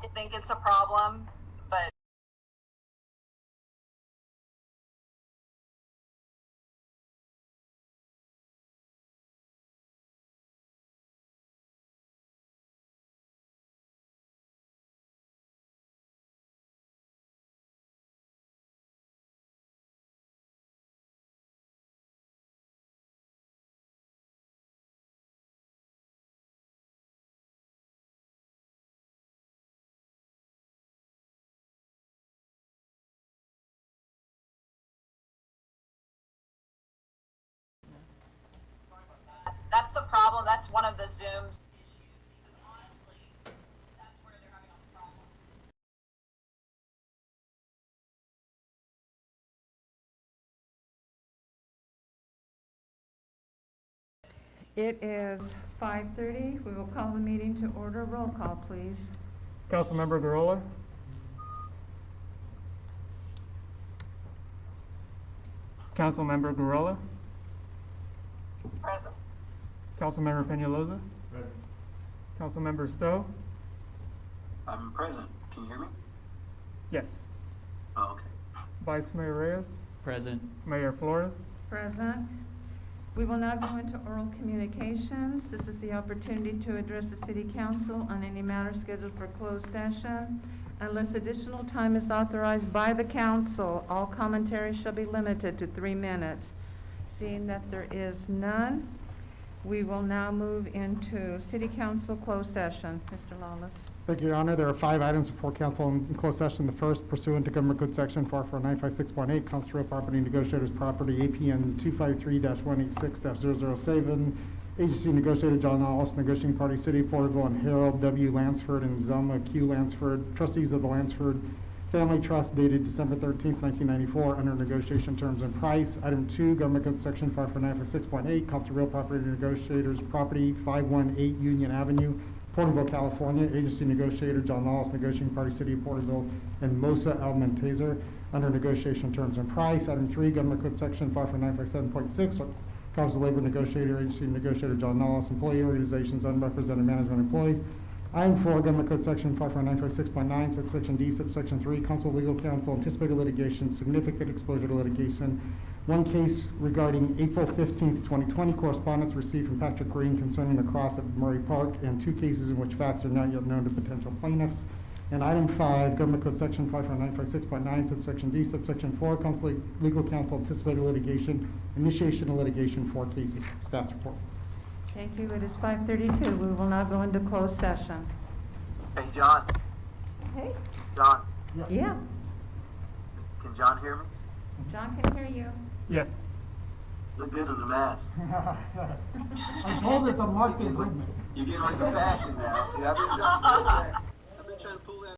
don't think it's a problem, but that's the problem. That's one of the Zooms issues because honestly, that's where they're having all the problems. It is 5:30. We will call the meeting to order. Roll call, please. Councilmember Gurrola. Councilmember Gurrola. Present. Councilmember Peñalosa. Present. Councilmember Stowe. I'm present. Can you hear me? Yes. Oh, okay. Vice Mayor Reyes. Present. Mayor Flores. Present. We will now go into oral communications. This is the opportunity to address the city council on any matter scheduled for closed session. Unless additional time is authorized by the council, all commentary shall be limited to 3 minutes. Seeing that there is none, we will now move into city council closed session. Mr. Lawless. Thank you, Your Honor. There are 5 items before council in closed session. The first, pursuant to Government Code Section 44956.8, comes to real property negotiators property, APN 253-186-007. Agency negotiator John Lawless, negotiating party City of Porterville, and Harold W. Lansford and Zelma Q. Lansford, trustees of the Lansford Family Trust, dated December 13th, 1994, under negotiation terms and price. Item 2, Government Code Section 54956.8, comes to real property negotiators property, 518 Union Avenue, Porterville, California. Agency negotiator John Lawless, negotiating party City of Porterville, and Mosa Almantazer, under negotiation terms and price. Item 3, Government Code Section 54957.6, comes to labor negotiator, agency negotiator John Lawless, employee organizations, unrepresented management employees. Item 4, Government Code Section 54956.9, subsection D, subsection 3, council, legal counsel, anticipated litigation, significant exposure to litigation. One case regarding April 15th, 2020, correspondence received from Patrick Green concerning the cross at Murray Park, and 2 cases in which facts are not yet known to potential plaintiffs. And item 5, Government Code Section 54956.9, subsection D, subsection 4, council, legal counsel, anticipated litigation, initiation of litigation, 4 cases. Staff's report. Thank you. It is 5:32. We will now go into closed session. Hey, John. Hey. John, Yeah, can John hear me? John can hear you. Yes. Look good in the mask. I'm told it's a marked improvement. You get like the fashion now. See, I've been trying to pull that. I've been trying to pull that.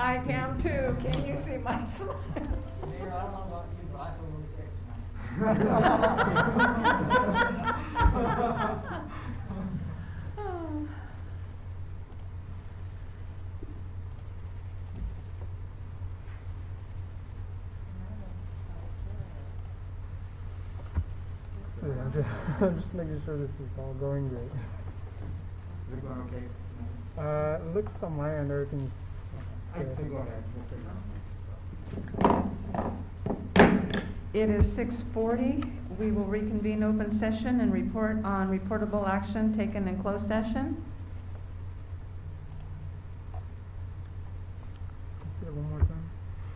I am too. Can you see my smile? Mayor, I don't know about you, but I feel a little sick Yeah, I'm just making sure this is all going great. Is it going okay? It looks on my end, everything's I'd say good. go ahead. It is 6:40. We will reconvene open session and report on reportable action taken in closed session. Say it one more time.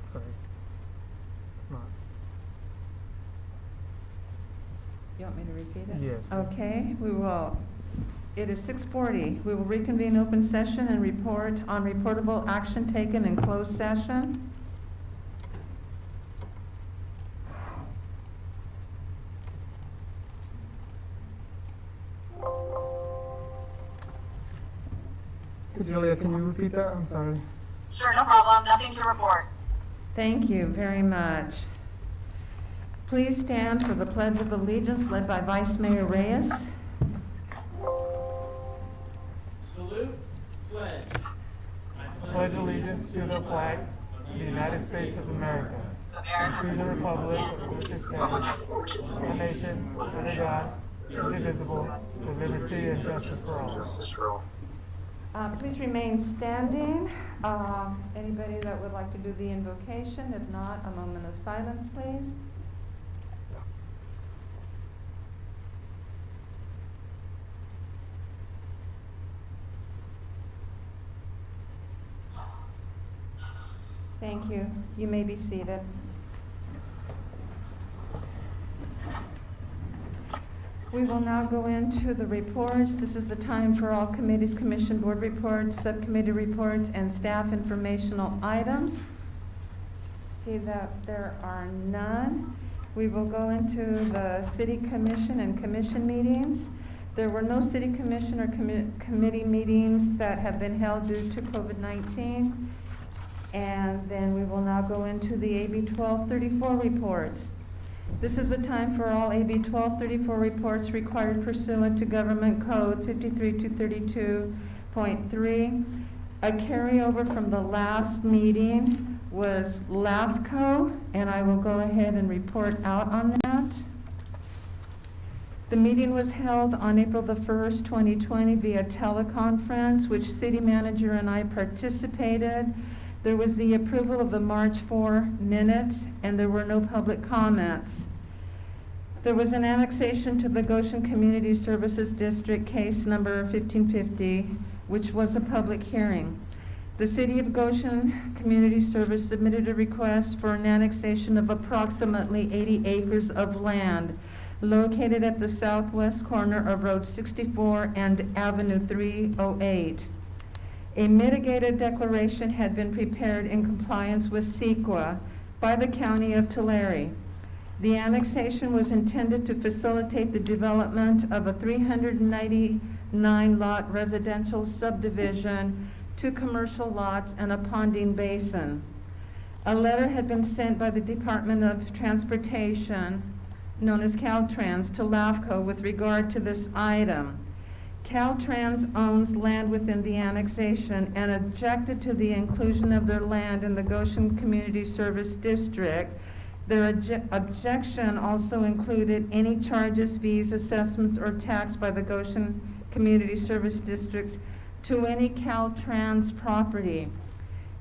Sorry. It's not. You want me to repeat it? Yes, please. Okay, we will. It is 6:40. We will reconvene open session and report on reportable action taken in closed session. Julia, can you repeat that? I'm sorry. Sure, no problem. Nothing to report. Thank you very much. Please stand for the Pledge of Allegiance led by Vice Mayor Reyes. Salute, pledge. Pledge allegiance to the flag of the United States of America, to the republic for which it stands, one nation, under God, indivisible, with liberty and justice for all. Please remain standing. Anybody that would like to do the invocation? If not, a moment of silence, please. Thank you. You may be seated. We will now go into the reports. This is the time for all committees, commission, board reports, subcommittee reports, and staff informational items. See that there are none. We will go into the city commission and commission meetings. There were no city commission or committee meetings that have been held due to COVID-19. And then we will now go into the AB 1234 reports. This is the time for all AB 1234 reports required pursuant to Government Code 53232.3. A carryover from the last meeting was LAFCO, and I will go ahead and report out on that. The meeting was held on April the 1st, 2020 via teleconference, which city manager and I participated. There was the approval of the March 4 minutes, and there were no public comments. There was an annexation to the Goshen Community Services District, case number 1550, which was a public hearing. The City of Goshen Community Service submitted a request for an annexation of approximately 80 acres of land located at the southwest corner of Road 64 and Avenue 308. A mitigated declaration had been prepared in compliance with CEQA by the County of Tulare. The annexation was intended to facilitate the development of a 399-lot residential subdivision, 2 commercial lots, and a ponding basin. A letter had been sent by the Department of Transportation, known as Caltrans, to LAFCO with regard to this item. Caltrans owns land within the annexation and objected to the inclusion of their land in the Goshen Community Service District. Their objection also included any charges, fees, assessments, or tax by the Goshen Community Service Districts to any Caltrans property.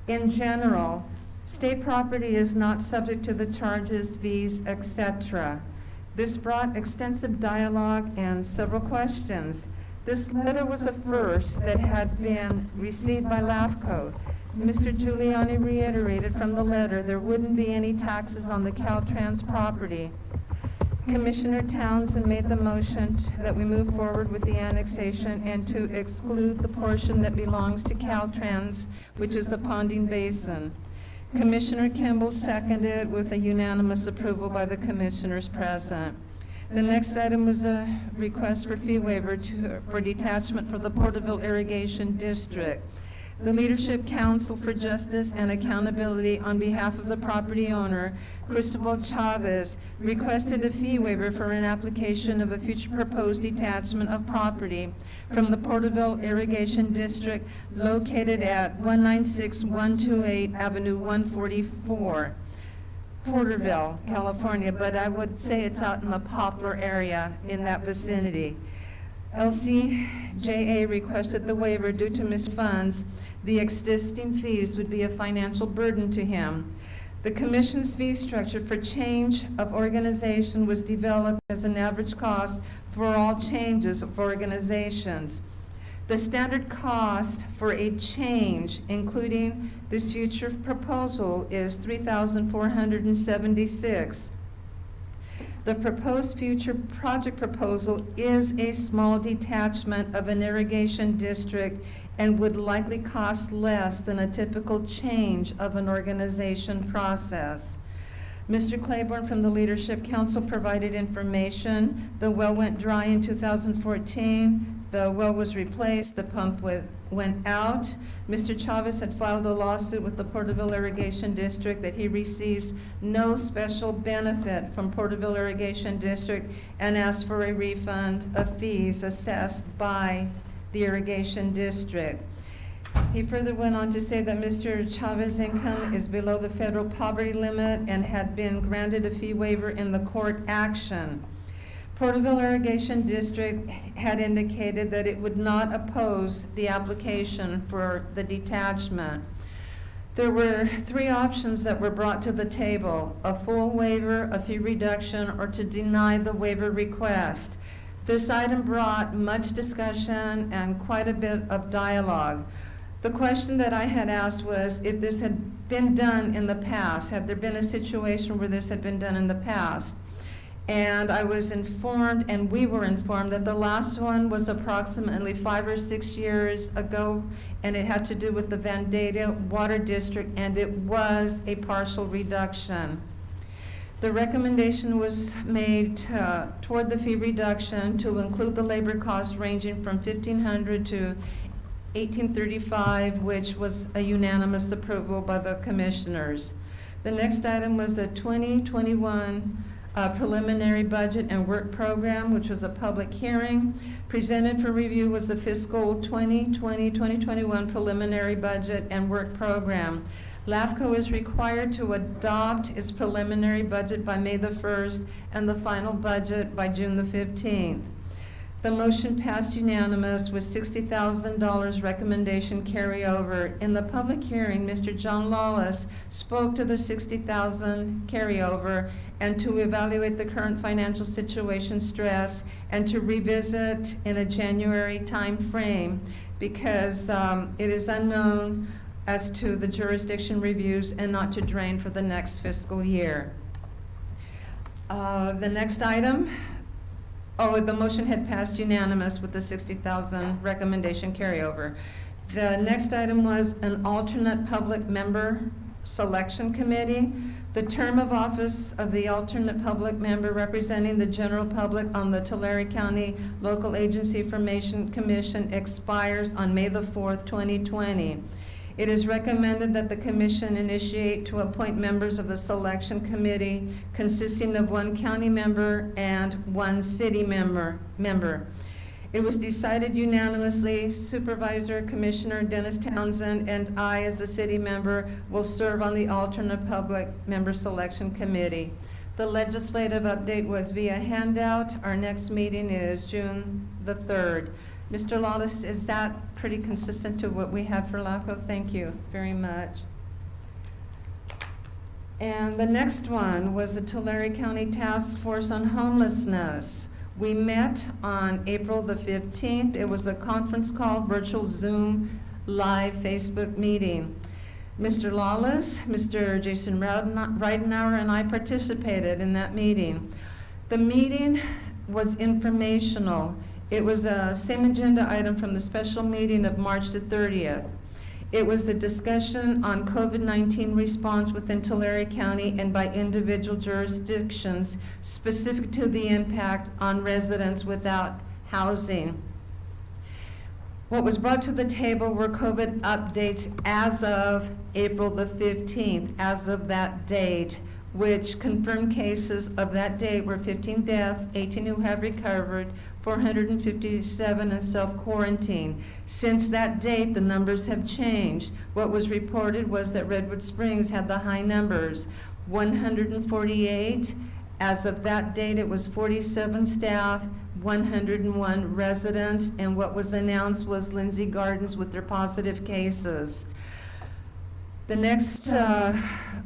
In general, state property is not subject to the charges, fees, etc. This brought extensive dialogue and several questions. This letter was a first that had been received by LAFCO. Mr. Giuliani reiterated from the letter there wouldn't be any taxes on the Caltrans property. Commissioner Townsend made the motion that we move forward with the annexation and to exclude the portion that belongs to Caltrans, which is the ponding basin. Commissioner Kimball seconded with a unanimous approval by the commissioners present. The next item was a request for fee waiver for detachment for the Porterville Irrigation District. The Leadership Council for Justice and Accountability, on behalf of the property owner, Cristobal Chavez, requested a fee waiver for an application of a future proposed detachment of property from the Porterville Irrigation District located at 196128 Avenue 144, Porterville, California, but I would say it's out in the Poplar area in that vicinity. LCJA requested the waiver due to missed funds. The existing fees would be a financial burden to him. The commission's fee structure for change of organization was developed as an average cost for all changes of organizations. The standard cost for a change, including this future proposal, is $3,476. The proposed future project proposal is a small detachment of an irrigation district and would likely cost less than a typical change of an organization process. Mr. Claiborne from the Leadership Council provided information. The well went dry in 2014. The well was replaced. The pump went out. Mr. Chavez had filed a lawsuit with the Porterville Irrigation District that he receives no special benefit from Porterville Irrigation District and asked for a refund of fees assessed by the Irrigation District. He further went on to say that Mr. Chavez's income is below the federal poverty limit and had been granted a fee waiver in the court action. Porterville Irrigation District had indicated that it would not oppose the application for the detachment. There were three options that were brought to the table: a full waiver, a fee reduction, or to deny the waiver request. This item brought much discussion and quite a bit of dialogue. The question that I had asked was if this had been done in the past, had there been a situation where this had been done in the past? And I was informed, and we were informed, that the last one was approximately 5 or 6 years ago, and it had to do with the Vandata Water District, and it was a partial reduction. The recommendation was made toward the fee reduction to include the labor costs ranging from $1,500 to $1,835, which was a unanimous approval by the commissioners. The next item was the 2021 preliminary budget and work program, which was a public hearing. Presented for review was the fiscal 2020-2021 preliminary budget and work program. LAFCO is required to adopt its preliminary budget by May the 1st and the final budget by June the 15th. The motion passed unanimous with $60,000 recommendation carryover. In the public hearing, Mr. John Lawless spoke to the $60,000 carryover and to evaluate the current financial situation stress and to revisit in a January time frame because it is unknown as to the jurisdiction reviews and not to drain for the next fiscal year. The next item. The motion had passed unanimous with the $60,000 recommendation carryover. The next item was an alternate public member selection committee. The term of office of the alternate public member representing the general public on the Tulare County Local Agency Information Commission expires on May the 4th, 2020. It is recommended that the commission initiate to appoint members of the selection committee consisting of 1 county member and 1 city member. It was decided unanimously, Supervisor Commissioner Dennis Townsend and I, as a city member, will serve on the alternate public member selection committee. The legislative update was via handout. Our next meeting is June the 3rd. Mr. Lawless, is that pretty consistent to what we have for LAFCO? Thank you very much. And the next one was the Tulare County Task Force on Homelessness. We met on April the 15th. It was a conference call, virtual Zoom, live Facebook meeting. Mr. Lawless, Mr. Jason Reidenauer, and I participated in that meeting. The meeting was informational. It was a same agenda item from the special meeting of March the 30th. It was the discussion on COVID-19 response within Tulare County and by individual jurisdictions specific to the impact on residents without housing. What was brought to the table were COVID updates as of April the 15th, as of that date, which confirmed cases of that date were 15 deaths, 18 who have recovered, 457 in self-quarantine. Since that date, the numbers have changed. What was reported was that Redwood Springs had the high numbers, 148. As of that date, it was 47 staff, 101 residents, and what was announced was Lindsay Gardens with their positive cases. The next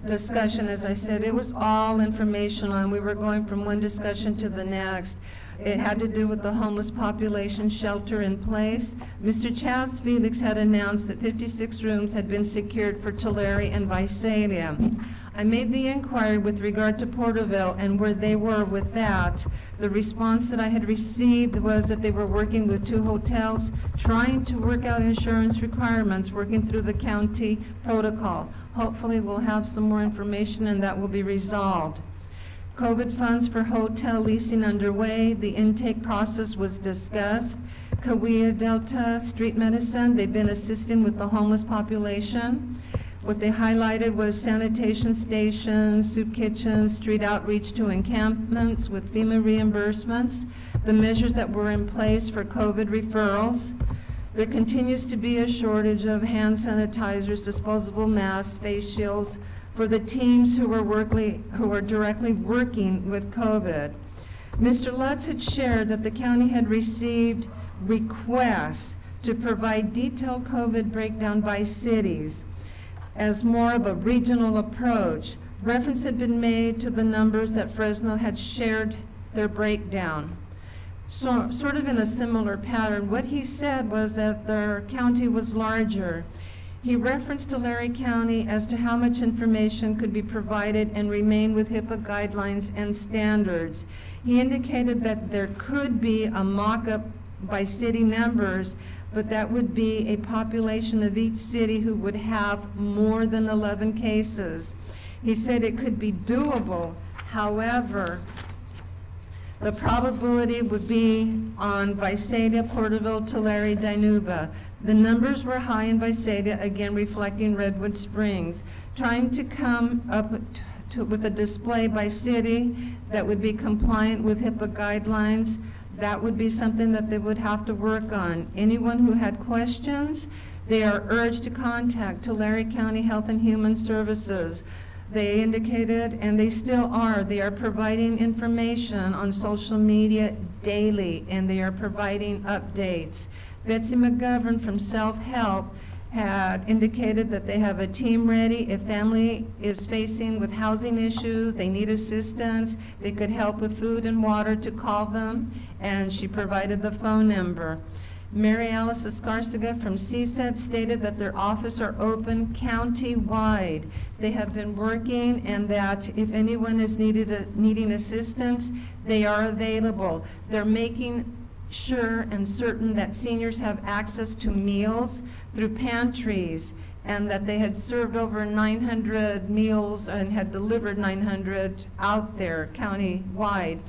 discussion, as I said, it was all informational, and we were going from one discussion to the next. It had to do with the homeless population shelter in place. Mr. Chaz Felix had announced that 56 rooms had been secured for Tulare and Visalia. I made the inquiry with regard to Porterville and where they were with that. The response that I had received was that they were working with 2 hotels, trying to work out insurance requirements, working through the county protocol. Hopefully we'll have some more information and that will be resolved. COVID funds for hotel leasing underway. The intake process was discussed. Cahuilla Delta Street Medicine, they've been assisting with the homeless population. What they highlighted was sanitation stations, soup kitchens, street outreach to encampments with FEMA reimbursements, the measures that were in place for COVID referrals. There continues to be a shortage of hand sanitizers, disposable masks, face shields for the teams who are directly working with COVID. Mr. Lutz had shared that the county had received requests to provide detailed COVID breakdown by cities as more of a regional approach. Reference had been made to the numbers that Fresno had shared their breakdown. So, sort of in a similar pattern, what he said was that their county was larger. He referenced Tulare County as to how much information could be provided and remain with HIPAA guidelines and standards. He indicated that there could be a mock-up by city numbers, but that would be a population of each city who would have more than 11 cases. He said it could be doable. However, the probability would be on Visalia, Porterville, Tulare, Dinuba. The numbers were high in Visalia, again reflecting Redwood Springs. Trying to come up with a display by city that would be compliant with HIPAA guidelines, that would be something that they would have to work on. Anyone who had questions, they are urged to contact Tulare County Health and Human Services. They indicated, and they still are, they are providing information on social media daily, and they are providing updates. Betsy McGovern from Self-Help had indicated that they have a team ready. If family is facing with housing issues, they need assistance, they could help with food and water, to call them, and she provided the phone number. Mary Alice Escarcega from CSED stated that their offices are open county-wide. They have been working, and that if anyone is needing assistance, they are available. They're making sure and certain that seniors have access to meals through pantries, and that they had served over 900 meals and had delivered 900 out there county-wide.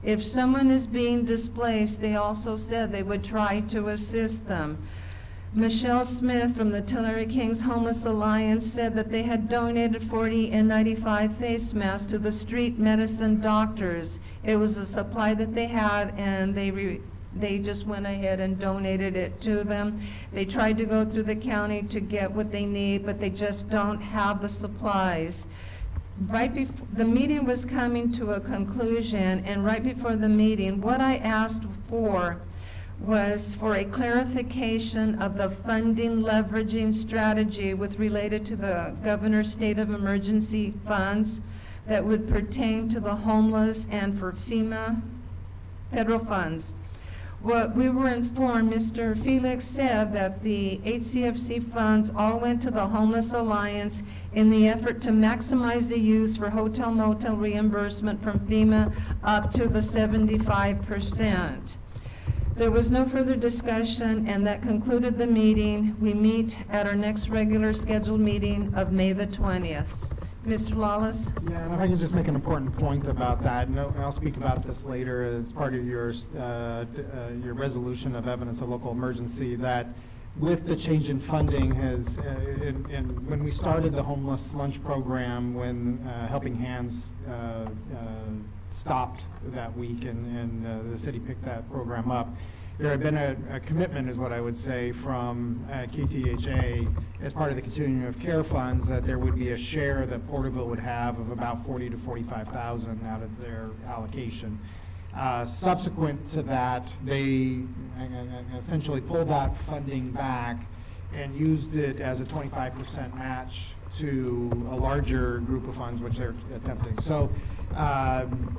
If someone is being displaced, they also said they would try to assist them. Michelle Smith from the Tulare Kings Homeless Alliance said that they had donated 40 N95 face masks to the street medicine doctors. It was a supply that they had, and they just went ahead and donated it to them. They tried to go through the county to get what they need, but they just don't have the supplies. Right before the meeting was coming to a conclusion, and right before the meeting, what I asked for was for a clarification of the funding leveraging strategy with related to the governor's state of emergency funds that would pertain to the homeless and for FEMA federal funds. What we were informed, Mr. Felix said that the HCFC funds all went to the Homeless Alliance in the effort to maximize the use for hotel motel reimbursement from FEMA up to the 75%. There was no further discussion, and that concluded the meeting. We meet at our next regular scheduled meeting of May the 20th. Mr. Lawless? Yeah, and if I can just make an important point about that, and I'll speak about this later as part of your resolution of evidence of local emergency, that with the change in funding and when we started the homeless lunch program, when Helping Hands stopped that week and the city picked that program up, there had been a commitment, is what I would say, from KTHA as part of the continuum of care funds that there would be a share that Porterville would have of about $40,000 to $45,000 out of their allocation. Subsequent to that, they essentially pulled that funding back and used it as a 25% match to a larger group of funds which they're attempting. So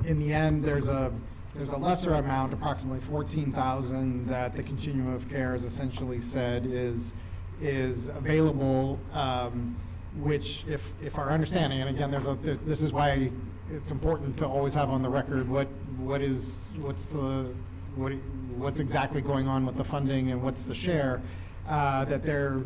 in the end, there's a lesser amount, approximately $14,000, that the continuum of care has essentially said is available, which if our understanding, and again, this is why it's important to always have on the record what's exactly going on with the funding and what's the share, that they're,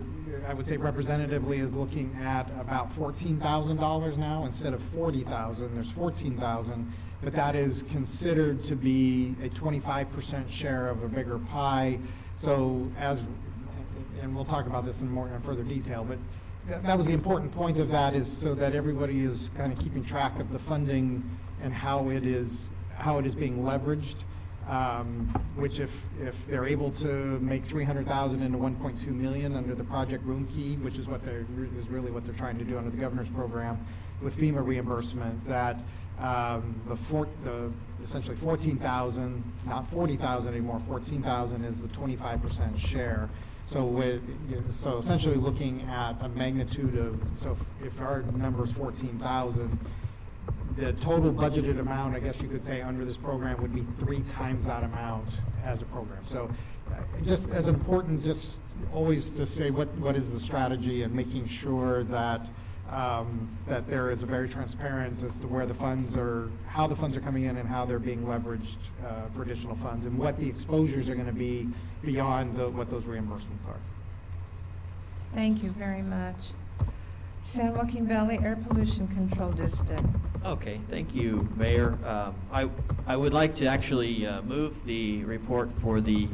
I would say representatively, is looking at about $14,000 now instead of $40,000. There's $14,000, but that is considered to be a 25% share of a bigger pie. So and we'll talk about this in further detail, but that was the important point of that, is so that everybody is kind of keeping track of the funding and how it is being leveraged, which if they're able to make $300,000 into $1.2 million under the Project Room Key, which is really what they're trying to do under the governor's program with FEMA reimbursement, that essentially $14,000, not $40,000 anymore, $14,000 is the 25% share. So essentially looking at a magnitude of, so if our number is 14,000, the total budgeted amount, I guess you could say, under this program would be 3 times that amount as a program. So just as important, just always to say what is the strategy, and making sure that that there is a very transparent as to where the funds are, how the funds are coming in and how they're being leveraged for additional funds, and what the exposures are going to be beyond what those reimbursements are. Thank you very much. San Joaquin Valley Air Pollution Control District. Okay, thank you, Mayor. I would like to actually move the report for the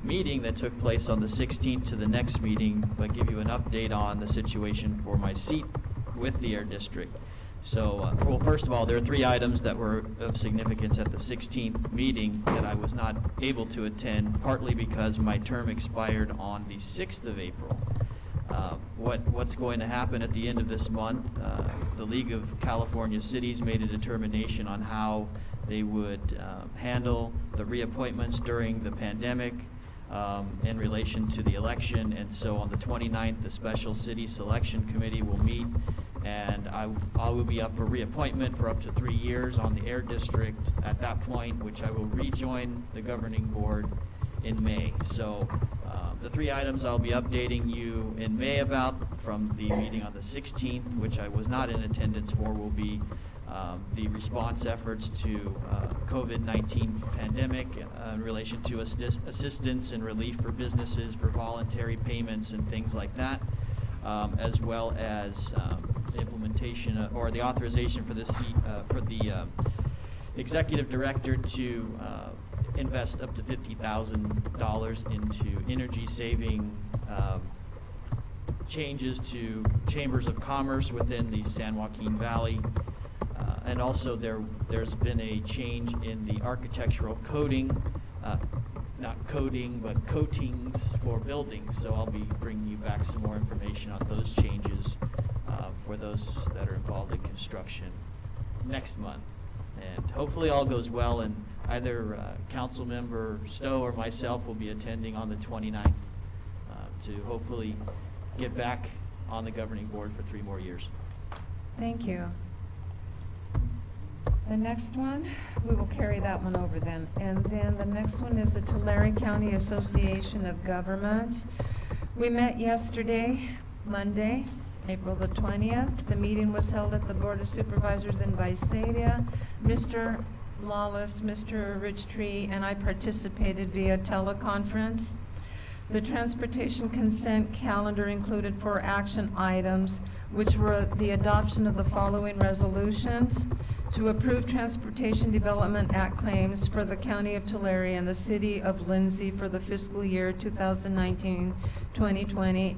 meeting that took place on the 16th to the next meeting, but give you an update on the situation for my seat with the Air District. So, well, first of all, there are 3 items that were of significance at the 16th meeting that I was not able to attend, partly because my term expired on the 6th of April. What's going to happen at the end of this month, the League of California Cities made a determination on how they would handle the reappointments during the pandemic in relation to the election. And so on the 29th, the Special City Selection Committee will meet, and I will be up for reappointment for up to 3 years on the Air District at that point, which I will rejoin the governing board in May. So the 3 items I'll be updating you in May about from the meeting on the 16th, which I was not in attendance for, will be the response efforts to COVID-19 pandemic in relation to assistance and relief for businesses, for voluntary payments and things like that, as well as the implementation or the authorization for the executive director to invest up to $50,000 into energy-saving changes to chambers of commerce within the San Joaquin Valley. And also there's been a change in the architectural coding, not coding, but coatings for buildings. So I'll be bringing you back some more information on those changes for those that are involved in construction next month. And hopefully all goes well, and either Council Member Stowe or myself will be attending on the 29th to hopefully get back on the governing board for 3 more years. Thank you. The next one, we will carry that one over then. And then the next one is the Tulare County Association of Governments. We met yesterday, Monday, April the 20th. The meeting was held at the Board of Supervisors in Visalia. Mr. Lawless, Mr. Rich Tree, and I participated via teleconference. The transportation consent calendar included 4 action items, which were the adoption of the following resolutions: to approve Transportation Development Act claims for the County of Tulare and the City of Lindsay for the fiscal year 2019-2020,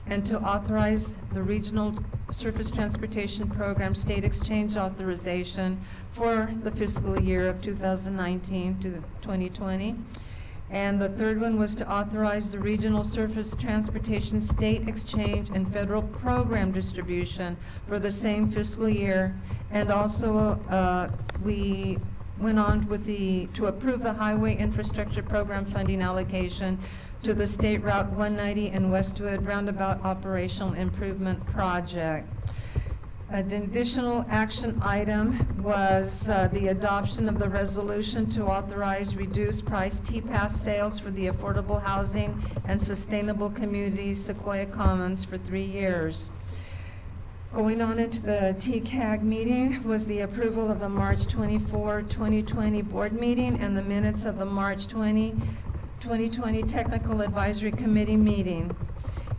and to authorize the Regional Surface Transportation Program State Exchange Authorization for the fiscal year of 2019 to 2020. And the third one was to authorize the Regional Surface Transportation State Exchange and Federal Program Distribution for the same fiscal year. And also, we went on with to approve the Highway Infrastructure Program funding allocation to the State Route 190 and Westwood Roundabout Operational Improvement Project. An additional action item was the adoption of the resolution to authorize reduced price T-Pass sales for the Affordable Housing and Sustainable Communities Sequoia Commons for 3 years. Going on into the TCAG meeting was the approval of the March 24, 2020 board meeting and the minutes of the March 2020 Technical Advisory Committee meeting.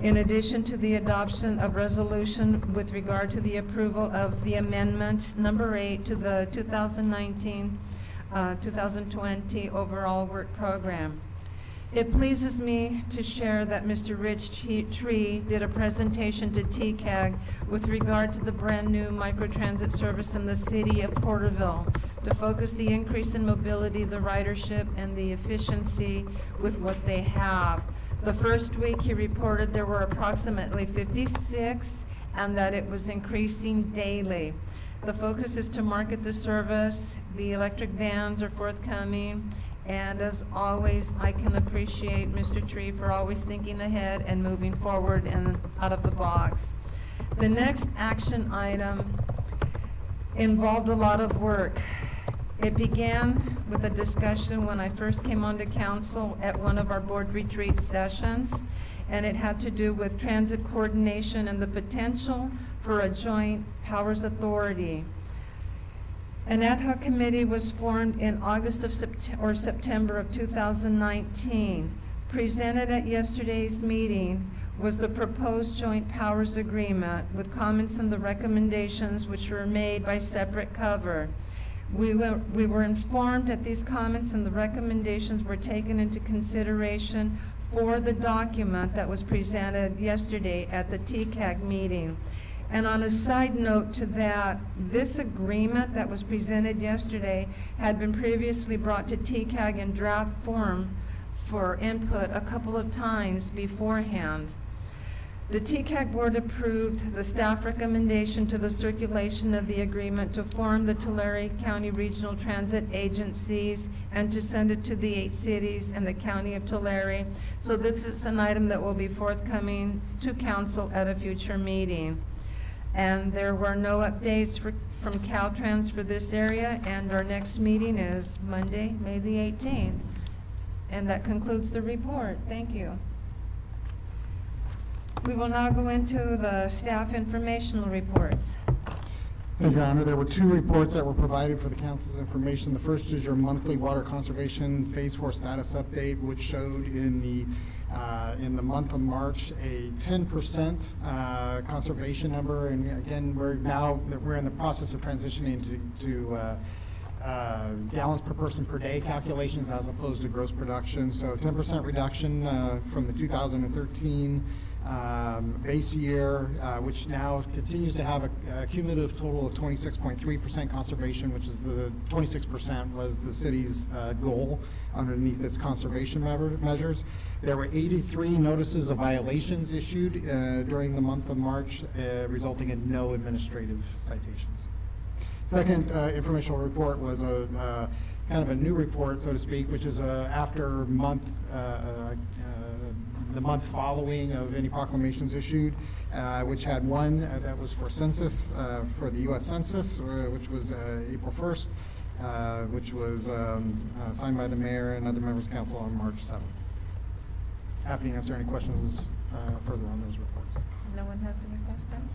In addition to the adoption of resolution with regard to the approval of the amendment number 8 to the 2019-2020 overall work program. It pleases me to share that Mr. Rich Tree did a presentation to TCAG with regard to the brand-new microtransit service in the city of Porterville to focus the increase in mobility, the ridership, and the efficiency with what they have. The first week he reported there were approximately 56 and that it was increasing daily. The focus is to market the service. The electric vans are forthcoming. And as always, I can appreciate Mr. Tree for always thinking ahead and moving forward and out of the box. The next action item involved a lot of work. It began with a discussion when I first came onto council at one of our board retreat sessions, and it had to do with transit coordination and the potential for a joint powers authority. An ad hoc committee was formed in August of September of 2019. Presented at yesterday's meeting was the proposed joint powers agreement with comments and the recommendations which were made by separate cover. We were informed that these comments and the recommendations were taken into consideration for the document that was presented yesterday at the TCAG meeting. And on a side note to that, this agreement that was presented yesterday had been previously brought to TCAG in draft form for input a couple of times beforehand. The TCAG board approved the staff recommendation to the circulation of the agreement to form the Tulare County Regional Transit Agencies and to send it to the 8 cities and the County of Tulare. So this is an item that will be forthcoming to council at a future meeting. And there were no updates from Caltrans for this area, and our next meeting is Monday, May the 18th. And that concludes the report. Thank you. We will now go into the staff informational reports. Thank you, Your Honor. There were 2 reports that were provided for the council's information. The first is your monthly water conservation Phase 4 status update, which showed in the month of March a 10% conservation number. And again, we're in the process of transitioning to gallons per person per day calculations as opposed to gross production. So 10% reduction from the 2013 base year, which now continues to have a cumulative total of 26.3% conservation, which is the 26% was the city's goal underneath its conservation measures. There were 83 notices of violations issued during the month of March, resulting in no administrative citations. Second informational report was a kind of a new report, so to speak, which is after the month following of any proclamations issued, which had one that was for census, for the U.S. Census, which was April 1st, which was signed by the mayor and other members of council on March 7th. Happy to answer any questions further on those reports. No one has any questions?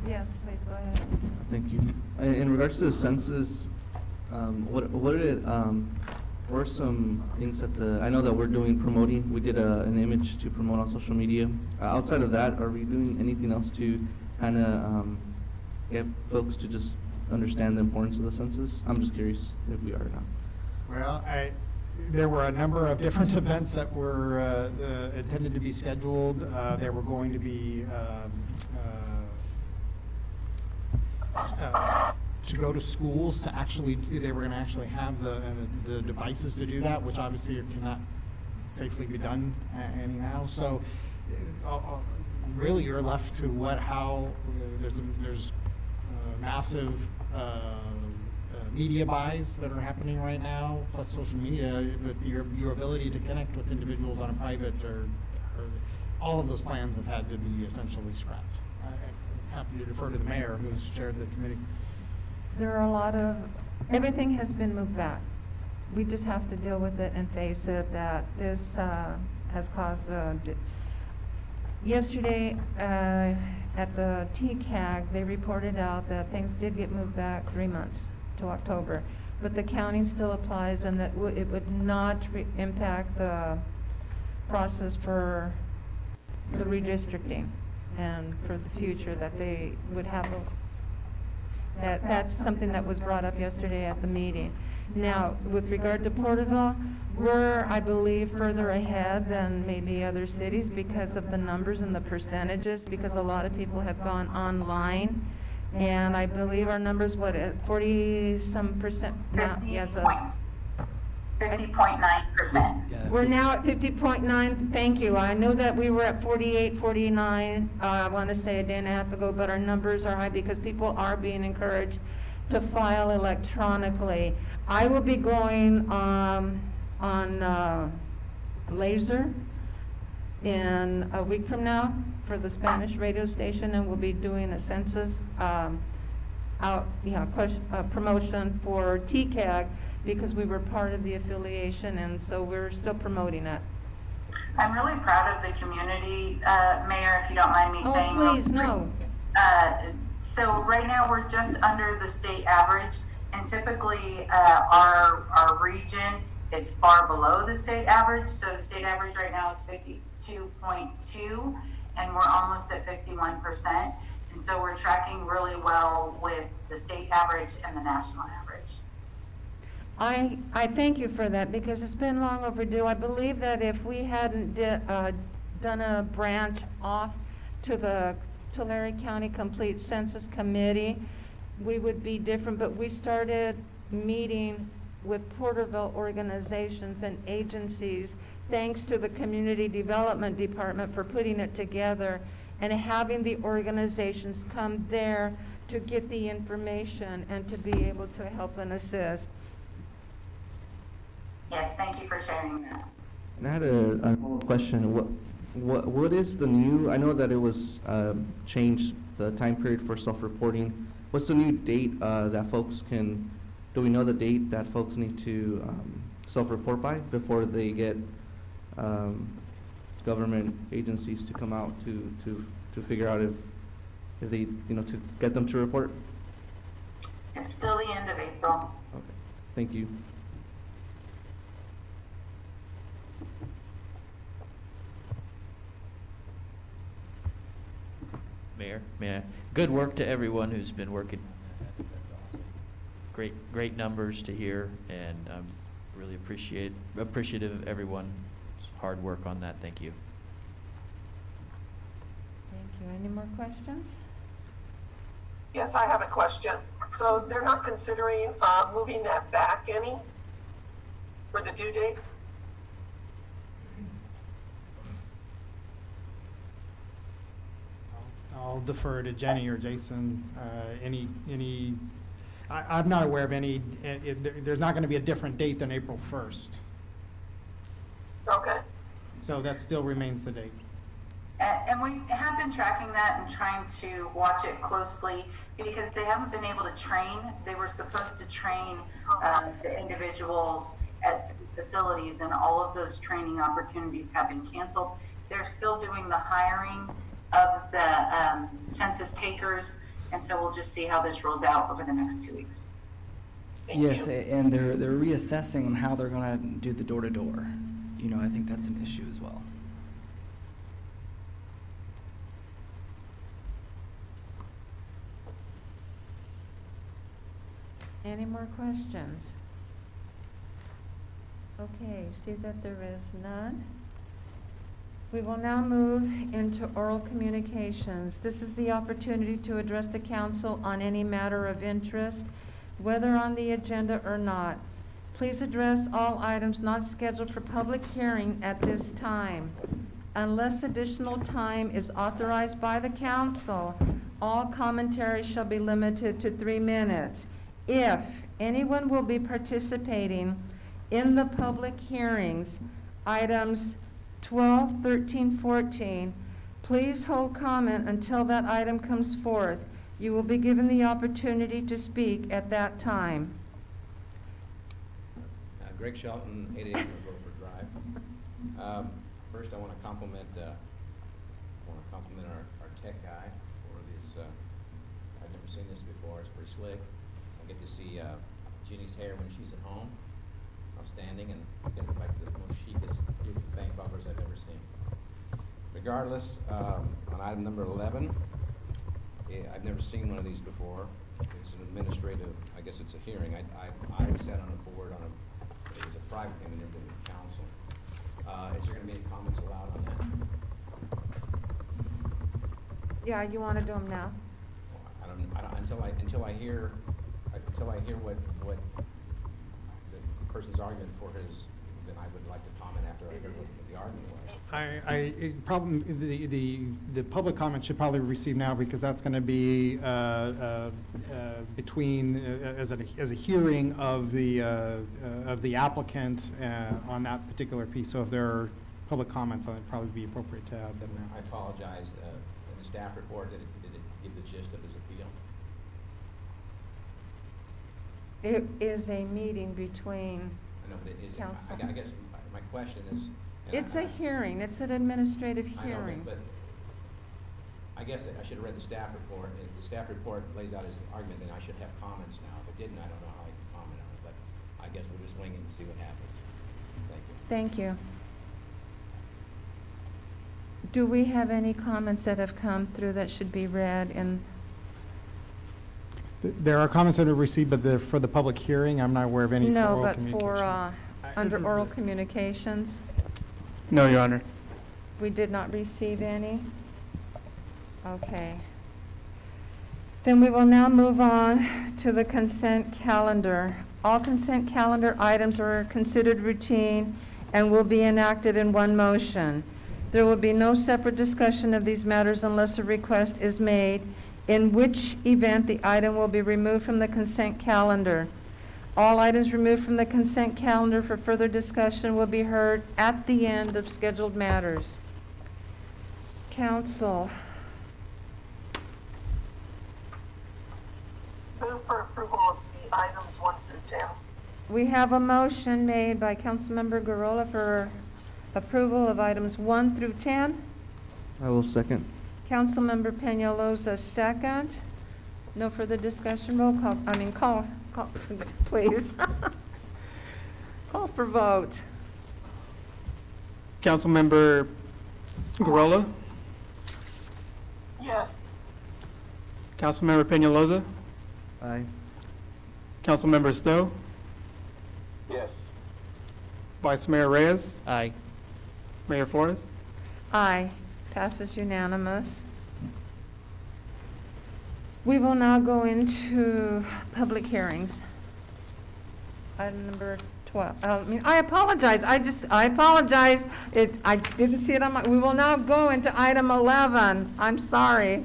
Yes, please go ahead. Thank you. In regards to the census, what did it what are some things that I know that we're doing promoting, we did an image to promote on social media. Outside of that, are we doing anything else to kind of get folks to just understand the importance of the census? I'm just curious if we are or not. Well, there were a number of different events that were intended to be scheduled. There were going to be to go to schools to actually, they were going to actually have the devices to do that, which obviously cannot safely be done anyhow. So really you're left to how, there's massive media buys that are happening right now, plus social media, but your ability to connect with individuals on a private or all of those plans have had to be essentially scrapped. I have to defer to the mayor who's chaired the committee. There are a lot of, everything has been moved back. We just have to deal with it and face it, that this has caused yesterday at the TCAG, they reported out that things did get moved back 3 months to October, but the counting still applies, and that it would not impact the process for the redistricting and for the future, that they would have that's something that was brought up yesterday at the meeting. Now, with regard to Porterville, we're, I believe, further ahead than maybe other cities because of the numbers and the percentages, because a lot of people have gone online. And I believe our numbers, what, at 40-some percent now? Yes, 50.9%. we're now at 50.9, thank you. I know that we were at 48, 49, I want to say a day and a half ago, but our numbers are high because people are being encouraged to file electronically. I will be going on Laser in a week from now for the Spanish radio station, and we'll be doing a census promotion for TCAG, because we were part of the affiliation, and so we're still promoting it. I'm really proud of the community, Mayor, if you don't mind me saying. Oh, please, no. So right now, we're just under the state average, and typically, our region is far below the state average. So the state average right now is 52.2, and we're almost at 51%. And so we're tracking really well with the state average and the national average. I thank you for that, because it's been long overdue. I believe that if we hadn't done a branch off to the Tulare County Complete Census Committee, we would be different, but we started meeting with Porterville organizations and agencies, thanks to the Community Development Department for putting it together and having the organizations come there to get the information and to be able to help and assist. Yes, thank you for sharing that. And I had a question. What is the new? I know that it was changed, the time period for self-reporting. What's the new date that folks can? Do we know the date that folks need to self-report by before they get government agencies to come out to figure out if they, to get them to report? It's still the end of April. Okay, thank you. Mayor, good work to everyone who's been working. Great numbers to hear, and I'm really appreciative of everyone's hard work on that. Thank you. Thank you. Any more questions? Yes, I have a question. So they're not considering moving that back any for the due date? I'll defer to Jenny or Jason. I'm not aware of any, there's not going to be a different date than April 1st. Okay. So that still remains the date. And we have been tracking that and trying to watch it closely, because they haven't been able to train. They were supposed to train the individuals at facilities, and all of those training opportunities have been canceled. They're still doing the hiring of the census takers, and so we'll just see how this rolls out over the next 2 weeks. Thank Yes, you. and they're reassessing on how they're gonna do the door-to-door. You know, I think that's an issue as well. Any more questions? Okay, see that there is none. We will now move into oral communications. This is the opportunity to address the council on any matter of interest, whether on the agenda or not. Please address all items not scheduled for public hearing at this time. Unless additional time is authorized by the council, all commentary shall be limited to 3 minutes. If anyone will be participating in the public hearings, items 12, 13, 14, please hold comment until that item comes forth. You will be given the opportunity to speak at that time. Greg Shelton, 88 Beaufort Drive. First, I want to compliment our tech guy for this. I've never seen this before. It's pretty slick. I get to see Jeannie's hair when she's at home, outstanding, and get like the most chicest group of bank robbers I've ever seen. Regardless, on item number 11, I've never seen one of these before. It's an administrative. I guess it's a hearing. I sat on a board on a. It was a private thing, we never did it with council. Is there gonna be any comments allowed on that? Yeah, you want to do them now? I don't, until I hear what the person's argument for his, then I would like to comment after I hear what the argument was. The public comment should probably receive now because that's going to be between, as a hearing of the applicant on that particular piece. So if there are public comments, it'd probably be appropriate to add them now. I apologize, in the staff report, did it give the gist of his appeal? It is a meeting between, I know, but it is, Counsel. I guess my question is. and it's I- a hearing, it's an administrative I know, hearing. but I guess I should have read the staff report. If the staff report lays out his argument, then I should have comments now. If it didn't, I don't know how I can comment on it, but I guess we'll just wing it and see what happens. Thank you. Thank you. Do we have any comments that have come through that should be read in? There are comments that are received, but for the public hearing, I'm not aware of any for No, oral but communication. for, under oral communications, No, Your Honor. we did not receive any? Okay. Then we will now move on to the consent calendar. All consent calendar items are considered routine and will be enacted in one motion. There will be no separate discussion of these matters unless a request is made, in which event the item will be removed from the consent calendar. All items removed from the consent calendar for further discussion will be heard at the end of scheduled matters. Council, Move for approval of the items 1 through 10. we have a motion made by Councilmember Garola for approval of items 1 through 10. I will second. Councilmember Peñalosa, second. No further discussion. Roll call, call, please. Call for vote. Councilmember Garola, Yes. Councilmember Peñalosa, Aye. Councilmember Stowe, Yes. Vice Mayor Reyes, Aye. Mayor Forrest. Aye. Passes unanimous. We will now go into public hearings. Item number 12. I apologize. I apologize. I didn't see it on my, we will now go into item 11. I'm sorry.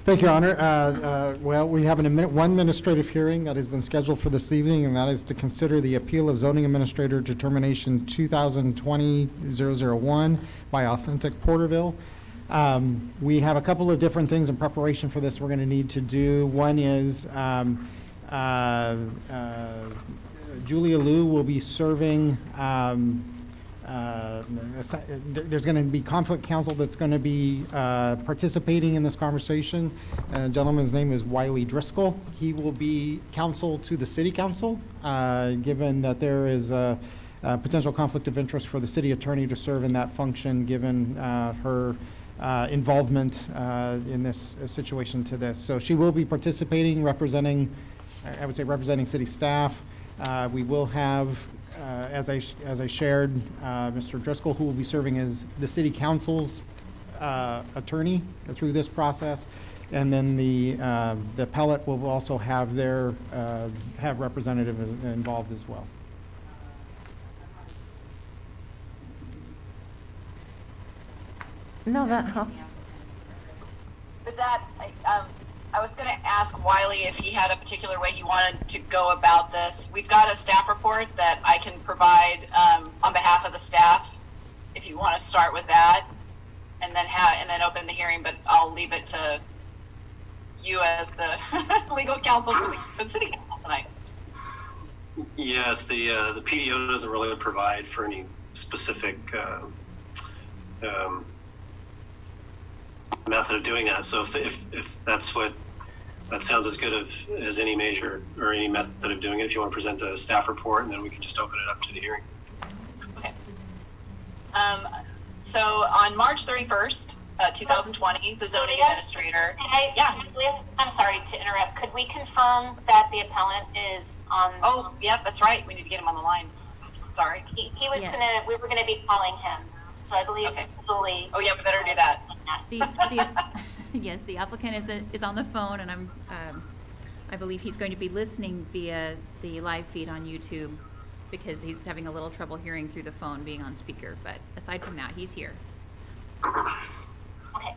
Thank you, Your Honor. Well, we have one administrative hearing that has been scheduled for this evening, and that is to consider the appeal of zoning administrator determination 2020-001 by Authentic Porterville. We have a couple of different things in preparation for this we're going to need to do. One is Julia Liu will be serving there's going to be conflict counsel that's going to be participating in this conversation. A gentleman's name is Wiley Driscoll. He will be counsel to the city council, given that there is a potential conflict of interest for the city attorney to serve in that function, given her involvement in this situation to this. So she will be participating, representing, I would say representing city staff. We will have, as I shared, Mr. Driscoll, who will be serving as the city council's attorney through this process. And then the appellate will also have their have representative involved as well. No, that helps. With that, I was going to ask Wiley if he had a particular way he wanted to go about this. We've got a staff report that I can provide on behalf of the staff, if you want to start with that, and then open the hearing. But I'll leave it to you as the legal counsel for the city council tonight. Yes, the PDO doesn't really provide for any specific method of doing that. So if that's what, that sounds as good as any measure or any method of doing it. If you want to present a staff report, and then we can just open it up to the hearing. Okay. So on March 31st, 2020, the zoning administrator. I'm sorry to interrupt. Could we confirm that the appellant is on? Oh, yeah, that's right. We need to get him on the line. Sorry. He was we were gonna be calling him. So I believe Julie. Oh yeah, we better do that. Yes, the applicant is on the phone, and I believe he's going to be listening via the live feed on YouTube because he's having a little trouble hearing through the phone being on speaker. But aside from that, he's here. Okay.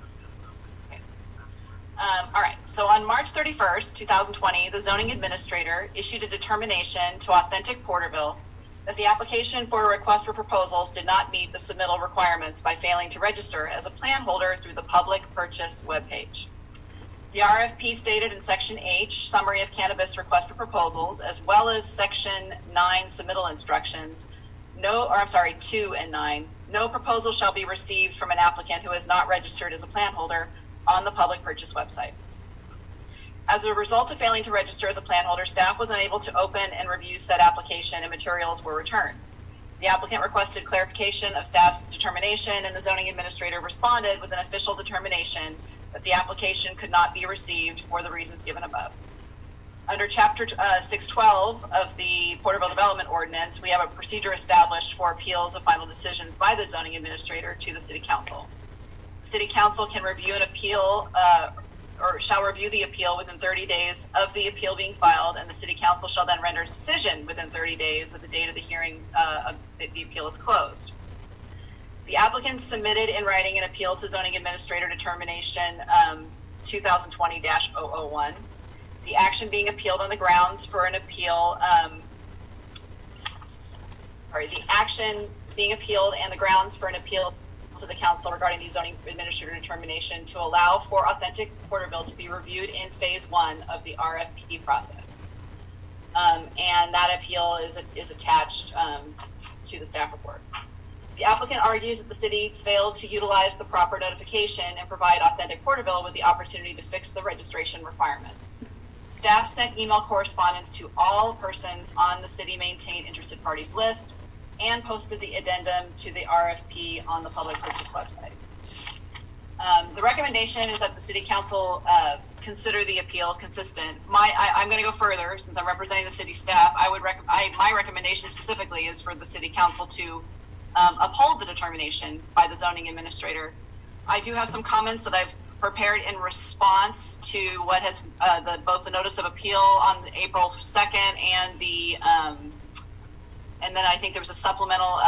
All right. So on March 31st, 2020, the zoning administrator issued a determination to Authentic Porterville that the application for a request for proposals did not meet the submittal requirements by failing to register as a plan holder through the public purchase webpage. The RFP stated in Section H, Summary of Cannabis Request for Proposals, as well as Section 9 Submittal Instructions, 2 and 9, no proposal shall be received from an applicant who is not registered as a plan holder on the public purchase website. As a result of failing to register as a plan holder, staff was unable to open and review said application and materials were returned. The applicant requested clarification of staff's determination, and the zoning administrator responded with an official determination that the application could not be received for the reasons given above. Under Chapter 612 of the Porterville Development Ordinance, we have a procedure established for appeals of final decisions by the zoning administrator to the City Council. The City Council can review an appeal or shall review the appeal within 30 days of the appeal being filed, and the City Council shall then render a decision within 30 days of the date of the hearing the appeal is closed. The applicant submitted in writing an appeal to Zoning Administrator Determination 2020-001. The action being appealed on the grounds for an appeal, the action being appealed and the grounds for an appeal to the council regarding the zoning administrator determination to allow for Authentic Porterville to be reviewed in phase 1 of the RFP process. And that appeal is attached to the staff report. The applicant argues that the city failed to utilize the proper notification and provide Authentic Porterville with the opportunity to fix the registration requirement. Staff sent email correspondence to all persons on the city maintained interested parties list and posted the addendum to the RFP on the public purchase website. The recommendation is that the City Council consider the appeal consistent. I'm going to go further since I'm representing the city staff. My recommendation specifically is for the City Council to uphold the determination by the zoning administrator. I do have some comments that I've prepared in response to what has both the notice of appeal on April 2nd and then I think there was a supplemental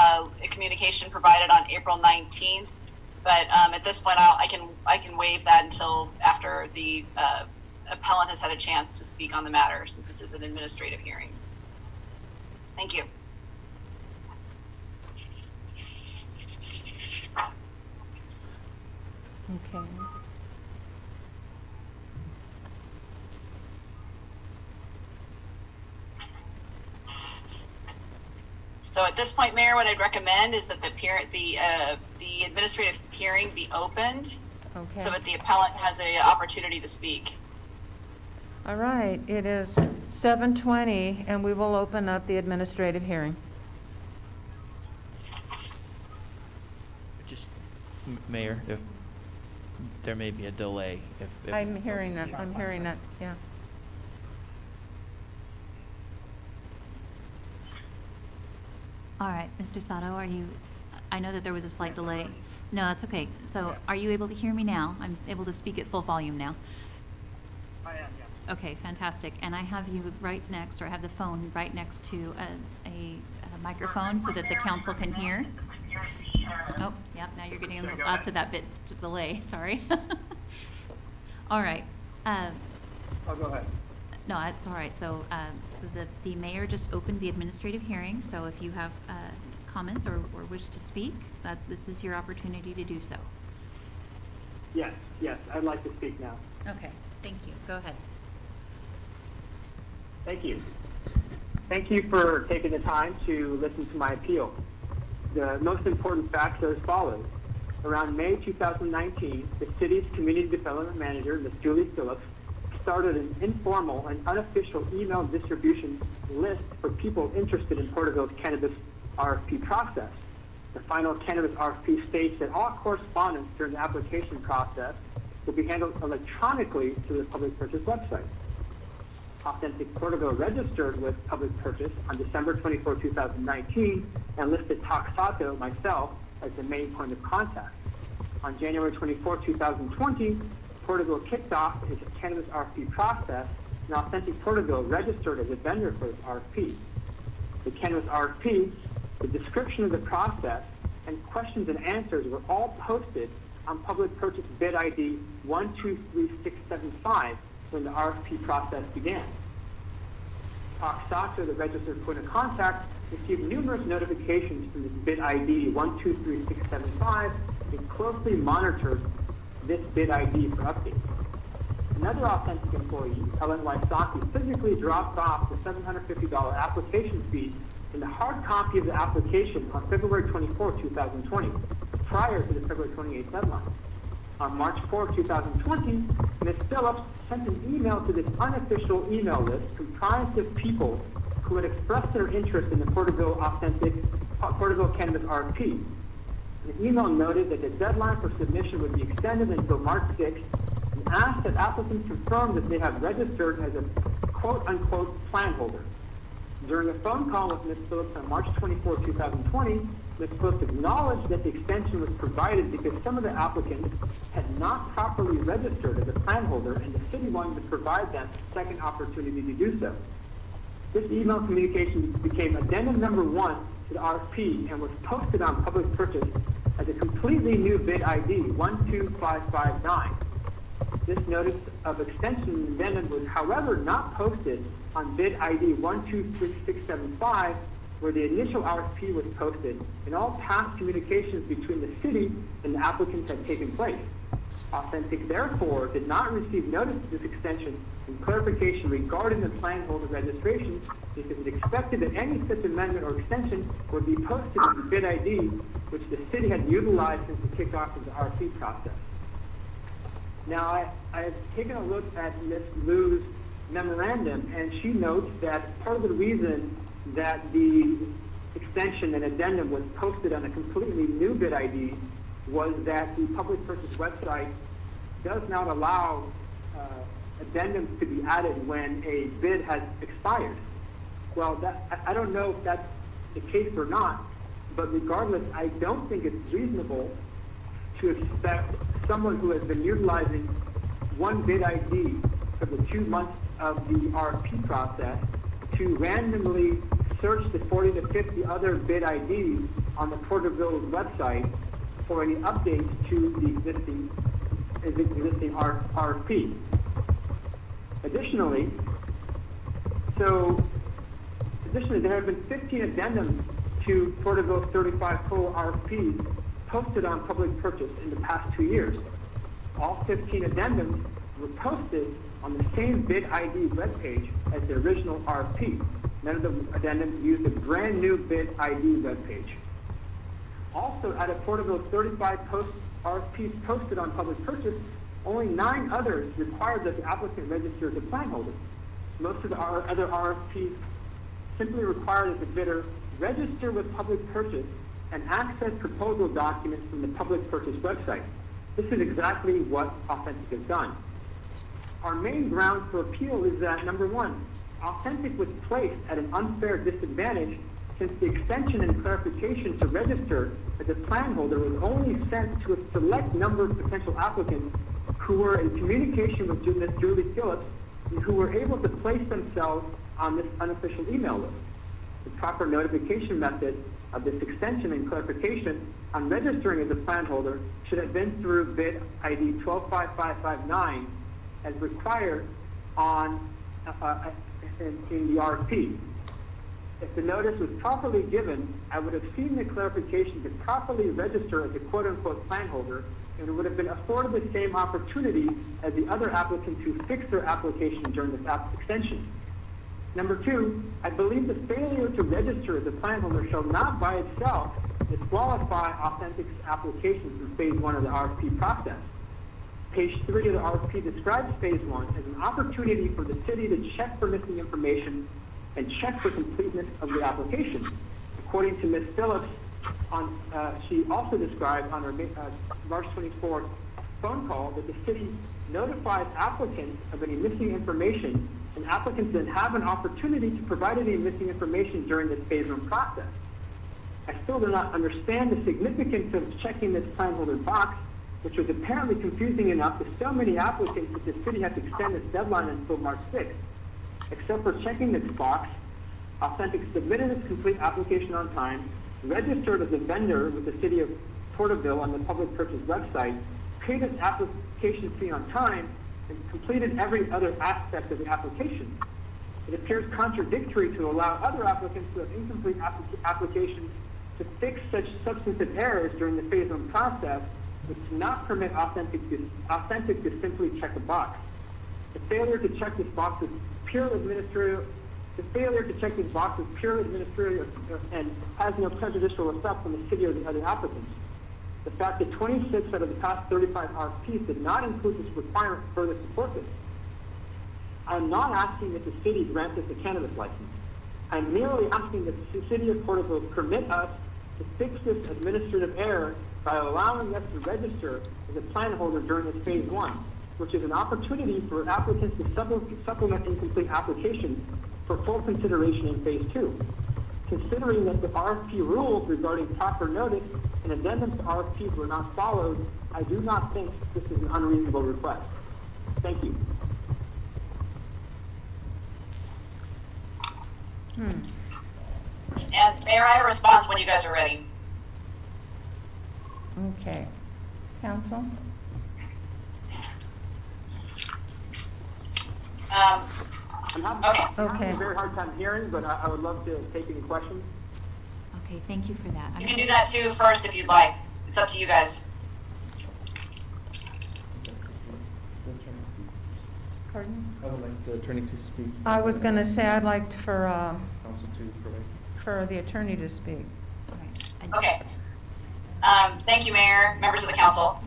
communication provided on April 19th. But at this point, I can waive that until after the appellant has had a chance to speak on the matter, since this is an administrative hearing. Thank you. Okay. So at this point, Mayor, what I'd recommend is that the administrative hearing be opened Okay. so that the appellant has an opportunity to speak. All right, it is 7:20, and we will open up the administrative hearing. Just, Mayor, if there may be a delay, if. I'm hearing that, yeah. All right, Mr. Sato, I know that there was a slight delay. No, that's okay. So are you able to hear me now? I'm able to speak at full volume now. I am, yeah. Okay, fantastic. And I have you right next, or I have the phone right next to a microphone so that the council can hear. Oh, yep, now you're getting lost to that bit to delay, sorry. All right. Oh, go ahead. No, that's all right. So, the mayor just opened the administrative hearing, so if you have comments or wish to speak, this is your opportunity to do so. Yes, I'd like to speak now. Okay, thank you. Go ahead. Thank you. Thank you for taking the time to listen to my appeal. The most important facts are as follows. Around May 2019, the city's community development manager, Ms. Julie Phillips, started an informal and unofficial email distribution list for people interested in Porterville's cannabis RFP process. The final cannabis RFP states that all correspondence during the application process will be handled electronically through the public purchase website. Authentic Porterville registered with Public Purchase on December 24, 2019, and listed Toxato, myself, as the main point of contact. On January 24, 2020, Porterville kicked off its cannabis RFP process, and Authentic Porterville registered as a vendor for this RFP. The cannabis RFP, the description of the process, and questions and answers were all posted on Public Purchase bid ID 123675 when the RFP process began. Toxato, the registered point of contact, received numerous notifications from this bid ID 123675 and closely monitored this bid ID for updates. Another Authentic employee, Ellen Wysocki, physically dropped off the $750 application fee in the hard copy of the application on February 24, 2020, prior to the February 28 deadline. On March 4, 2020, Ms. Phillips sent an email to this unofficial email list comprised of people who had expressed their interest in the Porterville Cannabis RFP. The email noted that the deadline for submission would be extended until March 6th and asked that applicants confirm that they have registered as a quote-unquote plan holder. During a phone call with Ms. Phillips on March 24, 2020, Ms. Phillips acknowledged that the extension was provided because some of the applicants had not properly registered as a plan holder and the city wanted to provide them a second opportunity to do so. This email communication became addendum number 1 to the RFP and was posted on Public Purchase as a completely new bid ID 12559. This notice of extension addendum was, however, not posted on bid ID 123675, where the initial RFP was posted, and all past communications between the city and the applicants had taken place. Authentic, therefore, did not receive notice of this extension and clarification regarding the plan holder registration because it expected that any such amendment or extension would be posted in the bid ID, which the city had utilized since the kickoff of the RFP process. Now, I have taken a look at Ms. Liu's memorandum, and she notes that part of the reason that the extension and addendum was posted on a completely new bid ID was that the Public Purchase website does not allow addendums to be added when a bid has expired. Well, I don't know if that's the case or not, but regardless, I don't think it's reasonable to expect someone who has been utilizing one bid ID for the 2 months of the RFP process to randomly search the 40 to 50 other bid IDs on the Porterville website for any updates to the existing RFP. Additionally, there have been 15 addendums to Porterville's 35 total RFPs posted on Public Purchase in the past 2 years. All 15 addendums were posted on the same bid ID webpage as the original RFP. None of the addendums used a brand new bid ID webpage. Also, out of Porterville's 35 RFPs posted on public purchase, only 9 others required that the applicant register as a plan holder. Most of the other RFPs simply require that the bidder register with public purchase and access proposal documents from the public purchase website. This is exactly what Authentic has done. Our main ground for appeal is that, number one, Authentic was placed at an unfair disadvantage since the extension and clarification to register as a plan holder was only sent to a select number of potential applicants who were in communication with Ms. Julie Phillips and who were able to place themselves on this unofficial email list. The proper notification method of this extension and clarification on registering as a plan holder should have been through bid ID 125559 as required in the RFP. If the notice was properly given, I would have seen the clarification to properly register as a quote-unquote plan holder, and it would have been afforded the same opportunity as the other applicants who fixed their application during this extension. Number two, I believe the failure to register as a plan holder shall not by itself disqualify Authentic's application through phase 1 of the RFP process. Page 3 of the RFP describes phase 1 as an opportunity for the city to check for missing information and check for completeness of the application. According to Ms. Phillips, she also described on her March 24th phone call that the city notifies applicants of any missing information, and applicants then have an opportunity to provide any missing information during this phase 1 process. I still do not understand the significance of checking this plan holder box, which was apparently confusing enough to so many applicants that the city had to extend its deadline until March 6th. Except for checking this box, Authentic submitted its complete application on time, registered as a vendor with the city of Porterville on the public purchase website, paid its application fee on time, and completed every other aspect of the application. It appears contradictory to allow other applicants who have incomplete applications to fix such substantive errors during the phase 1 process, which does not permit Authentic to simply check a box. The failure to check this box is purely administrative. The failure to check this box is purely administrative and has no prejudicial effect on the city or the other applicants. The fact that 26 out of the past 35 RFPs did not include this requirement further support this. I'm not asking that the city grant us a cannabis license. I'm merely asking that the city of Porterville permit us to fix this administrative error by allowing us to register as a plan holder during this phase 1, which is an opportunity for applicants to supplement incomplete applications for full consideration in phase 2. Considering that the RFP rules regarding proper notice and addendums to RFPs were not followed, I do not think this is an unreasonable request. Thank you. And Mayor, I have a response when you guys are ready. Okay. Council? Okay. I'm having a very hard time hearing, but I would love to take any questions. Okay, thank you for that. You can do that too first if you'd like. It's up to you guys. Pardon? I would like the attorney to speak. I was going to say I'd like for Council to provide. for the attorney to speak. Okay. Thank you, Mayor, members of the council.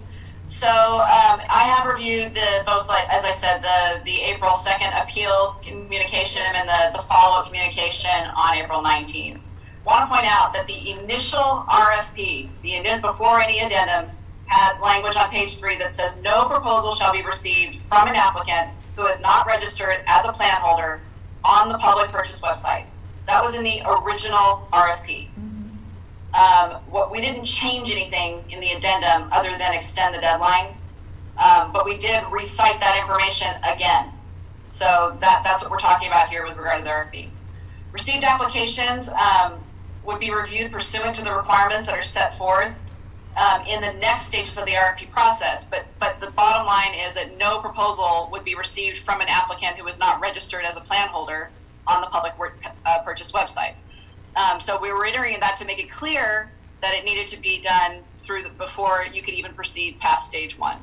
So I have reviewed both, like, as I said, the April 2nd appeal communication and the follow-up communication on April 19th. Want to point out that the initial RFP, before any addendums, had language on page 3 that says no proposal shall be received from an applicant who is not registered as a plan holder on the public purchase website. That was in the original RFP. What we didn't change anything in the addendum other than extend the deadline, but we did recite that information again. So that's what we're talking about here with regard to the RFP. Received applications would be reviewed pursuant to the requirements that are set forth in the next stages of the RFP process. But the bottom line is that no proposal would be received from an applicant who is not registered as a plan holder on the public purchase website. So we were reiterating that to make it clear that it needed to be done before you could even proceed past stage 1.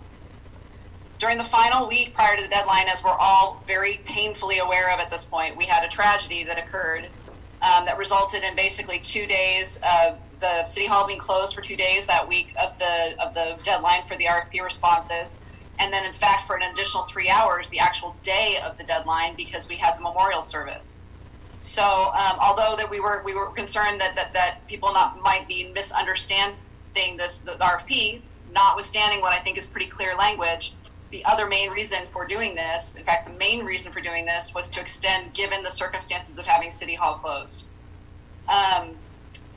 During the final week prior to the deadline, as we're all very painfully aware of at this point, we had a tragedy that occurred that resulted in basically 2 days of the city hall being closed for 2 days that week of the deadline for the RFP responses. And then in fact, for an additional 3 hours, the actual day of the deadline, because we had the memorial service. So although that we were concerned that people might be misunderstanding the RFP, notwithstanding what I think is pretty clear language, the other main reason for doing this, in fact, the main reason for doing this was to extend, given the circumstances of having City Hall closed.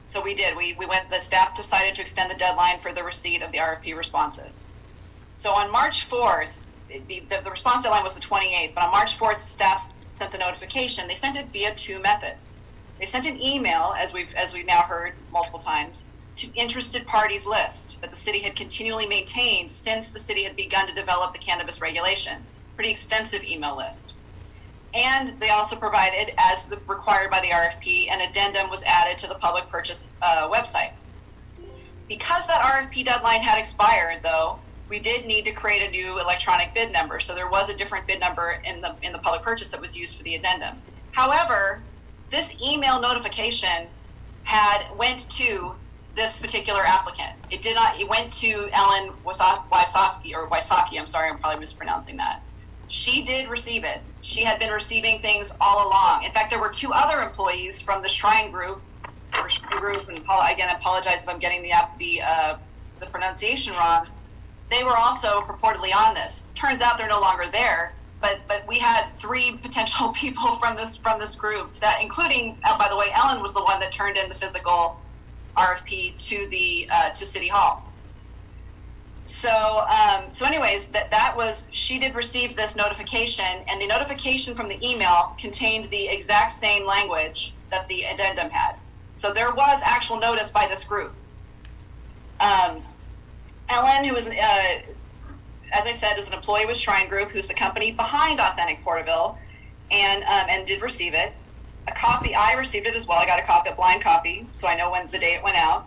So we did. The staff decided to extend the deadline for the receipt of the RFP responses. So on March 4th, the response deadline was the 28th, but on March 4th, staff sent the notification. They sent it via 2 methods. They sent an email, as we've now heard multiple times, to interested parties list that the city had continually maintained since the city had begun to develop the cannabis regulations. Pretty extensive email list. And they also provided, as required by the RFP, an addendum was added to the public purchase website. Because that RFP deadline had expired, though, we did need to create a new electronic bid number. So there was a different bid number in the public purchase that was used for the addendum. However, this email notification went to this particular applicant. It did not. It went to Ellen Wysocki. I'm sorry, I'm probably mispronouncing that. She did receive it. She had been receiving things all along. In fact, there were 2 other employees from the Shrine Group, and again, I apologize if I'm getting the pronunciation wrong. They were also purportedly on this. Turns out they're no longer there, but we had 3 potential people from this group, that including, by the way, Ellen was the one that turned in the physical RFP to City Hall. So anyways, she did receive this notification, and the notification from the email contained the exact same language that the addendum had. So there was actual notice by this group. Ellen, who was, as I said, is an employee with Shrine Group, who's the company behind Authentic Porterville, and did receive it. A copy, I received it as well. I got a blind copy, so I know the day it went out.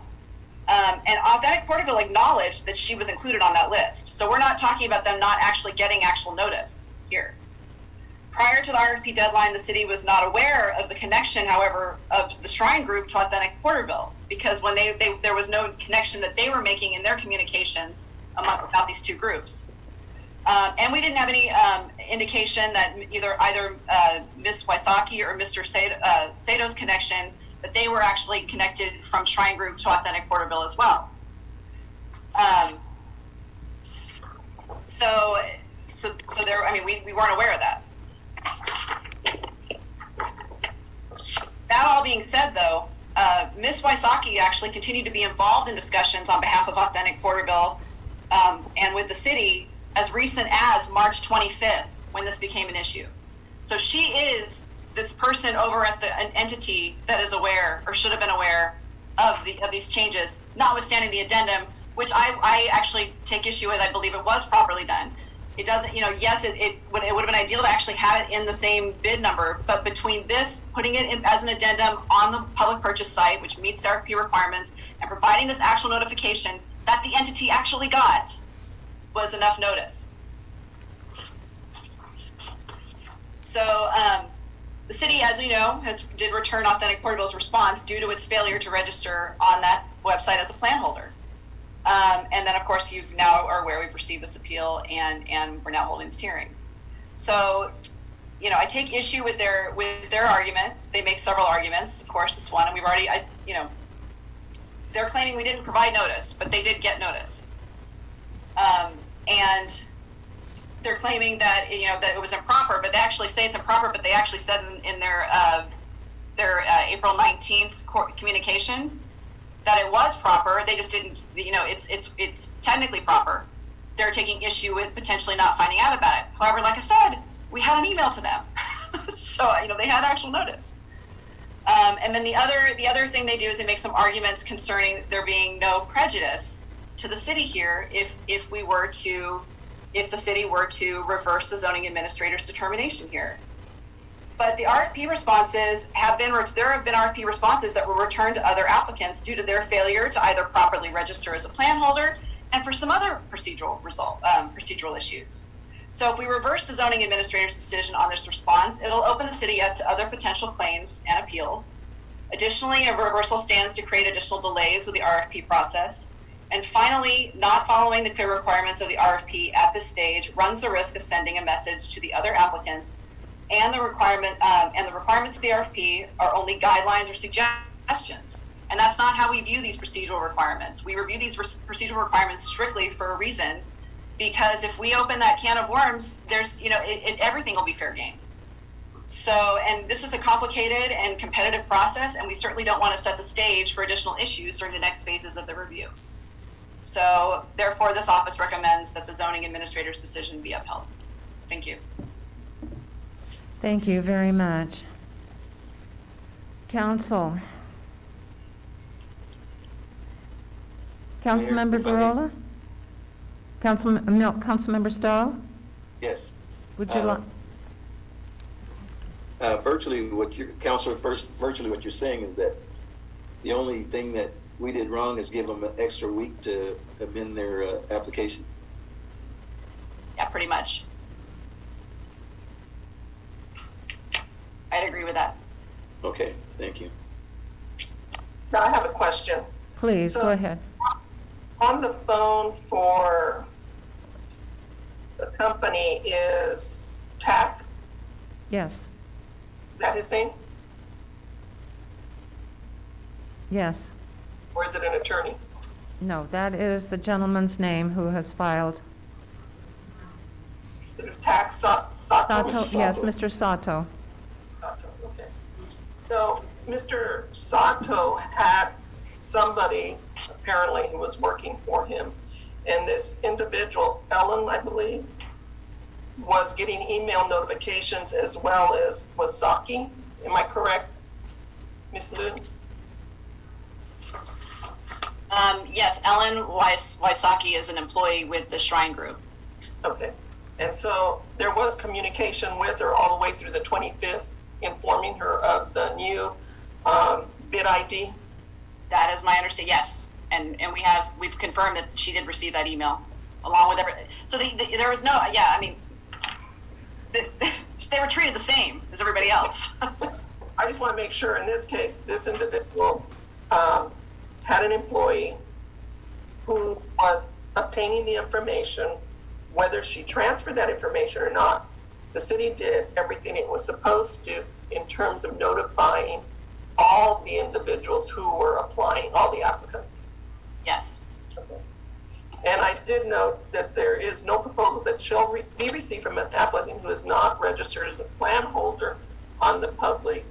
And Authentic Porterville acknowledged that she was included on that list. So we're not talking about them not actually getting actual notice here. Prior to the RFP deadline, the city was not aware of the connection, however, of the Shrine Group to Authentic Porterville, because when there was no connection that they were making in their communications about these 2 groups. And we didn't have any indication that either Ms. Wysocki or Mr. Sato's connection, that they were actually connected from Shrine Group to Authentic Porterville as well. So there, we weren't aware of that. That all being said, though, Ms. Wysocki actually continued to be involved in discussions on behalf of Authentic Porterville and with the city as recent as March 25th, when this became an issue. So she is this person over at an entity that is aware, or should have been aware, of these changes, notwithstanding the addendum, which I actually take issue with. I believe it was properly done. It doesn't, yes, it would have been ideal to actually have it in the same bid number, but between this, putting it in as an addendum on the public purchase site, which meets the RFP requirements, and providing this actual notification that the entity actually got, was enough notice. So the city, as you know, did return Authentic Porterville's response due to its failure to register on that website as a plan holder. And then, of course, you now are aware we've received this appeal, and we're now holding this hearing. So, I take issue with their argument. They make several arguments. Of course, this one, and we've already, they're claiming we didn't provide notice, but they did get notice. And they're claiming that that it was improper, but they actually say it's improper. But they actually said in their April 19th communication that it was proper. They just didn't. It's technically proper. They're taking issue with potentially not finding out about it. However, like I said, we had an email to them, so they had actual notice. And then the other thing they do is they make some arguments concerning there being no prejudice to the city here if the city were to reverse the zoning administrator's determination here. But the RFP responses there have been RFP responses that were returned to other applicants due to their failure to either properly register as a plan holder and for some other procedural issues. So if we reverse the zoning administrator's decision on this response, it'll open the city up to other potential claims and appeals. Additionally, a reversal stands to create additional delays with the RFP process. And finally, not following the clear requirements of the RFP at this stage runs the risk of sending a message to the other applicants, and the requirements of the RFP are only guidelines or suggestions. And that's not how we view these procedural requirements. We review these procedural requirements strictly for a reason, because if we open that can of worms, there's, everything will be fair game. So, and this is a complicated and competitive process, and we certainly don't want to set the stage for additional issues during the next phases of the review. So, therefore, this office recommends that the zoning administrator's decision be upheld. Thank you. Thank you very much. Council. Councilmember if I may. Barola? Councilmember Stahl? Yes. Would you like? Virtually what you're saying is that the only thing that we did wrong is give them an extra week to amend their application. Yeah, pretty much. I'd agree with that. Okay, thank you. Now I have a question. Please, go ahead. On the phone for the company is TAC, Yes, is that his name? yes. Or is it an attorney? No, that is the gentleman's name who has filed. Is it TAC Sato? Sato, yes, Mr. Sato. Sato, okay. So, Mr. Sato had somebody apparently who was working for him, and this individual, Ellen, I believe, was getting email notifications as well as Wasaki. Am I correct, Ms. Liu? Yes, Ellen Wysocki is an employee with the Shrine Group. Okay. And so there was communication with her all the way through the 25th, informing her of the new bid ID. That is my understanding, yes. And we've confirmed that she did receive that email along with everything. So there was no, yeah, I mean, they were treated the same as everybody else. I just want to make sure in this case, this individual had an employee who was obtaining the information, whether she transferred that information or not. The city did everything it was supposed to in terms of notifying all the individuals who were applying, all the applicants. Yes. Okay. And I did note that there is no proposal that shall be received from an applicant who is not registered as a plan holder on the public,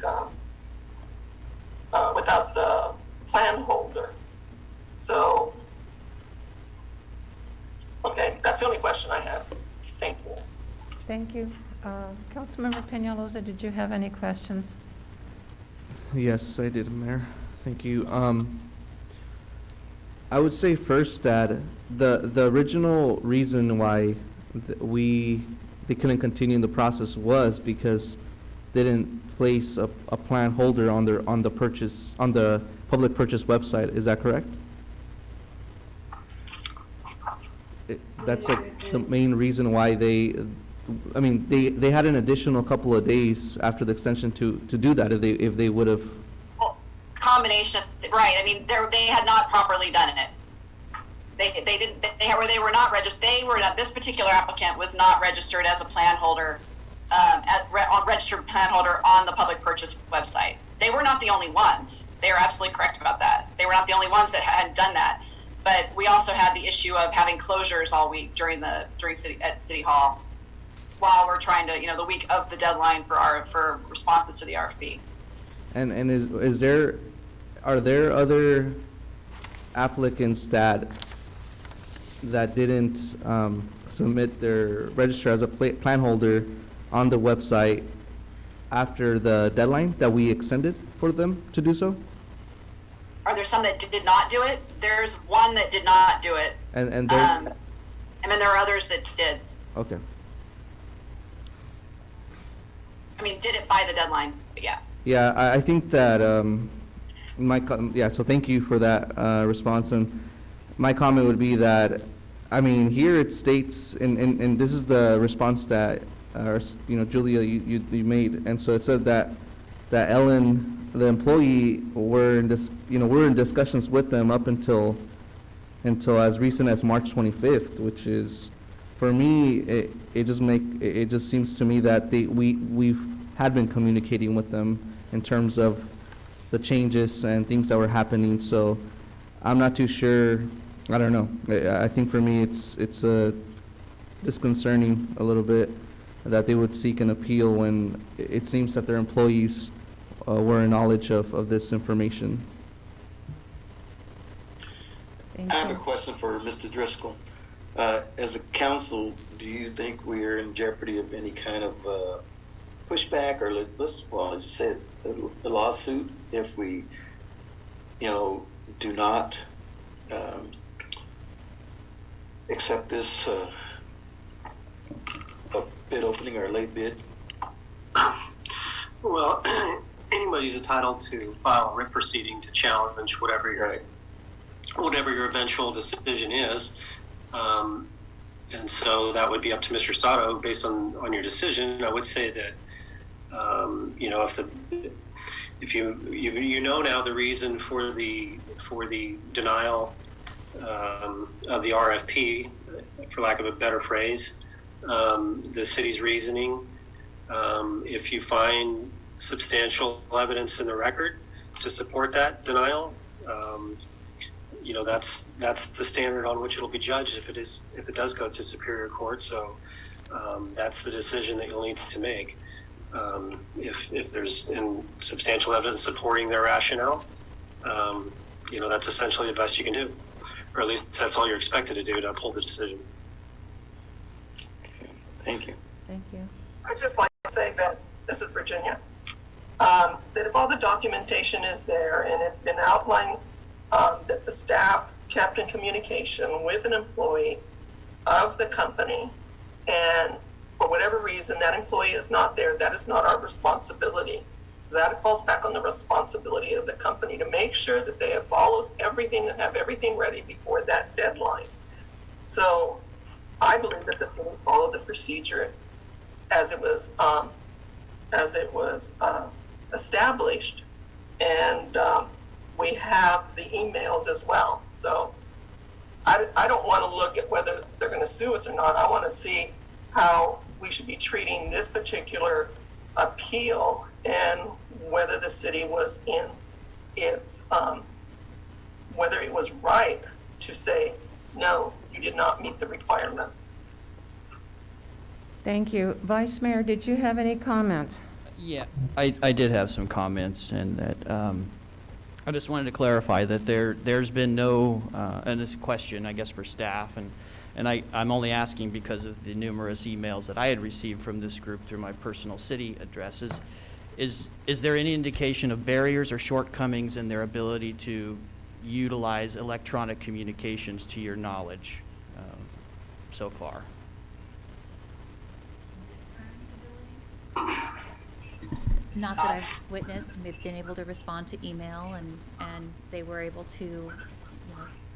without the plan holder. So, okay, that's the only question I had. Thank you. Thank you. Councilmember Peñalosa, did you have any questions? Yes, I did, Mayor. Thank you. I would say first that the original reason why they couldn't continue the process was because they didn't place a plan holder on the public purchase website. Is that correct? That's like the main reason why they had an additional couple of days after the extension to do that if they would have. Well, combination of, right, I mean, they had not properly done it. They were not registered, this particular applicant was not registered as a plan holder, registered plan holder on the public purchase website. They were not the only ones. They are absolutely correct about that. They were not the only ones that had done that. But we also had the issue of having closures all week at City Hall while we're trying to, the week of the deadline for responses to the RFP. And are there other applicants that didn't submit their register as a plan holder on the website after the deadline that we extended for them to do so? Are there some that did not do it? There's one that did not do it. And and then there are others that did. Okay. I mean, did it by the deadline, but yeah. Yeah, I think that, so thank you for that response. And my comment would be that, I mean, here it states, and this is the response that, Julia, you made. And so it said that that Ellen, the employee, we're in discussions with them up until as recent as March 25th, which is, for me, it just seems to me that we had been communicating with them in terms of the changes and things that were happening. So I'm not too sure. I don't know. I think for me it's disconcerting a little bit that they would seek an appeal when it seems that their employees were in knowledge of this information. I have a question for Mr. Driscoll. As a council, do you think we are in jeopardy of any kind of pushback, or let's just say a lawsuit if we, do not accept this a bid opening or a late bid? Well, anybody's entitled to file a writ proceeding to challenge whatever your eventual decision is. And so that would be up to Mr. Sato based on your decision. I would say that, if you know now the reason for the denial of the RFP, for lack of a better phrase, the city's reasoning, if you find substantial evidence in the record to support that denial, that's the standard on which it'll be judged if it does go to Superior Court. So that's the decision that you'll need to make. If there's substantial evidence supporting their rationale, that's essentially the best you can do, or at least that's all you're expected to do to uphold the decision. Thank you. Thank you. I'd just like to say that this is Virginia. That if all the documentation is there and it's been outlined, that the staff kept in communication with an employee of the company, and for whatever reason that employee is not there, that is not our responsibility. That falls back on the responsibility of the company to make sure that they have followed everything and have everything ready before that deadline. So I believe that the city followed the procedure as it was established, and we have the emails as well. So I don't want to look at whether they're going to sue us or not. I want to see how we should be treating this particular appeal and whether the city was in its, whether it was right to say, no, you did not meet the requirements. Thank you. Vice Mayor, did you have any comments? Yeah, I did have some comments, and that I just wanted to clarify that there's been no, and it's a question, I guess, for staff, and I'm only asking because of the numerous emails that I had received from this group through my personal city addresses. Is there any indication of barriers or shortcomings in their ability to utilize electronic communications to your knowledge so far? Not that I've witnessed. They've been able to respond to email, and they were able to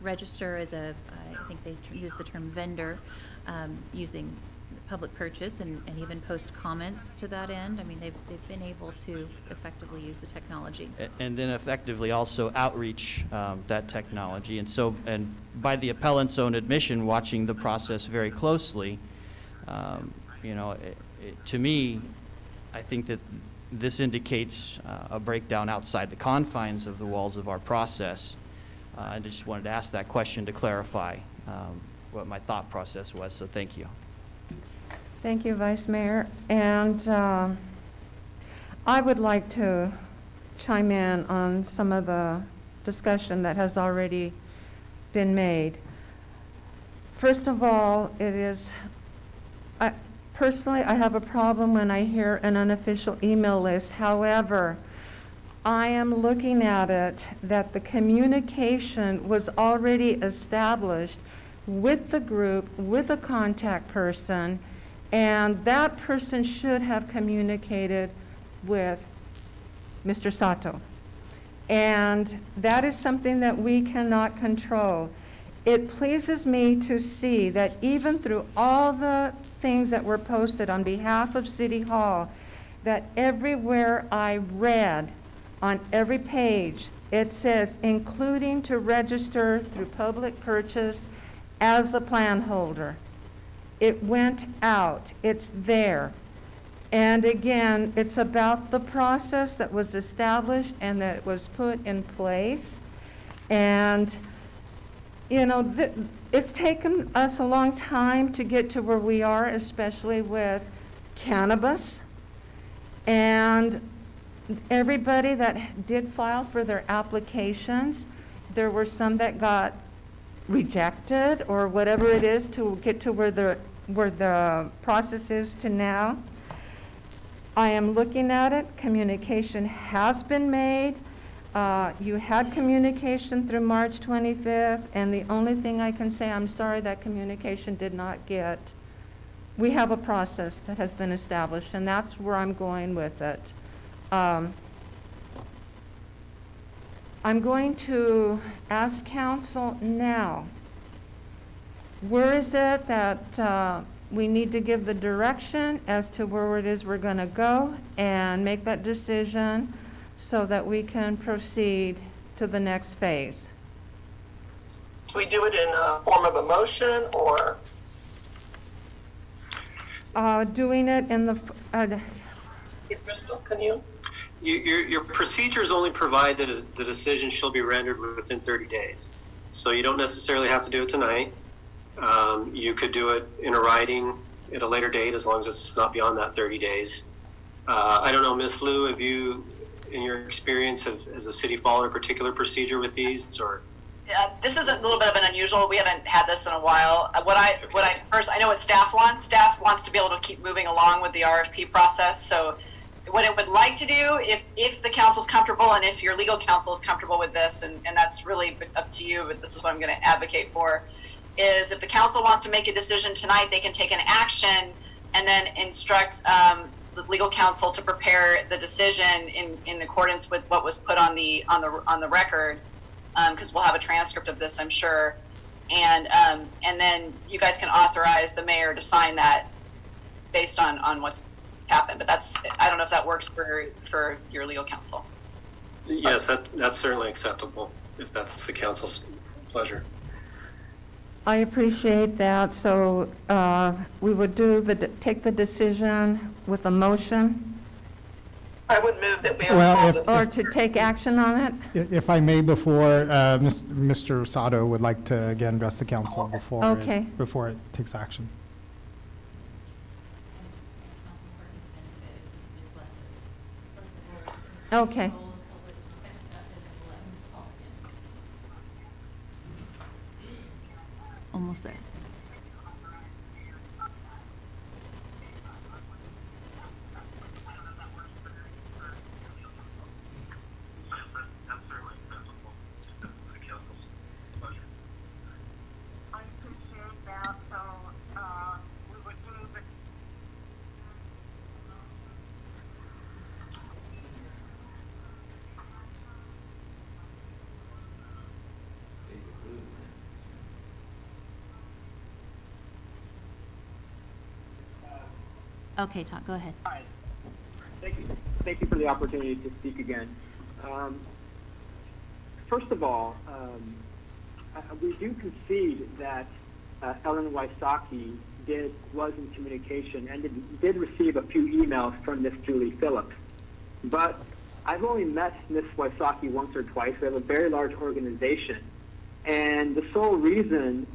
register as a, I think they used the term vendor, using public purchase, and even post comments to that end. I mean, they've been able to effectively use the technology. And then effectively also outreach that technology. And so, and by the appellant's own admission, watching the process very closely, to me, I think that this indicates a breakdown outside the confines of the walls of our process. I just wanted to ask that question to clarify what my thought process was, so thank you. Thank you, Vice Mayor. And I would like to chime in on some of the discussion that has already been made. First of all, personally, I have a problem when I hear an unofficial email list. However, I am looking at it that the communication was already established with the group, with a contact person, and that person should have communicated with Mr. Sato. And that is something that we cannot control. It pleases me to see that even through all the things that were posted on behalf of City Hall, that everywhere I read, on every page, it says, including to register through public purchase as a plan holder. It went out, it's there. And again, it's about the process that was established and that was put in place. And, you know, it's taken us a long time to get to where we are, especially with cannabis. And everybody that did file for their applications, there were some that got rejected or whatever it is to get to where the process is to now. I am looking at it. Communication has been made. You had communication through March 25th, and the only thing I can say, I'm sorry that communication did not get. We have a process that has been established, and that's where I'm going with it. I'm going to ask council now, where is it that we need to give the direction as to where it is we're going to go and make that decision so that we can proceed to the next phase? Do we do it in a form of a motion or? Doing it in the, Crystal, can you? Your procedures only provide that the decision shall be rendered within 30 days. So you don't necessarily have to do it tonight. You could do it in a writing at a later date as long as it's not beyond that 30 days. I don't know, Ms. Lou, have you, in your experience, has the city followed a particular procedure with these, or? This is a little bit of an unusual. We haven't had this in a while. I know what staff wants. Staff wants to be able to keep moving along with the RFP process. So what it would like to do, if the council's comfortable and if your legal counsel is comfortable with this, and that's really up to you, but this is what I'm going to advocate for, is if the council wants to make a decision tonight, they can take an action and then instruct the legal counsel to prepare the decision in accordance with what was put on the record. Because we'll have a transcript of this, I'm sure, and then you guys can authorize the mayor to sign that based on what's happened. But I don't know if that works for your legal counsel. Yes, that's certainly acceptable if that's the council's pleasure. I appreciate that. So we would take the decision with a motion. I would move that we. Well, Or to take action on it? If I may, before, Mr. Sato would like to again address the council before, Okay. before it takes action. Okay. Almost there. Okay, Todd, go ahead. Hi. Thank you for the opportunity to speak again. First of all, we do concede that Ellen Wysocki was in communication and did receive a few emails from Miss Julie Phillips. But I've only met Miss Wysocki once or twice. We have a very large organization. And the sole reason,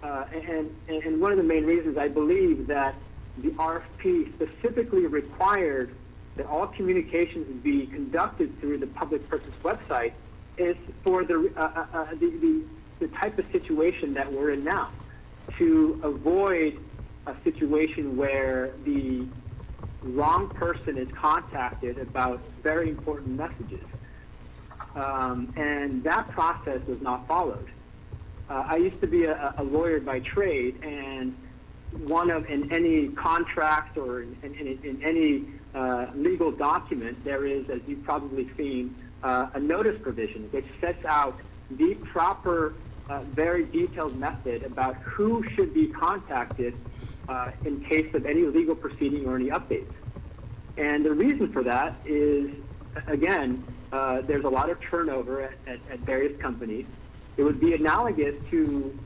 and one of the main reasons I believe that the RFP specifically required that all communications be conducted through the public purchase website is for the type of situation that we're in now, to avoid a situation where the wrong person is contacted about very important messages. And that process was not followed. I used to be a lawyer by trade, and in any contract or in any legal document, there is, as you've probably seen, a notice provision which sets out the proper, very detailed method about who should be contacted in case of any legal proceeding or any updates. And the reason for that is, again, there's a lot of turnover at various companies. It would be analogous to,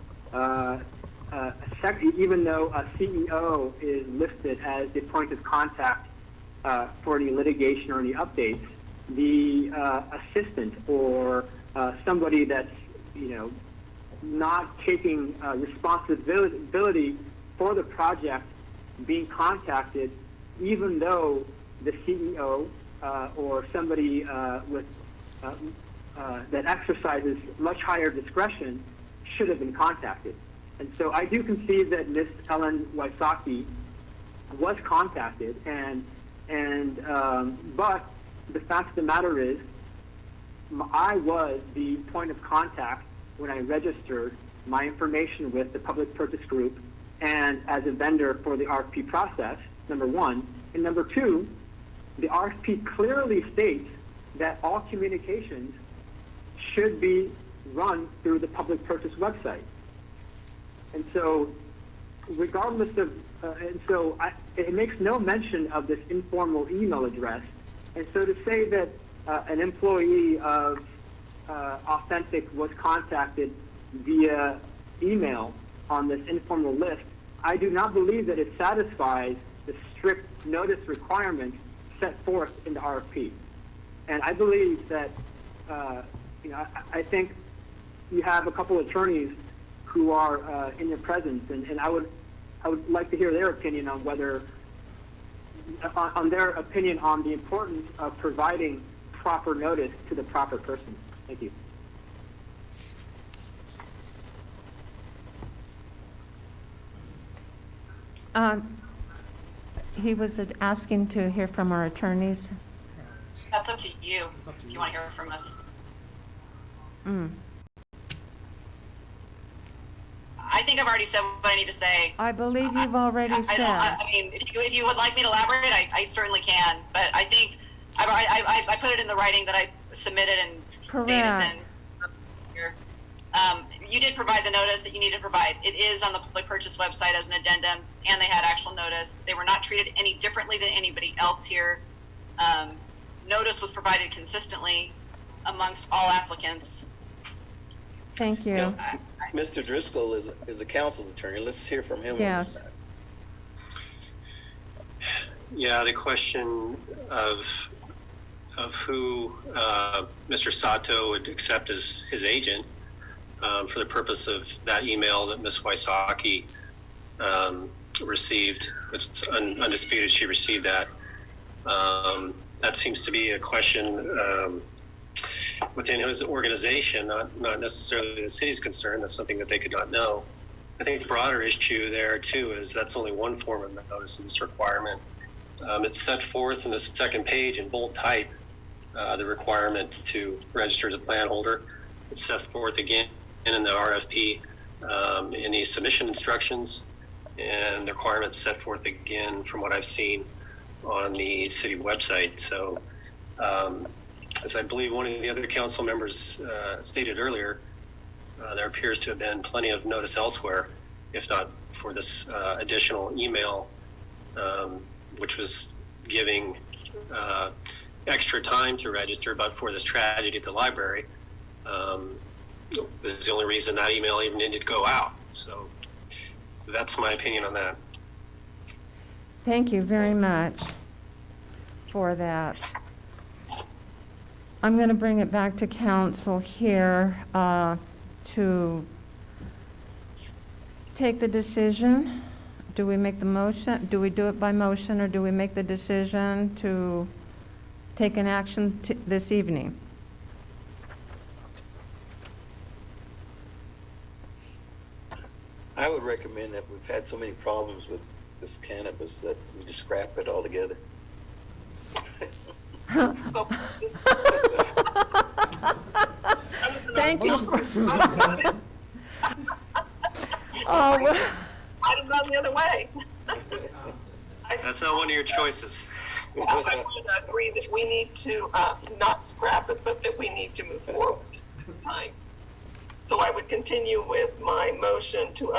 even though a CEO is listed as the point of contact for any litigation or any updates, the assistant or somebody that's, not taking responsibility for the project being contacted, even though the CEO or somebody with that exercises much higher discretion should have been contacted. And so I do concede that Ms. Ellen Wysocki was contacted, but the fact of the matter is, I was the point of contact when I registered my information with the Public Purchase Group and as a vendor for the RFP process, number one. And number two, the RFP clearly states that all communications should be run through the Public Purchase website. And so, regardless of, it makes no mention of this informal email address. And so to say that an employee of Authentic was contacted via email on this informal list, I do not believe that it satisfies the strict notice requirements set forth in the RFP. And I believe that, I think you have a couple of attorneys who are in your presence, and I would like to hear their opinion on whether, on their opinion on the importance of providing proper notice to the proper person. Thank you. He was asking to hear from our attorneys. That's up to you, if you want to hear from us. I think I've already said what I need to say. I believe you've already said. I mean, if you would like me to elaborate, I certainly can. But I think I put it in the writing that I submitted and stated then. You did provide the notice that you needed to provide. It is on the Public Purchase website as an addendum, and they had actual notice. They were not treated any differently than anybody else here. Notice was provided consistently amongst all applicants. Thank you. Mr. Driscoll is a council attorney. Let's hear from him. Yes. Yeah, the question of who Mr. Sato would accept as his agent for the purpose of that email that Ms. Wysocki received. It's undisputed she received that. That seems to be a question within his organization, not necessarily the city's concern. That's something that they could not know. I think the broader issue there too is that's only one form of notice of this requirement. It's set forth in the second page in bold type, the requirement to register as a plan holder. It's set forth again in the RFP in the submission instructions, and the requirements set forth again from what I've seen on the city website. So as I believe one of the other council members stated earlier, there appears to have been plenty of notice elsewhere, if not for this additional email, which was giving extra time to register, but for this tragedy at the library. This is the only reason that email even needed to go out. So that's my opinion on that. Thank you very much for that. I'm going to bring it back to council here to take the decision. Do we make the motion? Do we do it by motion, or do we make the decision to take an action this evening? I would recommend that we've had so many problems with this cannabis that we just scrap it altogether. Thank you. Oh, I'd have gone the other way. That's not one of your choices. I would agree that we need to not scrap it, but that we need to move forward at this time. So I would continue with my motion to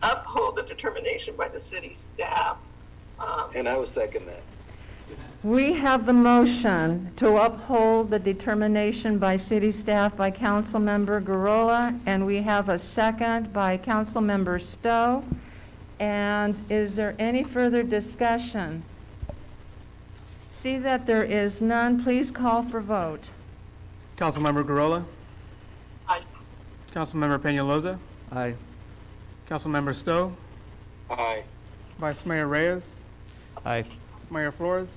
uphold the determination by the city staff And I would second that. Just, We have the motion to uphold the determination by city staff by Councilmember Garola, and we have a second by Councilmember Stowe. And is there any further discussion? See that there is none, please call for vote. Councilmember Garola? Aye. Councilmember Peñalosa? Aye. Councilmember Stowe? aye. Vice Mayor Reyes? Aye. Mayor Flores?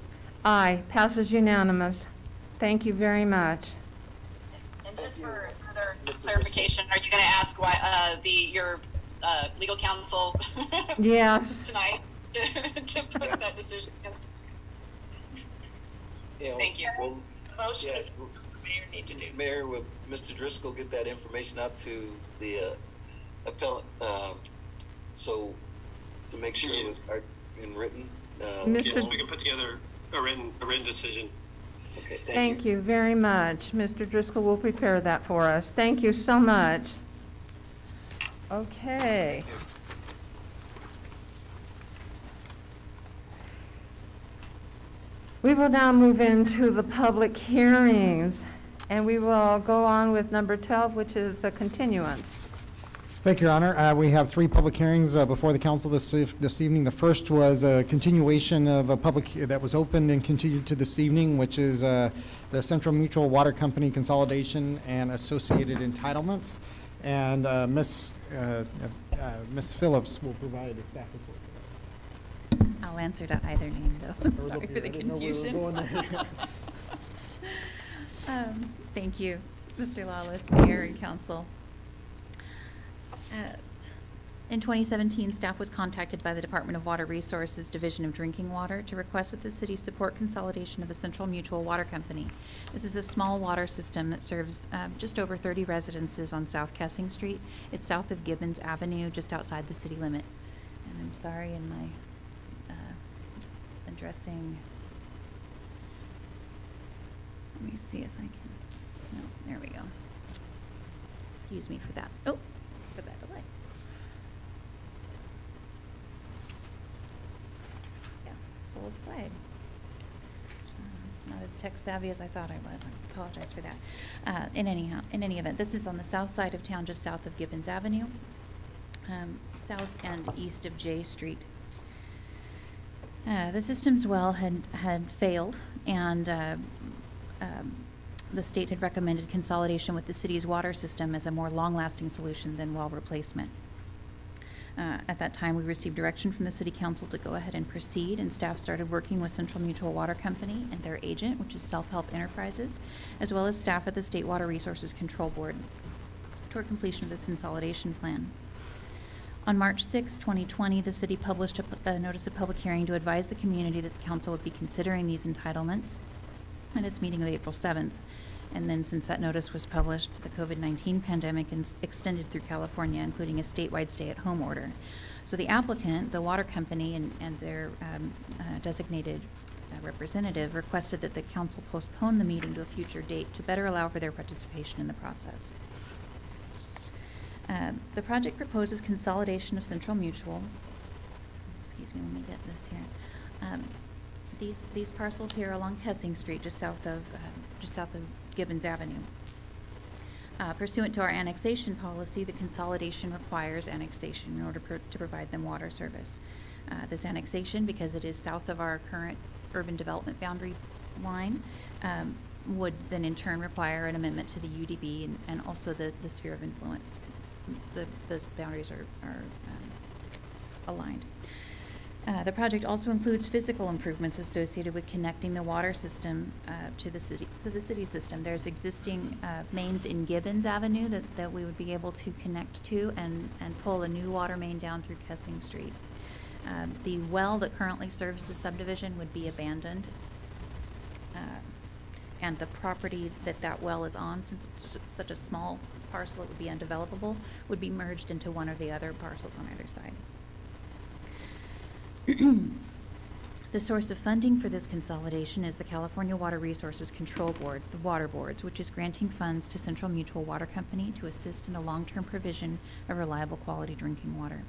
Aye, passes unanimous. Thank you very much. And just for further clarification, are you going to ask why your legal counsel Yes. tonight to put that decision in? You know, Thank you. Well, Motion yes, is what the mayor need to do. Mayor, will Mr. Driscoll get that information out to the appellant, so to make sure it are in written? Mr. Yes, we can put together a written decision. Okay, Thank you very much. Mr. Driscoll will prepare that for us. Thank you so much. Okay. We will now move into the public hearings, and we will go on with number 12, which is a continuance. Thank you, Your Honor. We have 3 public hearings before the council this evening. The first was a continuation of a public that was opened and continued to this evening, which is the Central Mutual Water Company consolidation and associated entitlements. And Ms. Phillips will provide a staff report. I'll answer to either name, though. Sorry for the confusion. Thank you, Mr. Lawless, Mayor and Council. In 2017, staff was contacted by the Department of Water Resources Division of Drinking Water to request that the city support consolidation of the Central Mutual Water Company. This is a small water system that serves just over 30 residences on South Kessing Street. It's south of Gibbons Avenue, just outside the city limit. And I'm sorry, in my addressing, let me see if I can, no, there we go. Excuse me for that. Oh, for that delay. Yeah, full slide. Not as tech savvy as I thought I was. I apologize for that. In any event, this is on the south side of town, just south of Gibbons Avenue, south and east of J Street. The system's well had failed, and the state had recommended consolidation with the city's water system as a more long-lasting solution than well replacement. At that time, we received direction from the City Council to go ahead and proceed, and staff started working with Central Mutual Water Company and their agent, which is Self-Help Enterprises, as well as staff at the State Water Resources Control Board, toward completion of the consolidation plan. On March 6, 2020, the city published a notice of public hearing to advise the community that the council would be considering these entitlements at its meeting of April 7th. And then since that notice was published, the COVID-19 pandemic extended through California, including a statewide stay-at-home order. So the applicant, the water company, and their designated representative requested that the council postpone the meeting to a future date to better allow for their participation in the process. The project proposes consolidation of Central Mutual. Excuse me, let me get this here. These parcels here along Kessing Street, just south of Gibbons Avenue. Pursuant to our annexation policy, the consolidation requires annexation in order to provide them water service. This annexation, because it is south of our current urban development boundary line, would then in turn require an amendment to the UDB and also the sphere of influence. Those boundaries are aligned. The project also includes physical improvements associated with connecting the water system to the city system. There's existing mains in Gibbons Avenue that we would be able to connect to and pull a new water main down through Kessing Street. The well that currently serves the subdivision would be abandoned, and the property that well is on, since it's such a small parcel, it would be undevelopable, would be merged into one or the other parcels on either side. The source of funding for this consolidation is the California Water Resources Control Board, the Water Boards, which is granting funds to Central Mutual Water Company to assist in the long-term provision of reliable quality drinking water.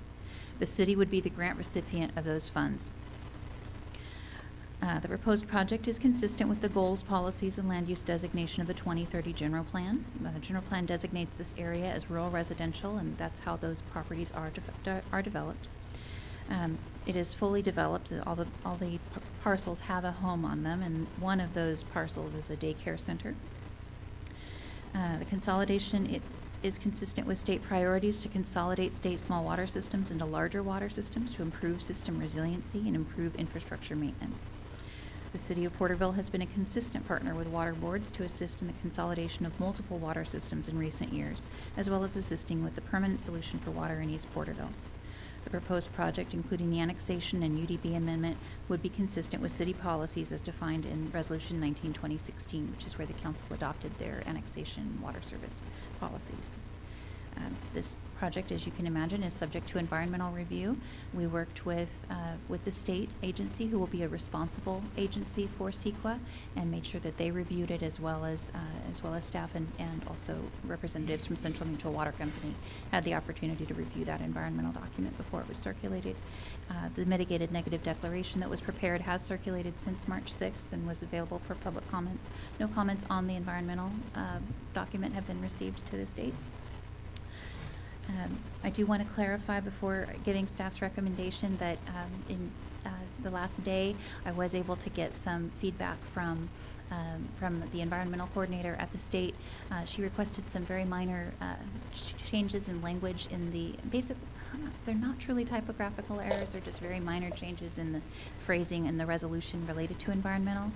The city would be the grant recipient of those funds. The proposed project is consistent with the goals, policies, and land use designation of the 2030 General Plan. The General Plan designates this area as rural residential, and that's how those properties are developed. It is fully developed. All the parcels have a home on them, and one of those parcels is a daycare center. The consolidation is consistent with state priorities to consolidate state small water systems into larger water systems to improve system resiliency and improve infrastructure maintenance. The City of Porterville has been a consistent partner with water boards to assist in the consolidation of multiple water systems in recent years, as well as assisting with the permanent solution for water in East Porterville. The proposed project, including the annexation and UDB amendment, would be consistent with city policies as defined in Resolution 19/2016, which is where the council adopted their annexation water service policies. This project, as you can imagine, is subject to environmental review. We worked with the state agency, who will be a responsible agency for CEQA, and made sure that they reviewed it, as well as staff and also representatives from Central Mutual Water Company had the opportunity to review that environmental document before it was circulated. The mitigated negative declaration that was prepared has circulated since March 6th and was available for public comments. No comments on the environmental document have been received to this date. I do want to clarify before giving staff's recommendation that in the last day, I was able to get some feedback from the environmental coordinator at the state. She requested some very minor changes in language in the basic. They're not truly typographical errors. They're just very minor changes in the phrasing and the resolution related to environmental.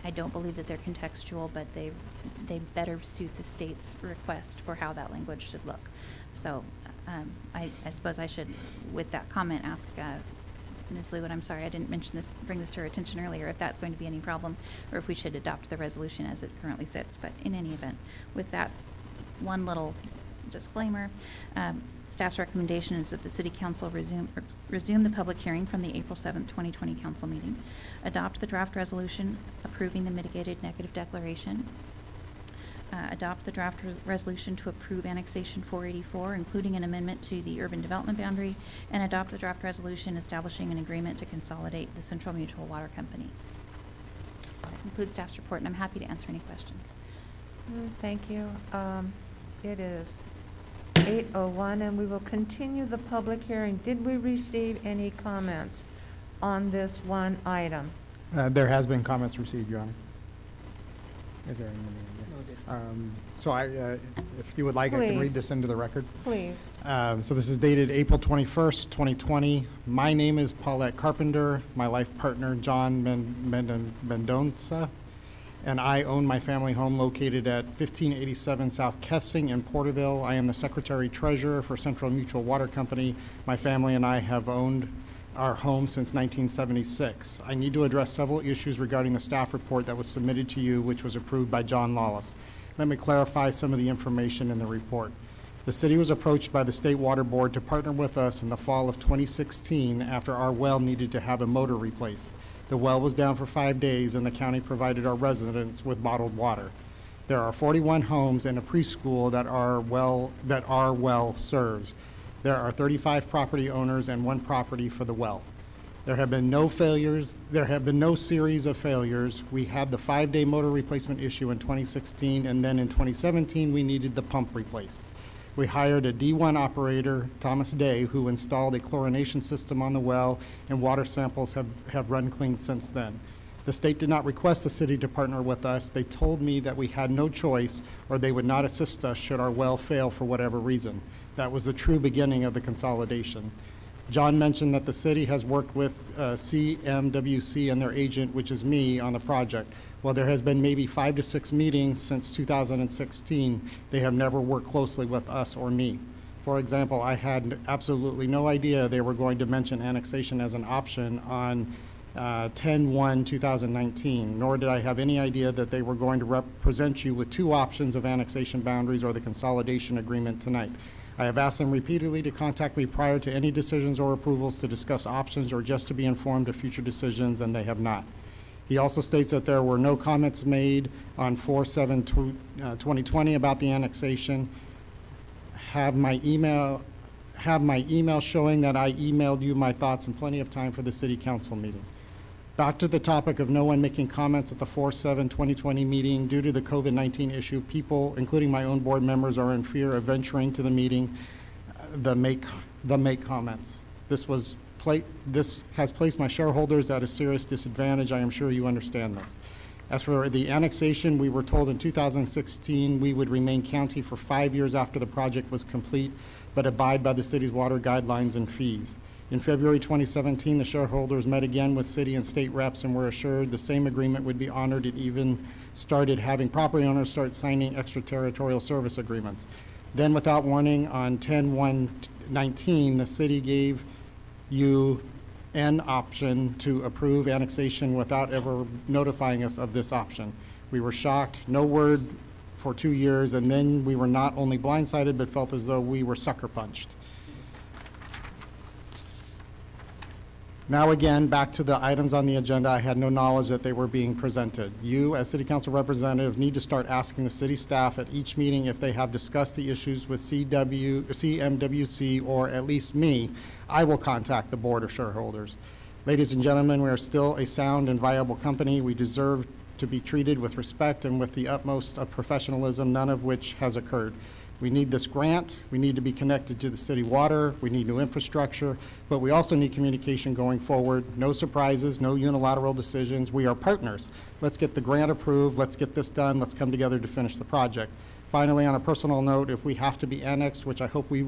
I don't believe that they're contextual, but they better suit the state's request for how that language should look. So I suppose I should, with that comment, ask Ms. Lewitt, I'm sorry I didn't bring this to her attention earlier, if that's going to be any problem, or if we should adopt the resolution as it currently sits. But in any event, with that one little disclaimer, staff's recommendation is that the City Council resume the public hearing from the April 7th, 2020 council meeting, adopt the draft resolution approving the mitigated negative declaration, adopt the draft resolution to approve annexation 484, including an amendment to the urban development boundary, and adopt the draft resolution establishing an agreement to consolidate the Central Mutual Water Company. That concludes staff's report, and I'm happy to answer any questions. Thank you. It is 8:01, and we will continue the public hearing. Did we receive any comments on this one item? There has been comments received, Your Honor. Is there any? So if you would like, I can read this into the record. Please. So this is dated April 21st, 2020. My name is Paulette Carpenter. My life partner, John Mendonça, and I own my family home located at 1587 South Kessing in Porterville. I am the Secretary Treasurer for Central Mutual Water Company. My family and I have owned our home since 1976. I need to address several issues regarding the staff report that was submitted to you, which was approved by John Lawless. Let me clarify some of the information in the report. The city was approached by the State Water Board to partner with us in the fall of 2016 after our well needed to have a motor replaced. The well was down for 5 days, and the county provided our residents with bottled water. There are 41 homes and a preschool that our well serves. There are 35 property owners and 1 property for the well. There have been no failures. There have been no series of failures. We had the 5-day motor replacement issue in 2016, and then in 2017, we needed the pump replaced. We hired a D1 operator, Thomas Day, who installed a chlorination system on the well, and water samples have run clean since then. The state did not request the city to partner with us. They told me that we had no choice, or they would not assist us should our well fail for whatever reason. That was the true beginning of the consolidation. John mentioned that the city has worked with CMWC and their agent, which is me, on the project. While there has been maybe 5 to 6 meetings since 2016, they have never worked closely with us or me. For example, I had absolutely no idea they were going to mention annexation as an option on 10/1/2019, nor did I have any idea that they were going to represent you with 2 options of annexation boundaries or the consolidation agreement tonight. I have asked them repeatedly to contact me prior to any decisions or approvals to discuss options or just to be informed of future decisions, and they have not. He also states that there were no comments made on 4/7/2020 about the annexation. Have my email showing that I emailed you my thoughts in plenty of time for the city council meeting. Back to the topic of no one making comments at the 4/7/2020 meeting. Due to the COVID-19 issue, people, including my own board members, are in fear of venturing to the meeting to make comments. This has placed my shareholders at a serious disadvantage. I am sure you understand this. As for the annexation, we were told in 2016 we would remain county for 5 years after the project was complete, but abide by the city's water guidelines and fees. In February 2017, the shareholders met again with city and state reps and were assured the same agreement would be honored, and even started having property owners start signing extraterritorial service agreements. Then, without warning, on 10/1/19, the city gave you an option to approve annexation without ever notifying us of this option. We were shocked, no word for 2 years, and then we were not only blindsided, but felt as though we were sucker punched. Now again, back to the items on the agenda. I had no knowledge that they were being presented. You, as city council representative, need to start asking the city staff at each meeting if they have discussed the issues with CMWC, or at least me. I will contact the board of shareholders. Ladies and gentlemen, we are still a sound and viable company. We deserve to be treated with respect and with the utmost of professionalism, none of which has occurred. We need this grant. We need to be connected to the city water. We need new infrastructure, but we also need communication going forward. No surprises, no unilateral decisions. We are partners. Let's get the grant approved. Let's get this done. Let's come together to finish the project. Finally, on a personal note, if we have to be annexed, which I hope we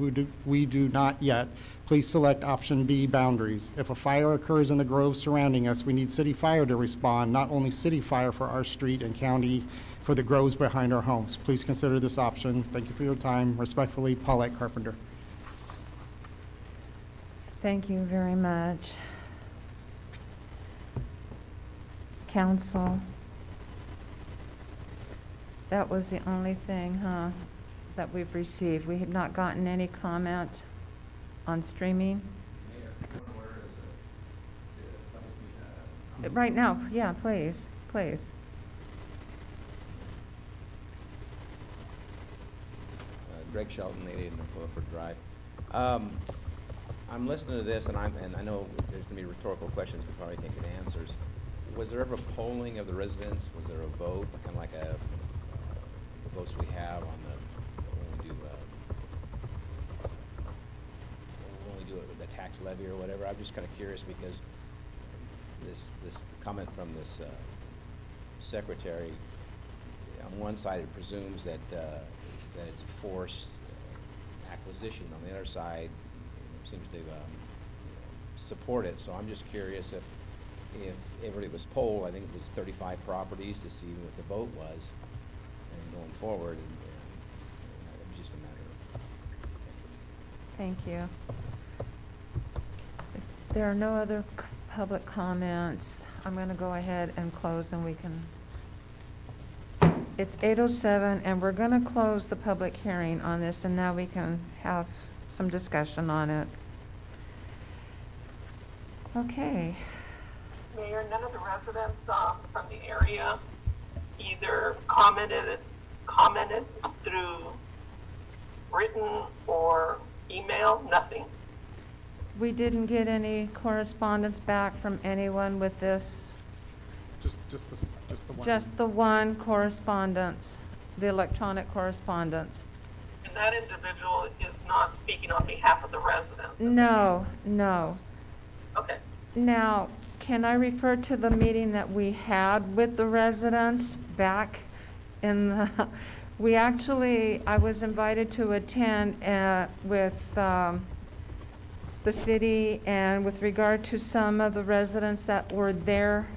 do not yet, please select option B, boundaries. If a fire occurs in the grove surrounding us, we need city fire to respond, not only city fire for our street and county for the groves behind our homes. Please consider this option. Thank you for your time. Respectfully, Paulette Carpenter. Thank you very much. Council. That was the only thing, that we've received. We have not gotten any comment on streaming. Right now, yeah, please, please. Greg Shelton, 88 Fulford Drive. I'm listening to this, and I know there's going to be rhetorical questions we probably can't get answers. Was there ever polling of the residents? Was there a vote, kind of like the votes we have on when we do the tax levy or whatever? I'm just kind of curious because this comment from this secretary, on one side it presumes that it's a forced acquisition. On the other side, it seems to support it. So I'm just curious if everybody was polled. I think it was 35 properties to see what the vote was, and going forward, and it was just a matter of. Thank you. If there are no other public comments, I'm going to go ahead and close, and we can. It's 8:07, and we're going to close the public hearing on this, and now we can have some discussion on it. Okay. Mayor, none of the residents from the area either commented through written or email, nothing. We didn't get any correspondence back from anyone with this. Just the one. Just the one correspondence, the electronic correspondence. And that individual is not speaking on behalf of the residents? No, no. Okay. Now, can I refer to the meeting that we had with the residents back in the, I was invited to attend with the city, and with regard to some of the residents that were there.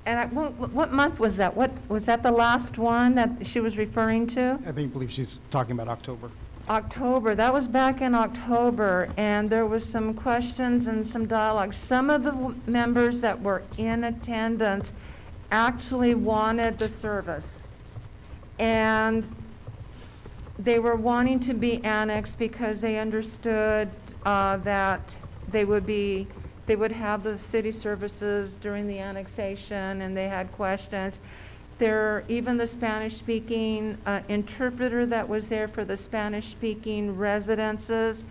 And what month was that? Was that the last one that she was referring to? I believe she's talking about October. October. That was back in October, and there was some questions and some dialogue. Some of the members that were in attendance actually wanted the service, and they were wanting to be annexed because they understood that they would have the city services during the annexation, and they had questions. Even the Spanish-speaking interpreter that was there for the Spanish-speaking residences,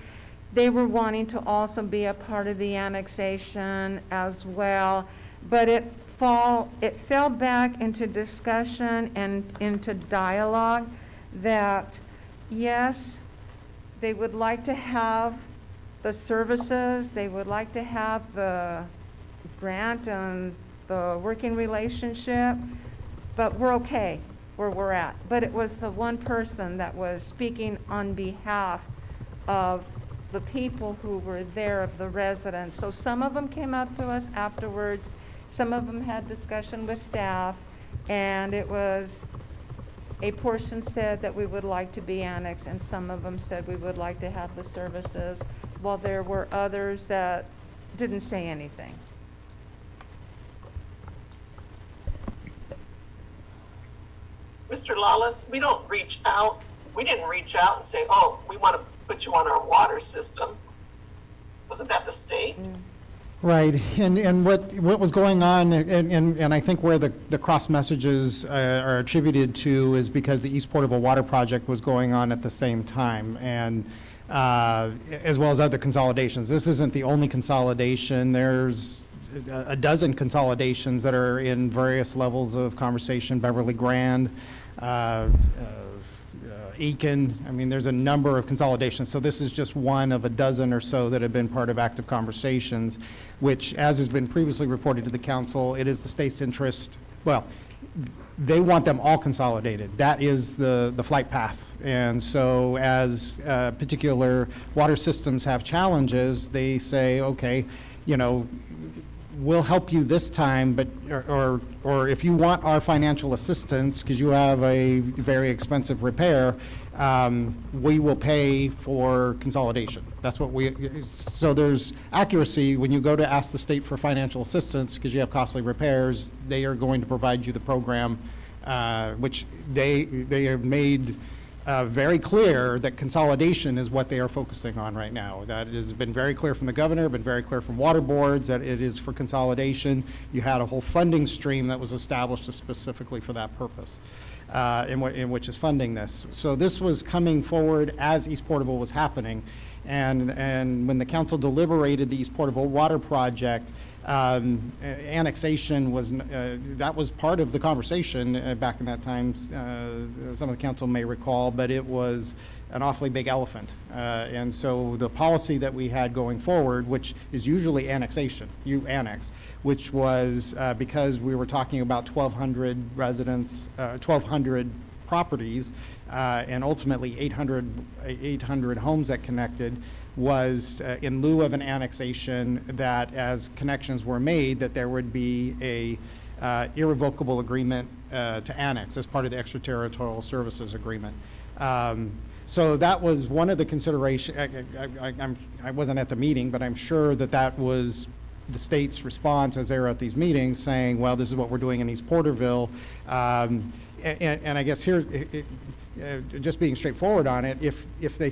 they were wanting to also be a part of the annexation as well. but it fell back into discussion and into dialogue that, yes, they would like to have the services, they would like to have the grant and the working relationship, but we're okay where we're at. But it was the one person that was speaking on behalf of the people who were there, of the residents. So some of them came up to us afterwards, some of them had discussion with staff, and it was, a portion said that we would like to be annexed, and some of them said we would like to have the services, while there were others that didn't say anything. Mr. Lawless, we didn't reach out and say, oh, we want to put you on our water system. Wasn't that the state? Right, and what was going on, and I think where the cross messages are attributed to is because the East Porterville Water Project was going on at the same time, and as well as other consolidations. This isn't the only consolidation. There's a dozen consolidations that are in various levels of conversation. Beverly Grand, Aiken. I mean, there's a number of consolidations. So this is just one of a dozen or so that have been part of active conversations, which, as has been previously reported to the council, it is the state's interest. Well, they want them all consolidated. That is the flight path. And so as particular water systems have challenges, they say, okay, you know, we'll help you this time, but or if you want our financial assistance because you have a very expensive repair, we will pay for consolidation. That's what so there's accuracy when you go to ask the state for financial assistance because you have costly repairs. They are going to provide you the program, which they have made very clear that consolidation is what they are focusing on right now. That has been very clear from the governor, been very clear from water boards that it is for consolidation. You had a whole funding stream that was established specifically for that purpose, in which is funding this. So this was coming forward as East Porterville was happening, and when the council deliberated the East Porterville Water Project, annexation was, that was part of the conversation back in that time. Some of the council may recall, but it was an awfully big elephant. And so the policy that we had going forward, which is usually annexation, you annex, which was because we were talking about 1,200 residents, 1,200 properties, and ultimately 800 homes that connected, was in lieu of an annexation, that as connections were made, that there would be a irrevocable agreement to annex as part of the extraterritorial services agreement. So that was one of the considerations. I wasn't at the meeting, but I'm sure that that was the state's response as they were at these meetings, saying, well, this is what we're doing in East Porterville. And I guess here, just being straightforward on it, if they,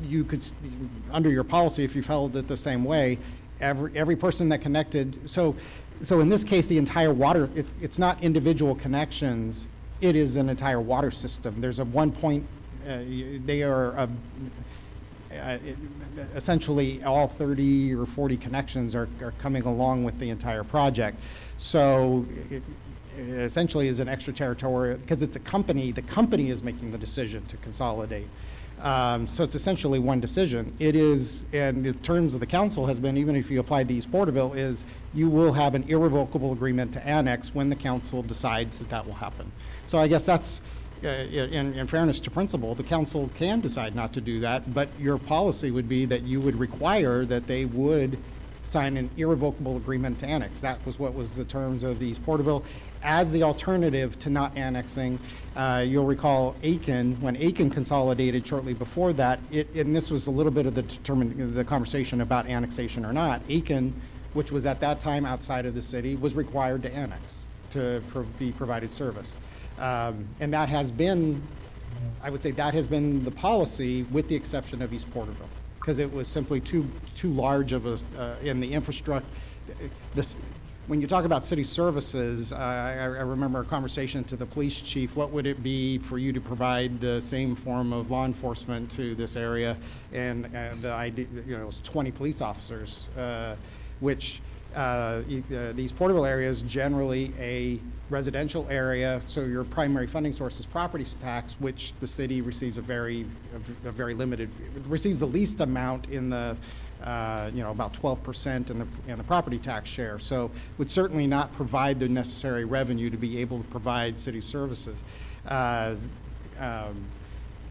you could, under your policy, if you held it the same way, every person that connected, so in this case, the entire water, it's not individual connections, it is an entire water system. There's a they are essentially all 30 or 40 connections are coming along with the entire project. So it essentially is an extraterritorial, because it's a company, the company is making the decision to consolidate. So it's essentially one decision. It is, and the terms of the council has been, even if you apply the East Porterville, is you will have an irrevocable agreement to annex when the council decides that that will happen. So I guess that's, in fairness to principle, the council can decide not to do that, but your policy would be that you would require that they would sign an irrevocable agreement to annex. That was what was the terms of the East Porterville. As the alternative to not annexing, you'll recall Aiken, when Aiken consolidated shortly before that, and this was a little bit of the conversation about annexation or not, Aiken, which was at that time outside of the city, was required to annex to be provided service. And that has been, I would say that has been the policy with the exception of East Porterville, because it was simply too large of a, in the infrastructure. When you talk about city services, I remember a conversation to the police chief, what would it be for you to provide the same form of law enforcement to this area? And the idea, it was 20 police officers, which the East Porterville area is generally a residential area, so your primary funding source is property tax, which the city receives a very limited, receives the least amount in the, about 12% in the property tax share. So would certainly not provide the necessary revenue to be able to provide city services.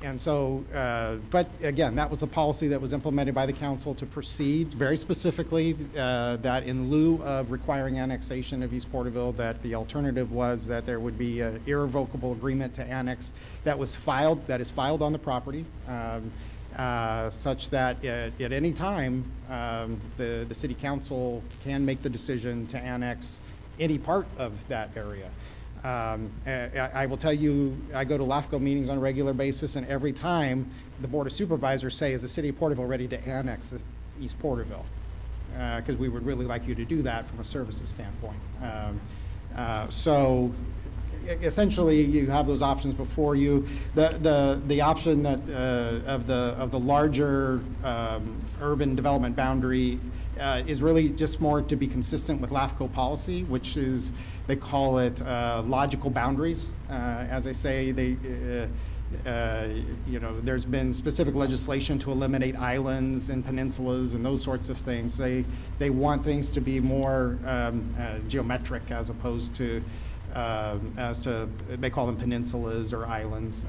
And so, but again, that was the policy that was implemented by the council to proceed very specifically, that in lieu of requiring annexation of East Porterville, that the alternative was that there would be an irrevocable agreement to annex that is filed on the property, such that at any time, the city council can make the decision to annex any part of that area. I will tell you, I go to LAFCO meetings on a regular basis, and every time the Board of Supervisors say, is the city of Porterville ready to annex the East Porterville? Because we would really like you to do that from a services standpoint. So essentially, you have those options before you. The option that of the larger urban development boundary is really just more to be consistent with LAFCO policy, which is, they call it logical boundaries. As I say, there's been specific legislation to eliminate islands and peninsulas and those sorts of things. They want things to be more geometric as opposed to, they call them peninsulas or islands.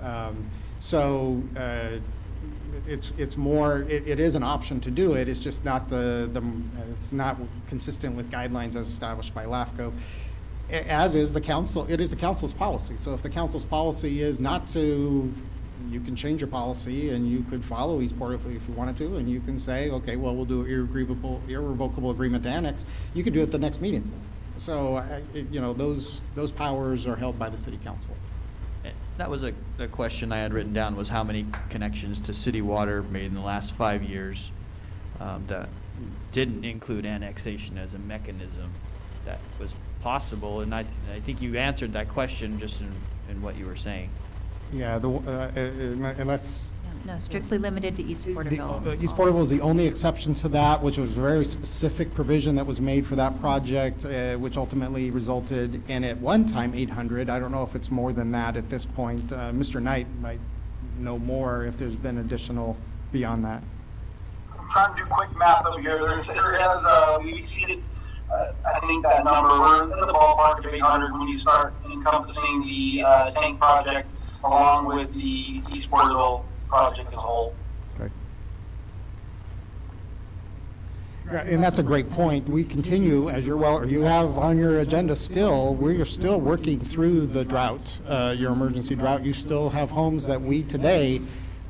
It's more, it is an option to do it. It's just not it's not consistent with guidelines as established by LAFCO. As is the council, it is the council's policy. So if the council's policy is not to, you can change your policy and you could follow East Porterville if you wanted to, and you can say, okay, well, we'll do an irrevocable agreement to annex. You could do it at the next meeting. So, those powers are held by the city council. That was a question I had written down, was how many connections to city water made in the last 5 years that didn't include annexation as a mechanism that was possible, and I think you answered that question just in what you were saying. Yeah, unless... No, strictly limited to East Porterville. East Porterville is the only exception to that, which was a very specific provision that was made for that project, which ultimately resulted in, at one time, 800. I don't know if it's more than that at this point. Mr. Knight might know more if there's been additional beyond that. I'm trying to do quick math over here. There has, we've exceeded, I think that number, we're in the ballpark of 800 when you start encompassing the tank project along with the East Porterville project as a whole. Okay. Yeah, and that's a great point. We continue, as you have on your agenda still, we are still working through the drought, your emergency drought. You still have homes that we today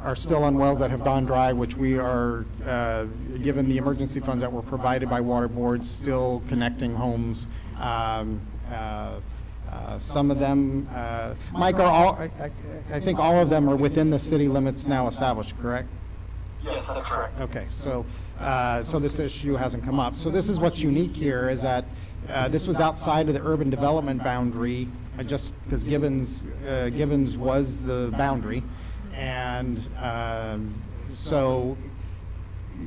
are still on wells that have gone dry, which we are, given the emergency funds that were provided by water boards, still connecting homes. Some of them, Mike, I think all of them are within the city limits now established, correct? Yes, that's correct. Okay, so this issue hasn't come up. So this is what's unique here, is that this was outside of the urban development boundary, just because Gibbons was the boundary. And so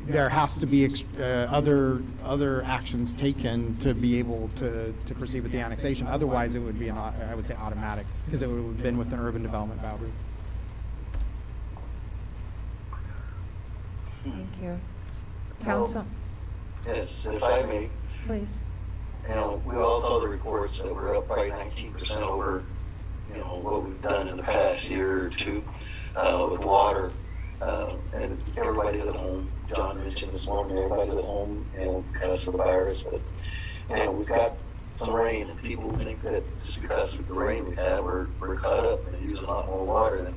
there has to be other actions taken to be able to proceed with the annexation. Otherwise, it would be I would say automatic, because it would have been with an urban development boundary. Thank you. Council? Yes, if I may. Please. We all saw the reports that we're up probably 19% over, what we've done in the past year or two with water. And everybody's at home. John mentioned this morning, everybody's at home, because of the virus. But, we've got some rain, and people think that just because of the rain we have, we're caught up and using a lot more water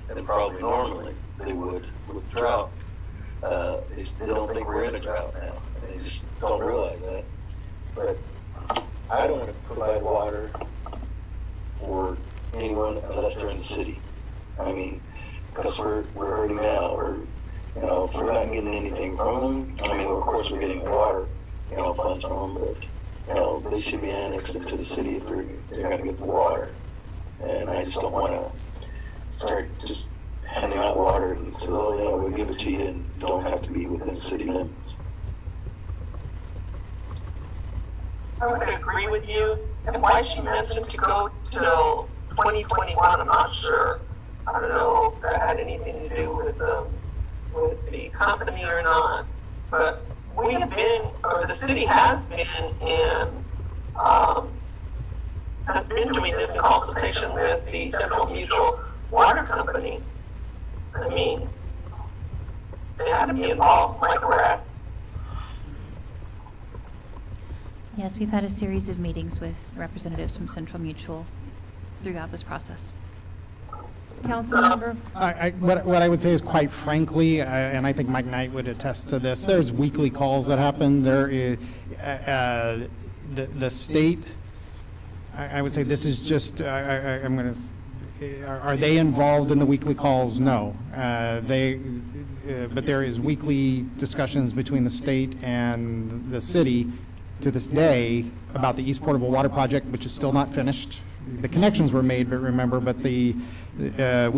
than probably normally they would with drought. They don't think we're in a drought now. They just don't realize that. But I don't want to provide water for anyone unless they're in the city. I mean, because we're hurting now, or if we're not getting anything from them, I mean, of course we're getting water, funds from them, but they should be annexed into the city if they're going to get the water. And I just don't want to start just handing out water and say, oh yeah, we'll give it to you, and you don't have to be within the city limits. I would agree with you. And why she mentioned to go till 2021, I'm not sure. I don't know if that had anything to do with the company or not. But we have been, or the city has been doing this in consultation with the Central Mutual Water Company. I mean, they had to be involved, like we're at. Yes, we've had a series of meetings with representatives from Central Mutual throughout this process. Councilmember? What I would say is, quite frankly, and I think Mike Knight would attest to this, there's weekly calls that happen. There is, the state, I would say this is just, I'm going to, are they involved in the weekly calls? No. But there is weekly discussions between the state and the city to this day about the East Portable Water Project, which is still not finished. The connections were made, but remember, we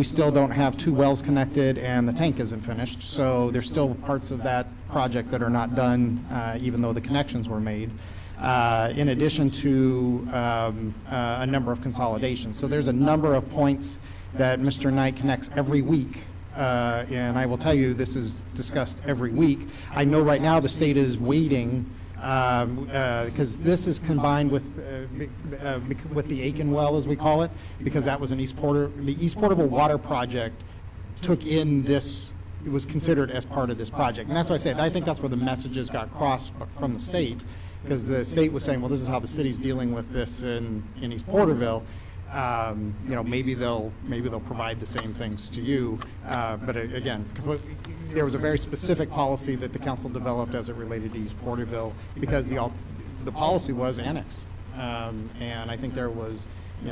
still don't have 2 wells connected and the tank isn't finished. So there's still parts of that project that are not done, even though the connections were made. In addition to a number of consolidations. So there's a number of points that Mr. Knight connects every week. And I will tell you, this is discussed every week. I know right now the state is waiting because this is combined with the Aiken well, as we call it, because that was the East Portable Water Project took in this, it was considered as part of this project. And that's why I said, I think that's where the messages got crossed from the state, because the state was saying, well, this is how the city's dealing with this in East Porterville. Maybe they'll provide the same things to you. But again, there was a very specific policy that the council developed as it related to East Porterville, because the policy was annex. And I think there was,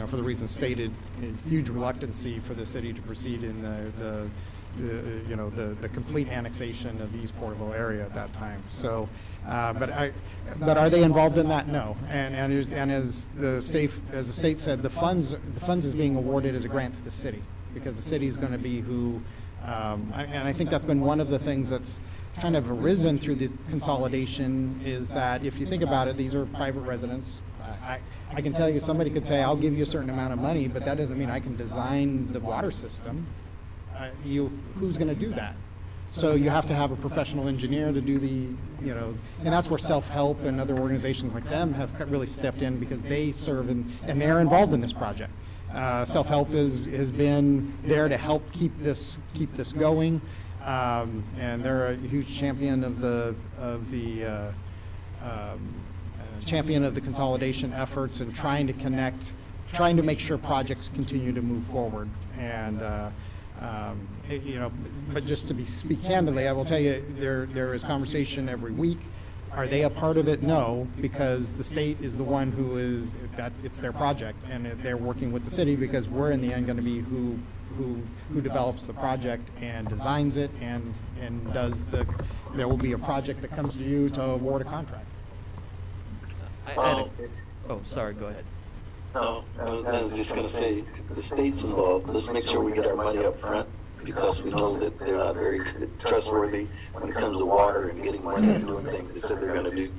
for the reasons stated, a huge reluctancy for the city to proceed in the complete annexation of the East Porterville area at that time. So, but are they involved in that? No. And as the state said, the funds is being awarded as a grant to the city, because the city is going to be who. And I think that's been one of the things that's kind of arisen through this consolidation, is that if you think about it, these are private residents. I can tell you, somebody could say, I'll give you a certain amount of money, but that doesn't mean I can design the water system. Who's going to do that? So you have to have a professional engineer to do and that's where Self-Help and other organizations like them have really stepped in, because they serve and they're involved in this project. Self-Help has been there to help keep this going, and they're a huge champion of the consolidation efforts and trying to make sure projects continue to move forward. And but just to speak candidly, I will tell you, there is conversation every week. Are they a part of it? No, because the state is the one who is that it's their project, and they're working with the city, because we're in the end going to be who develops the project and designs it, and there will be a project that comes to you to award a contract. Sorry, go ahead. No, I was just going to say, the state's involved. Let's make sure we get our money up front, because we know that they're not very trustworthy when it comes to water and getting money and doing things they said they're going to do.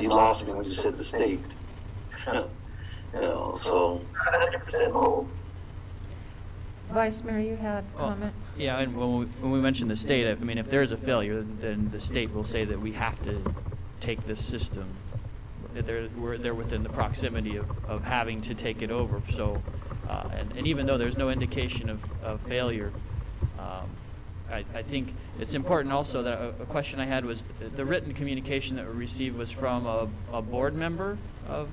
You lost me when you said the state. So 100% hold. Vice Mayor, you had a comment? Yeah, and when we mention the state, I mean, if there is a failure, then the state will say that we have to take this system. They're within the proximity of having to take it over. So, and even though there's no indication of failure, I think it's important also that a question I had was the written communication that we received was from a board member of.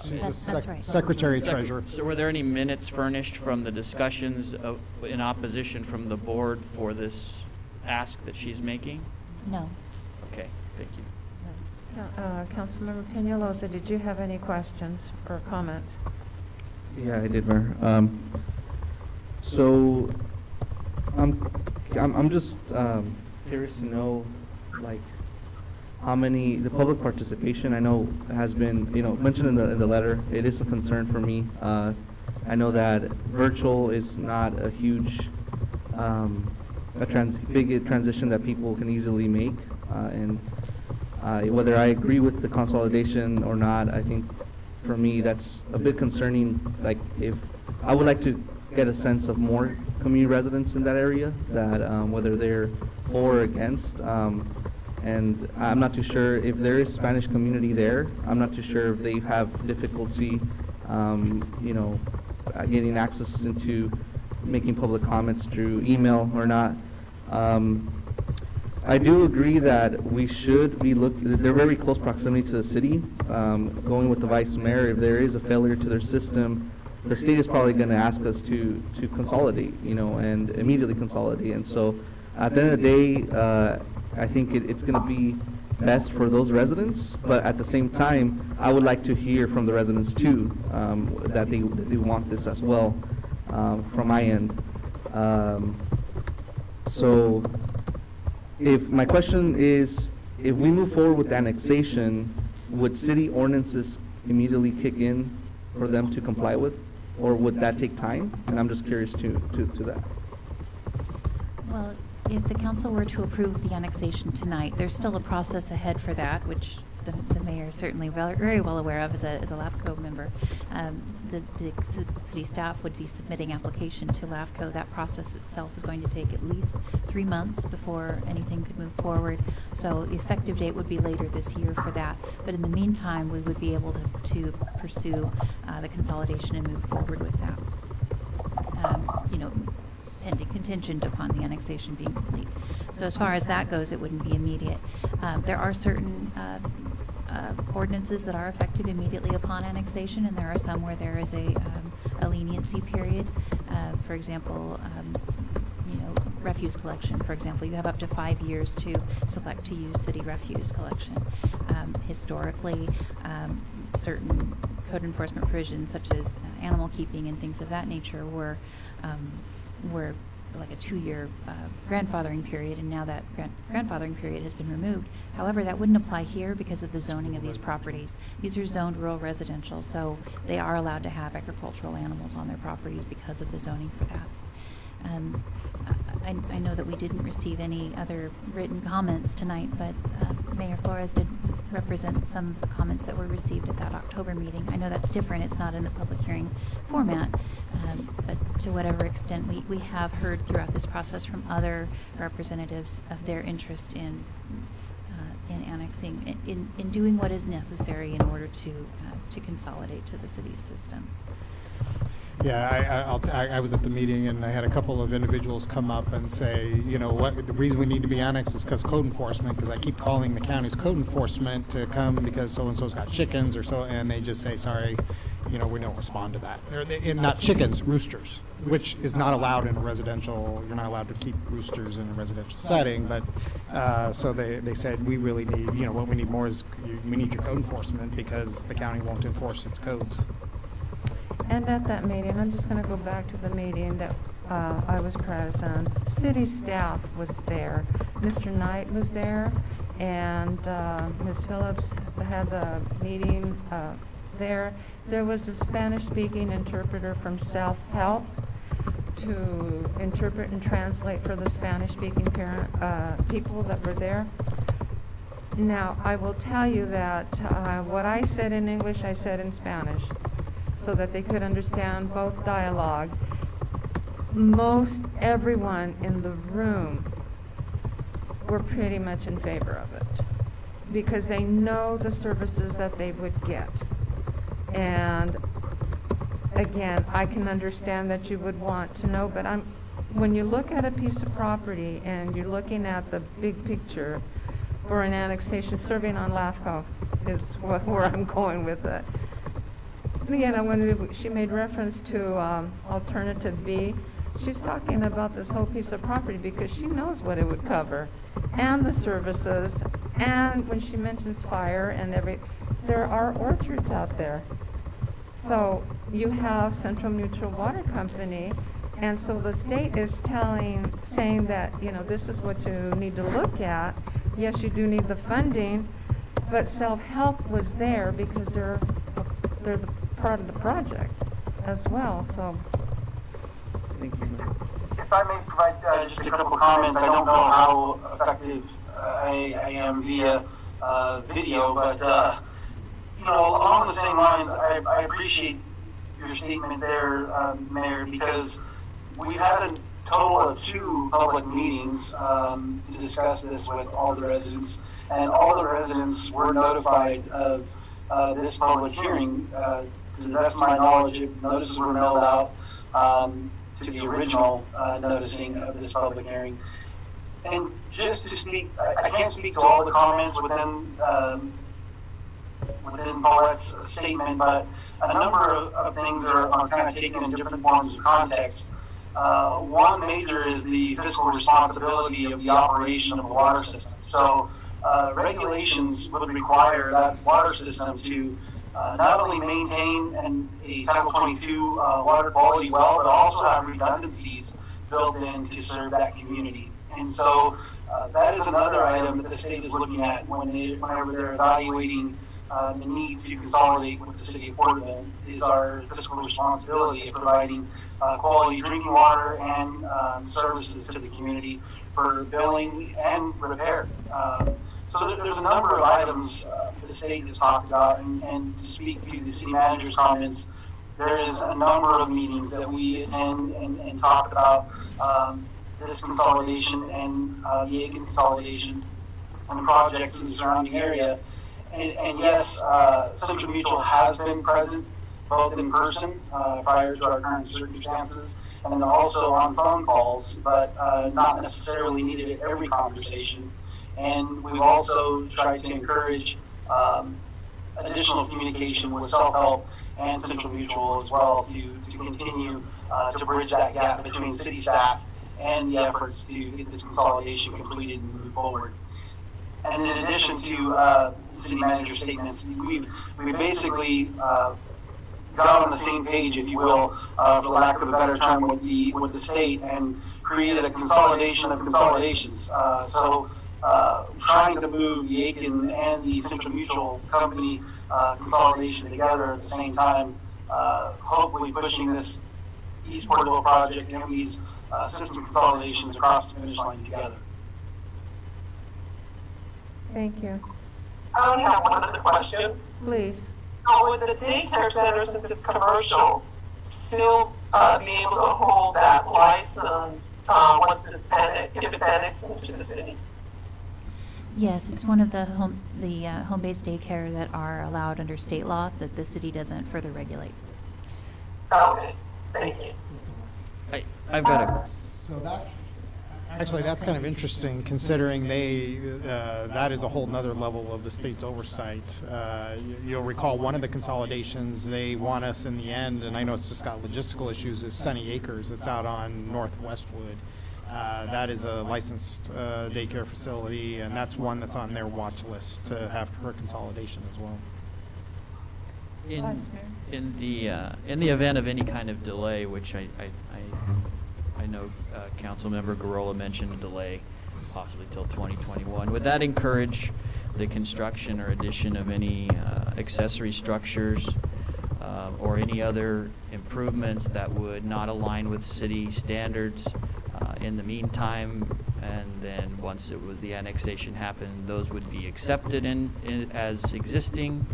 That's right. Secretary Treasurer. So were there any minutes furnished from the discussions in opposition from the board for this ask that she's making? No. Okay, thank you. Councilmember Peñalosa, did you have any questions or comments? Yeah, I did, Mayor. So I'm just curious to know, like, how many the public participation I know has been mentioned in the letter. It is a concern for me. I know that virtual is not a huge big transition that people can easily make, and Whether I agree with the consolidation or not, I think for me, that's a bit concerning. Like, if, I would like to get a sense of more community residents in that area, that whether they're for or against. And I'm not too sure if there is Spanish community there. I'm not too sure if they have difficulty, you know, getting access into making public comments through email or not. I do agree that we should be they're very close proximity to the city. Going with the vice mayor, if there is a failure to their system, the state is probably going to ask us to consolidate, you know, and immediately consolidate. And so at the end of the day, I think it's going to be best for those residents, but at the same time, I would like to hear from the residents too, that they want this as well, from my end. So if my question is, if we move forward with annexation, would city ordinances immediately kick in for them to comply with, or would that take time? And I'm just curious to that. Well, if the council were to approve the annexation tonight, there's still a process ahead for that, which the mayor is certainly very well aware of as a LAFCO member. The city staff would be submitting application to LAFCO. That process itself is going to take at least 3 months before anything could move forward. So the effective date would be later this year for that. But in the meantime, we would be able to pursue the consolidation and move forward with that. You know, pending contingent upon the annexation being complete. So as far as that goes, it wouldn't be immediate. There are certain ordinances that are effective immediately upon annexation, and there are some where there is a leniency period. For example, you know, refuse collection, for example, you have up to 5 years to select to use city refuse collection. Historically, certain code enforcement provisions such as animal keeping and things of that nature were like a 2-year grandfathering period, and now that grandfathering period has been removed. However, that wouldn't apply here because of the zoning of these properties. These are zoned rural residential, so they are allowed to have agricultural animals on their properties because of the zoning for that. I know that we didn't receive any other written comments tonight, but Mayor Flores did represent some of the comments that were received at that October meeting. I know that's different. It's not in the public hearing format, but to whatever extent we have heard throughout this process from other representatives of their interest in annexing, in doing what is necessary in order to consolidate to the city's system. Yeah, I was at the meeting, and I had a couple of individuals come up and say, you know, what the reason we need to be annexed is because code enforcement, because I keep calling the county's code enforcement to come because so-and-so's got chickens or so, and they just say, sorry, you know, we don't respond to that. Not chickens, roosters, which is not allowed in a residential, you're not allowed to keep roosters in a residential setting, but so they said, we really need, you know, what we need more is, we need your code enforcement because the county won't enforce its codes. And at that meeting, I'm just going to go back to the meeting that I was present. City staff was there. Mr. Knight was there, and Ms. Phillips had the meeting there. There was a Spanish-speaking interpreter from Self Help to interpret and translate for the Spanish-speaking people that were there. Now, I will tell you that what I said in English, I said in Spanish, so that they could understand both dialogue. Most everyone in the room were pretty much in favor of it because they know the services that they would get. And again, I can understand that you would want to know, but when you look at a piece of property and you're looking at the big picture for an annexation, serving on LAFCO is where I'm going with it. Again, when she made reference to Alternative B, she's talking about this whole piece of property because she knows what it would cover, and the services, and when she mentions fire and there are orchards out there. So you have Central Mutual Water Company, and so the state is saying that, you know, this is what you need to look at. Yes, you do need the funding, but self-help was there because they're the part of the project as well, so. Thank you. If I may provide just a couple comments, I don't know how effective I am via video, but, you know, along the same lines, I appreciate your statement there, Mayor, because we've had a total of 2 public meetings to discuss this with all the residents, and all the residents were notified of this public hearing. To the best of my knowledge, notices were mailed out to the original noticing of this public hearing. And just to speak, I can't speak to all the comments within Paulette's statement, but a number of things are kind of taken in different forms of context. One major is the fiscal responsibility of the operation of the water system. So regulations would require that water system to not only maintain a Title 22 water quality well, but also have redundancies built in to serve that community. And so that is another item that the state is looking at whenever they're evaluating the need to consolidate with the city of Porterville, is our fiscal responsibility of providing quality drinking water and services to the community for billing and repair. So there's a number of items the state has talked about, and to speak to the city manager's comments, there is a number of meetings that we attend and talk about this consolidation and the Aiken consolidation and projects in the surrounding area. And yes, Central Mutual has been present both in person prior to our current circumstances, and then also on phone calls, but not necessarily needed at every conversation. And we've also tried to encourage additional communication with self-help and Central Mutual as well to continue to bridge that gap between city staff and the efforts to get this consolidation completed and move forward. And in addition to the city manager's statements, we basically got on the same page, if you will, for lack of a better term, with the state, and created a consolidation of consolidations. Trying to move the Aiken and the Central Mutual Company consolidation together at the same time, hopefully pushing this East Porterville project and these system consolidations across the finish line together. Thank you. I only have one other question. Please. Would the daycare center, since it's commercial, still be able to hold that license once it's if it's annexed into the city? Yes, it's one of the home-based daycare that are allowed under state law that the city doesn't further regulate. Okay, thank you. I've got a. So that, actually, that's kind of interesting, considering that is a whole nother level of the state's oversight. You'll recall one of the consolidations they want us in the end, and I know it's just got logistical issues, is Sunny Acres. It's out on North Westwood. That is a licensed daycare facility, and that's one that's on their watch list to have for consolidation as well. In the event of any kind of delay, which I know Councilmember Garola mentioned a delay possibly till 2021, would that encourage the construction or addition of any accessory structures or any other improvements that would not align with city standards in the meantime? And then once the annexation happened, those would be accepted as existing?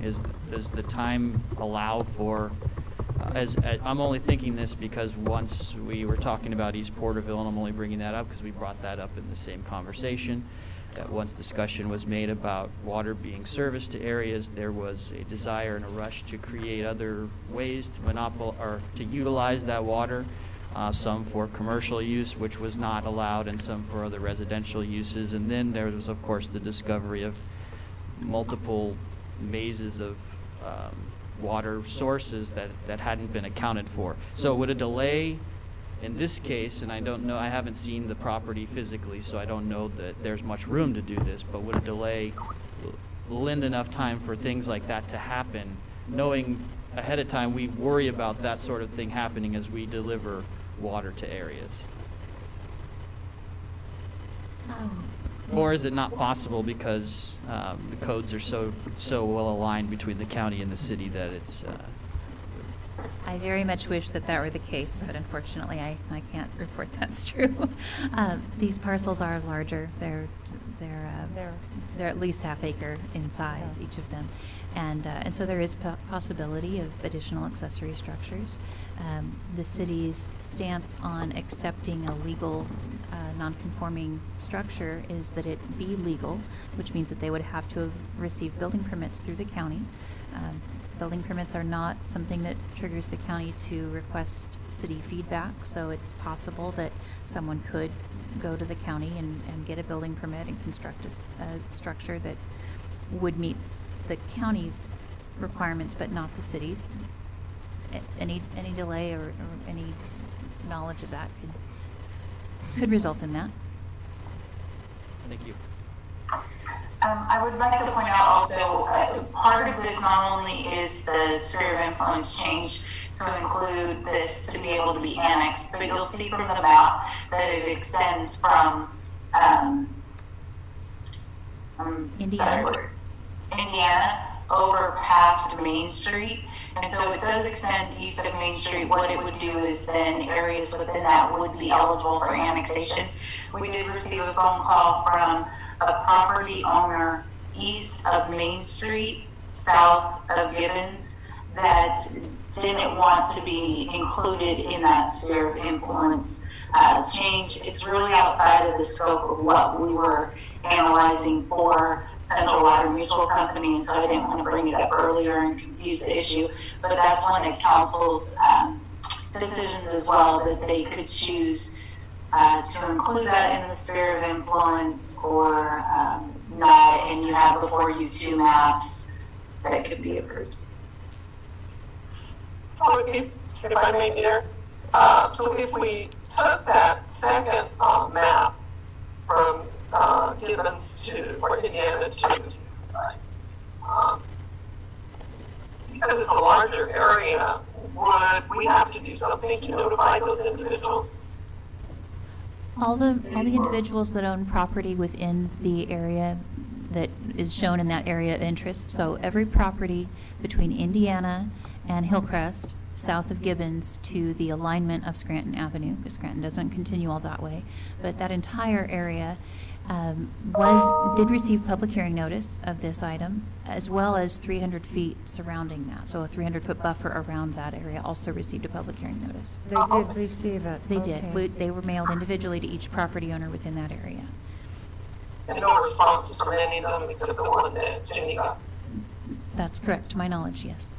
Does the time allow for, I'm only thinking this because once we were talking about East Porterville, and I'm only bringing that up because we brought that up in the same conversation, that once discussion was made about water being serviced to areas, there was a desire and a rush to create other ways to utilize that water. Some for commercial use, which was not allowed, and some for other residential uses. And then there was, of course, the discovery of multiple mazes of water sources that hadn't been accounted for. So would a delay in this case, and I don't know, I haven't seen the property physically, so I don't know that there's much room to do this, but would a delay lend enough time for things like that to happen, knowing ahead of time we worry about that sort of thing happening as we deliver water to areas? Or is it not possible because the codes are so well aligned between the county and the city that it's I very much wish that that were the case, but unfortunately, I can't report that's true. These parcels are larger. They're at least half acre in size, each of them. And so there is possibility of additional accessory structures. The city's stance on accepting a legal non-conforming structure is that it be legal, which means that they would have to have received building permits through the county. Building permits are not something that triggers the county to request city feedback, so it's possible that someone could go to the county and get a building permit and construct a structure that would meet the county's requirements, but not the city's. Any delay or any knowledge of that could result in that. Thank you. I would like to point out also, part of this not only is the sphere of influence change to include this to be able to be annexed, but you'll see from the map that it extends from Indiana over past Main Street. And so it does extend east of Main Street. What it would do is then areas within that would be eligible for annexation. We did receive a phone call from a property owner east of Main Street, south of Gibbons, that didn't want to be included in that sphere of influence change. It's really outside of the scope of what we were analyzing for Central Water Mutual Company, and so I didn't want to bring it up earlier and confuse the issue. But that's one of council's decisions as well, that they could choose to include that in the sphere of influence or not, and you have before you two maps that could be approved. So if I may, Mayor, so if we took that second map from Gibbons or Indiana to, because it's a larger area, would we have to do something to notify those individuals? All the individuals that own property within the area that is shown in that area of interest, so every property between Indiana and Hillcrest, south of Gibbons to the alignment of Scranton Avenue, because Scranton doesn't continue all that way, but that entire area did receive public hearing notice of this item, as well as 300 feet surrounding that. So a 300-foot buffer around that area also received a public hearing notice. They did receive it. They Okay. did. They were mailed individually to each property owner within that area. And no responses from any of them except the one that Jenny got. That's correct, to my knowledge, yes.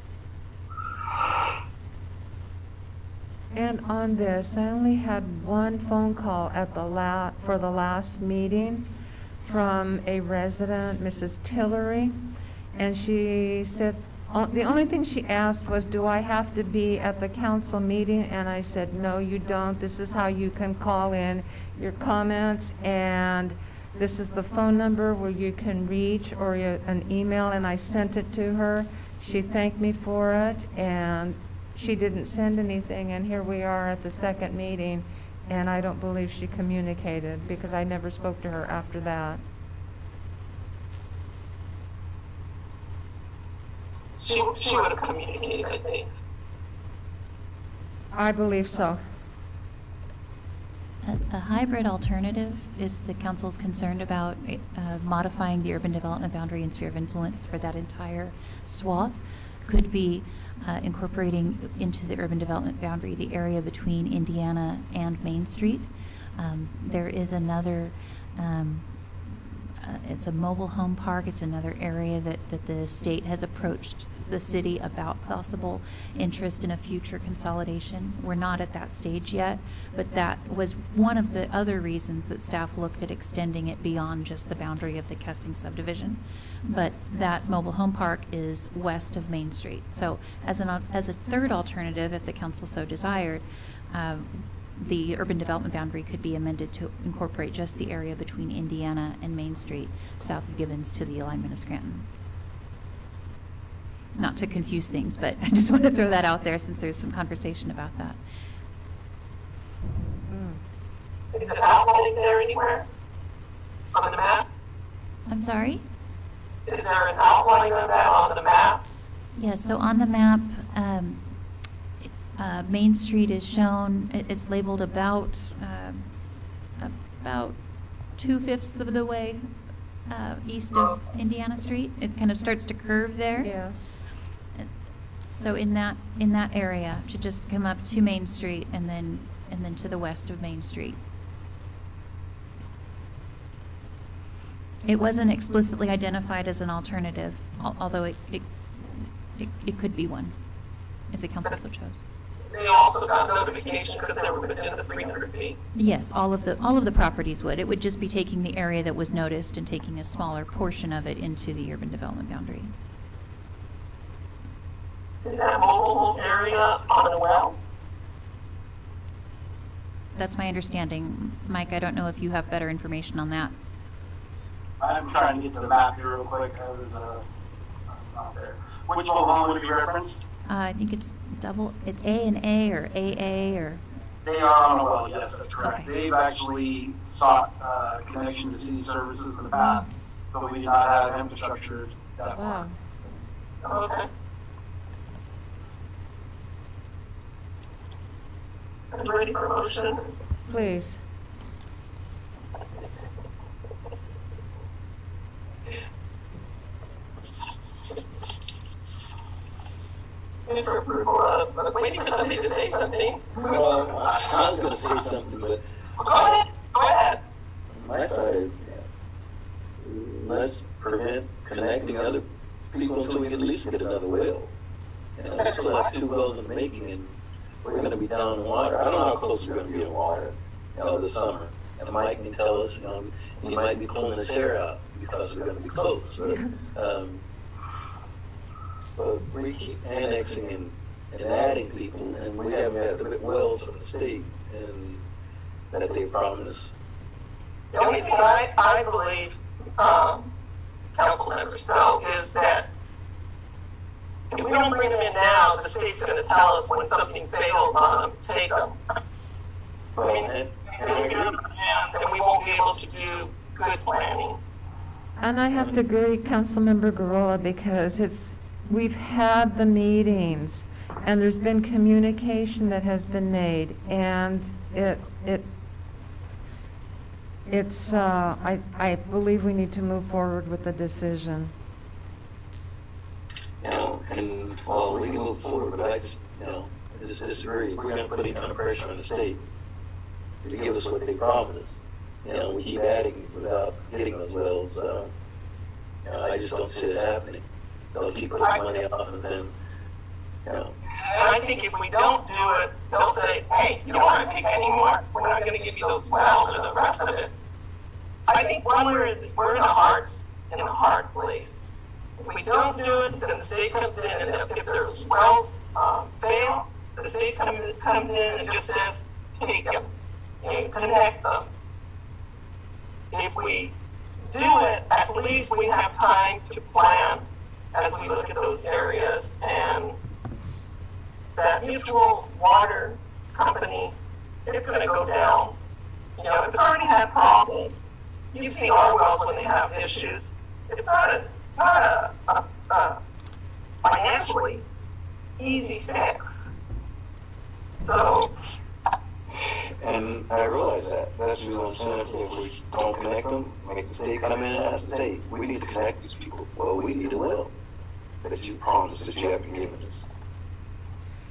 And on this, I only had one phone call at for the last meeting from a resident, Mrs. Tillery, and she said, the only thing she asked was, do I have to be at the council meeting? And I said, no, you don't. This is how you can call in your comments, and this is the phone number where you can reach, or an email, and I sent it to her. She thanked me for it, and she didn't send anything, and here we are at the second meeting, and I don't believe she communicated, because I never spoke to her after that. She would have communicated, I think. I believe so. A hybrid alternative, if the council is concerned about modifying the urban development boundary and sphere of influence for that entire swath, could be incorporating into the urban development boundary the area between Indiana and Main Street. There is another, it's a mobile home park. It's another area that the state has approached the city about possible interest in a future consolidation. We're not at that stage yet, but that was one of the other reasons that staff looked at extending it beyond just the boundary of the Kessing subdivision. But that mobile home park is west of Main Street. So as a third alternative, if the council so desired, the urban development boundary could be amended to incorporate just the area between Indiana and Main Street, south of Gibbons, to the alignment of Scranton. Not to confuse things, but I just want to throw that out there since there's some conversation about that. Is it outlined there anywhere on the map? I'm sorry? Is there an outline of that on the map? Yes, so on the map, Main Street is shown, it's labeled about 2/5 of the way east of Indiana Street. It kind of starts to curve there. Yes. So in that area, to just come up to Main Street and then to the west of Main Street. It wasn't explicitly identified as an alternative, although it could be one, if the council so chose. They also got notification because they were within the 300 feet. Yes, all of the properties would. It would just be taking the area that was noticed and taking a smaller portion of it into the urban development boundary. Is that mobile home area on the well? That's my understanding. Mike, I don't know if you have better information on that. I'm trying to get to the map here real quick. I was not there. Which mobile home would be referenced? I think it's it's A and A or AA or. They are on a well, yes, that's correct. Okay. They've actually sought connection to city services in the past, but we do not have infrastructure that far. Wow. Okay. Are you ready for a motion? Please. For approval of, I was waiting for somebody to say something. Well, I was gonna say something, but Go ahead. my thought is, let's prevent connecting other people until we can at least get another well. You know, we still have 2 wells in the making, and we're gonna be down in water. I don't know how close we're gonna be in water, this summer. And Mike can tell us, he might be pulling his hair out because we're gonna be close, but we keep annexing and adding people, and we haven't had the wells from the state and that they promised. The only thing I believe, council members though, is that if we don't bring them in now, the state's gonna tell us when something fails on them, take them. Well, and I agree. And we won't be able to do good planning. And I have to agree, Councilmember Garola, because we've had the meetings, and there's been communication that has been made, and I believe we need to move forward with the decision. And well, we can move forward, but I just disagree. If we're gonna put any kind of pressure on the state to give us what they promised, we keep adding without getting those wells, I just don't see it happening. They'll keep putting money off and then, And I think if we don't do it, they'll say, hey, you don't want to take any more. We're not going to give you those wells or the rest of it. I think when we're in a hard place. If we don't do it, then the state comes in, and if those wells fail, the state comes in and just says, take them, connect them. If we do it, at least we have time to plan as we look at those areas, and that Mutual Water Company, it's going to go down. It's already had problems. You've seen our wells when they have issues. It's not a financially easy fix. So. and I realize that. That's the reason I'm saying if we don't connect them, make the state come in and ask the state, we need to connect these people. Well, we need a well that you promised that you haven't given us.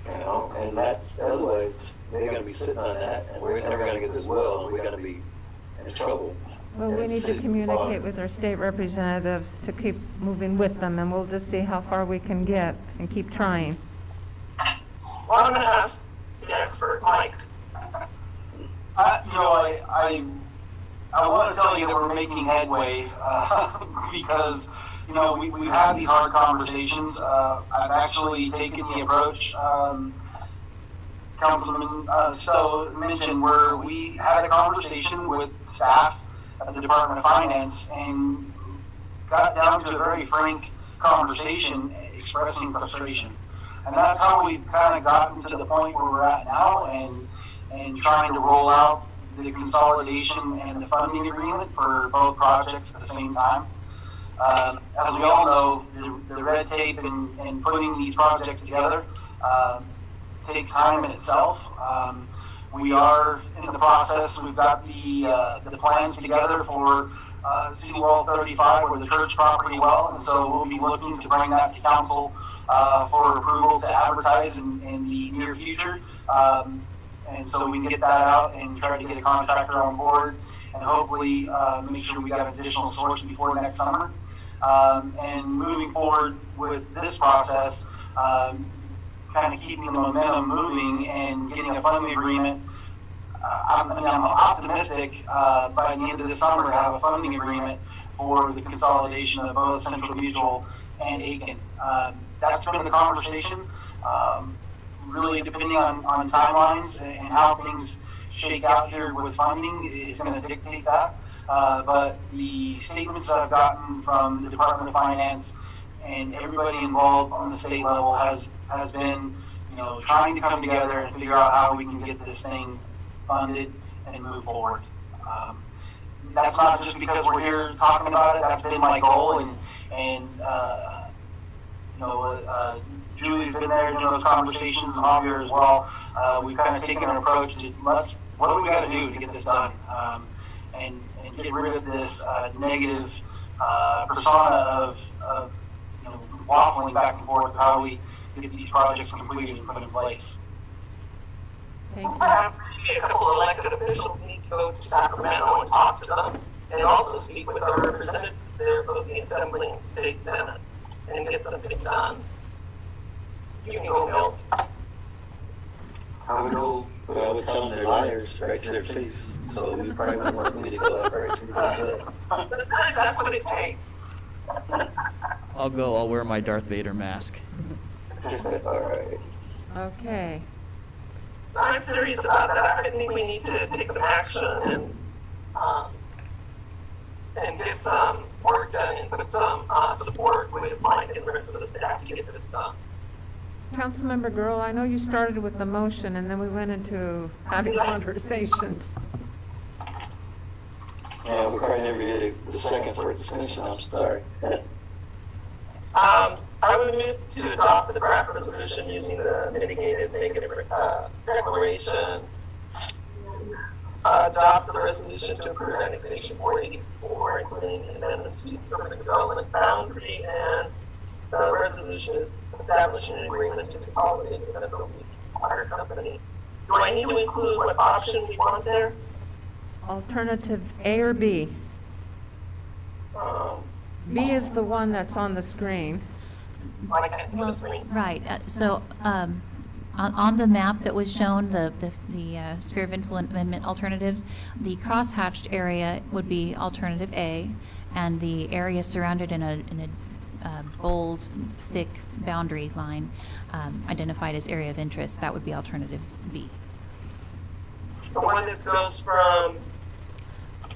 And that's, otherwise, they're gonna be sitting on that, and we're never gonna get this well, and we're gonna be in trouble. Well, we need to communicate with our state representatives to keep moving with them, and we'll just see how far we can get and keep trying. Well, I'm going to ask the expert, Mike. I want to tell you that we're making headway because, we've had these hard conversations. I've actually taken the approach, Councilman Stowe mentioned, where we had a conversation with staff at the Department of Finance and got down to a very frank conversation expressing frustration. And that's how we've kind of gotten to the point where we're at now and trying to roll out the consolidation and the funding agreement for both projects at the same time. As we all know, the red tape in putting these projects together takes time in itself. We are in the process. We've got the plans together for Seawall 35 or the church property well, and so we'll be looking to bring that to council for approval to advertise in the near future. And so we can get that out and try to get a contractor on board and hopefully make sure we got additional source before next summer. And moving forward with this process, kind of keeping the momentum moving and getting a funding agreement. I'm optimistic by the end of the summer to have a funding agreement for the consolidation of both Central Mutual and Aiken. That's been the conversation. Really, depending on timelines and how things shake out here with funding is going to dictate that. But the statements that I've gotten from the Department of Finance and everybody involved on the state level has been, trying to come together and figure out how we can get this thing funded and move forward. That's not just because we're here talking about it. That's been my goal, and Julie's been there doing those conversations, and Javier as well. We've kind of taken an approach to what do we got to do to get this done, and get rid of this negative persona of waffling back and forth how we get these projects completed and put in place. Perhaps a couple of elected officials need to go to Sacramento and talk to them, and also speak with our representatives there of the Assembly and State Senate, and get something done. You can go, Milt. I would go, but I would tell them they're liars right to their face. So you probably wouldn't want me to go out right to their head. Sometimes that's what it takes. I'll go. I'll wear my Darth Vader mask. All right. Okay. I'm serious about that. I think we need to take some action and get some work done and put some support with Mike and the rest of the staff to get this done. Councilmember Girl, I know you started with the motion and then we went into having conversations. Yeah, we probably never get a second for a discussion. I'm sorry. I would move to adopt the draft resolution using the mitigated negative declaration. Adopt the resolution to approve annexation 484, including the amendments to the urban development boundary and the resolution establishing an agreement to consolidate the Central Water Company. Do I need to include what option we want there? Alternative A or B? B is the one that's on the screen. Well, right, so, on the map that was shown, the sphere of influence amendment alternatives, the cross-hatched area would be alternative A, and the area surrounded in a bold, thick boundary line, identified as area of interest, that would be alternative B. The one that goes from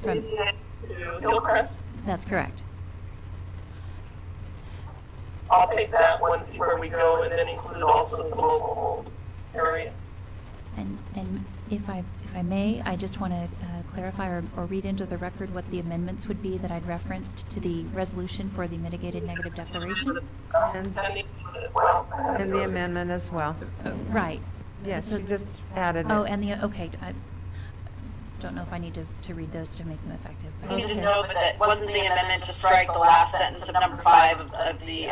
Indian to Hillcrest? That's correct. I'll take that one, see where we go, and then include also the mobile home area. And if I may, I just want to clarify or read into the record what the amendments would be that I'd referenced to the resolution for the mitigated negative declaration. And And the amendment as well. Right. Yes, so just added it. Oh, and okay, I don't know if I need to read those to make them effective. You need to just know that wasn't the amendment to strike the last sentence of number 5 of the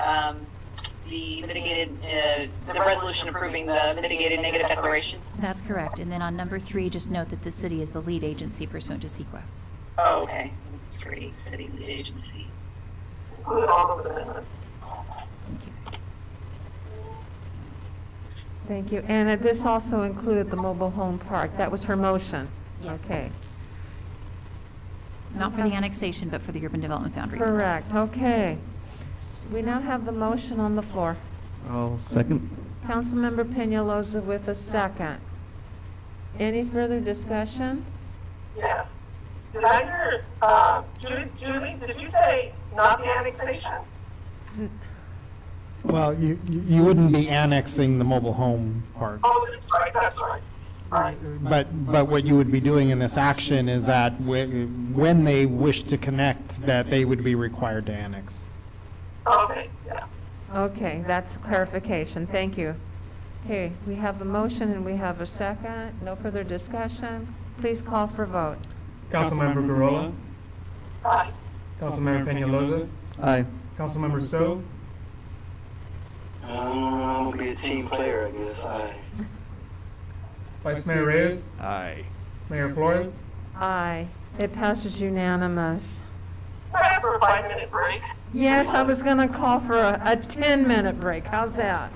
mitigated, the resolution approving the mitigated negative declaration? That's correct. And then on number 3, just note that the city is the lead agency pursuant to CEQA. Oh, okay. 3, city lead agency. Include all those amendments. Thank you. Thank you. And this also included the mobile home park. That was her motion? Yes. Okay. Not for the annexation, but for the urban development boundary. Correct. Okay. We now have the motion on the floor. I'll second. Councilmember Peñalosa with a second. Any further discussion? Yes. Did I hear, Julie, did you say not the annexation? Well, you wouldn't be annexing the mobile home park. Oh, that's right, that's right. Right. But what you would be doing in this action is that when they wish to connect, that they would be required to annex. Okay, yeah. Okay, that's clarification. Thank you. Okay, we have a motion and we have a second. No further discussion. Please call for vote. Councilmember Garola, Aye. Councilmember Peñalosa, Aye. Councilmember Stowe, I'm gonna be a team player, I guess. Vice Mayor Reyes, Aye. Mayor Flores. Aye. It passes unanimous. Ask for a 5-minute break. Yes, I was going to call for a 10-minute break. How's that?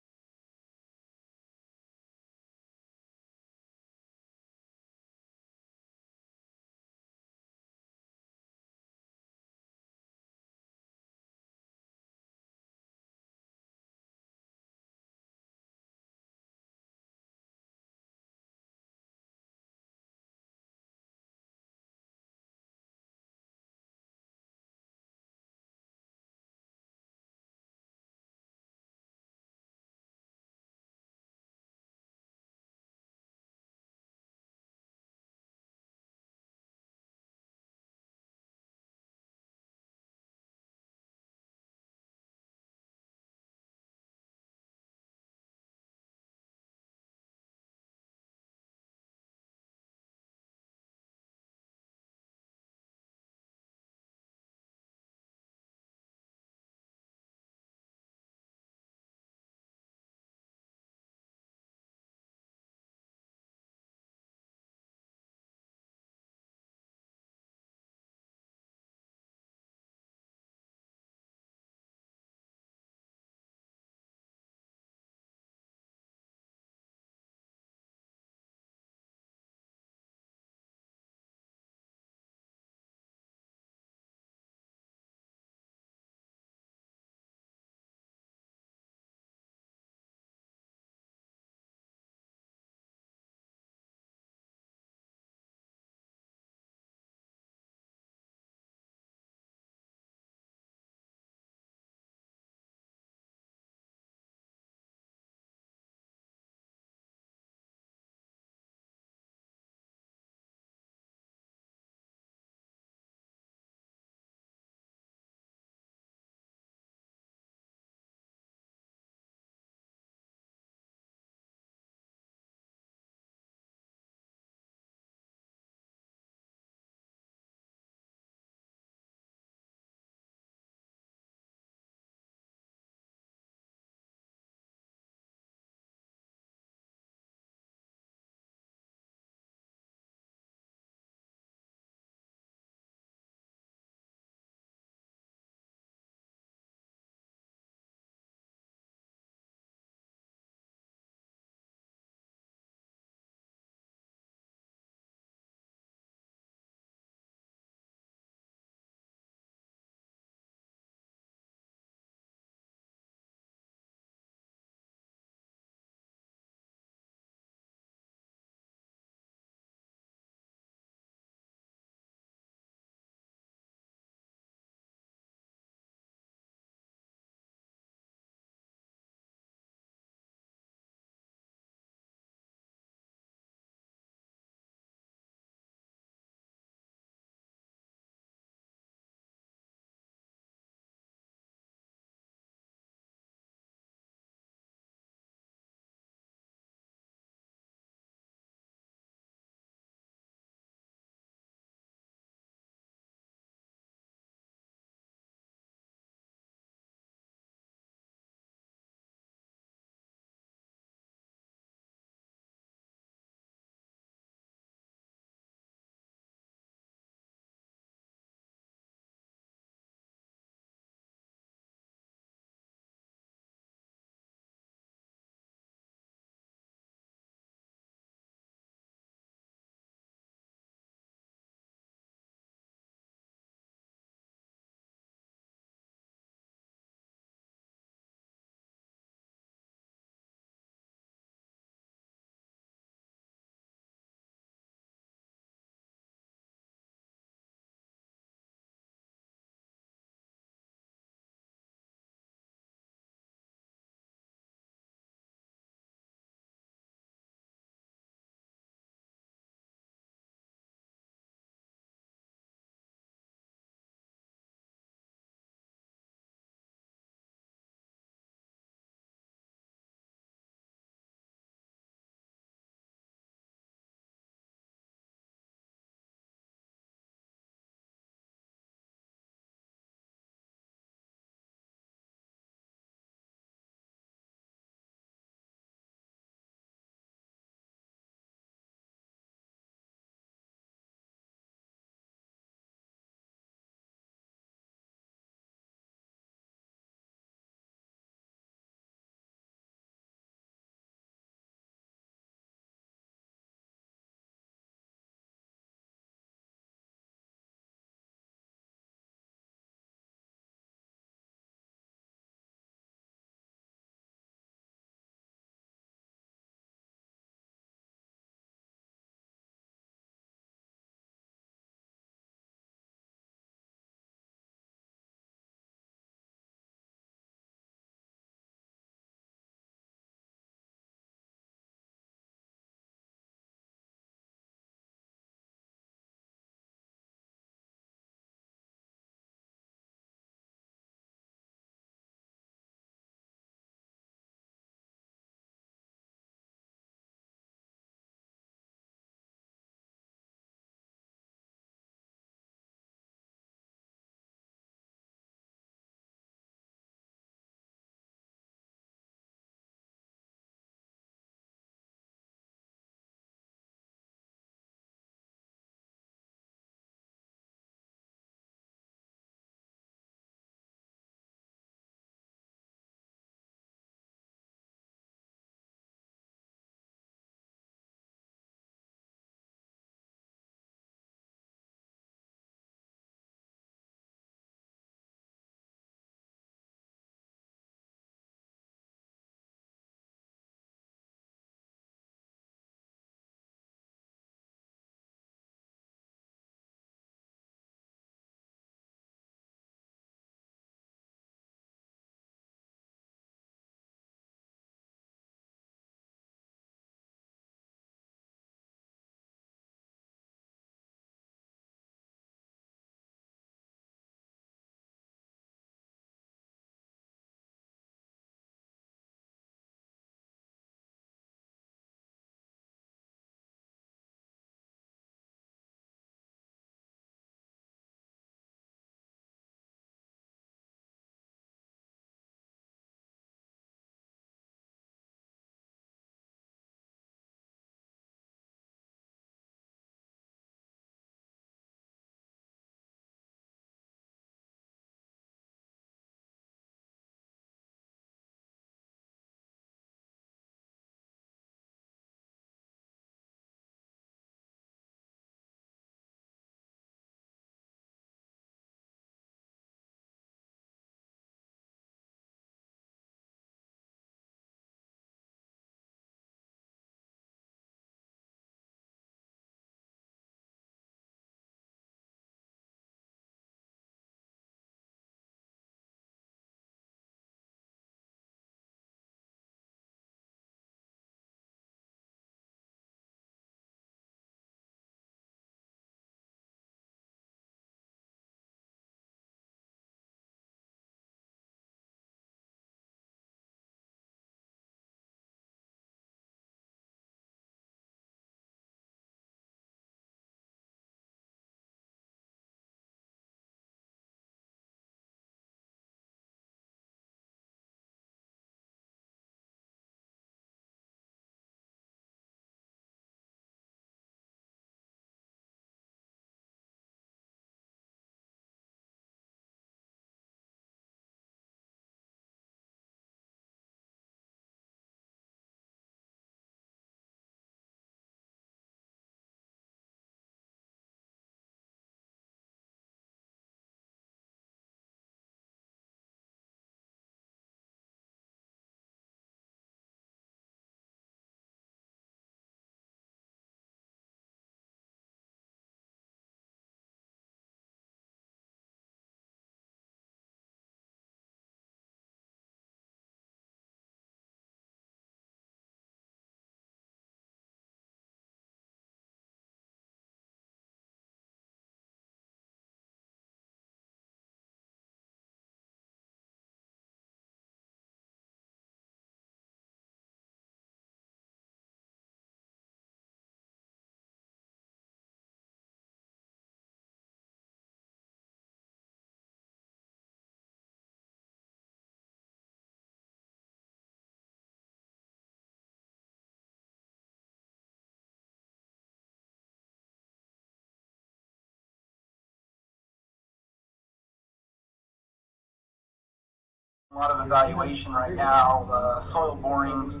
A lot of evaluation right now, soil borings,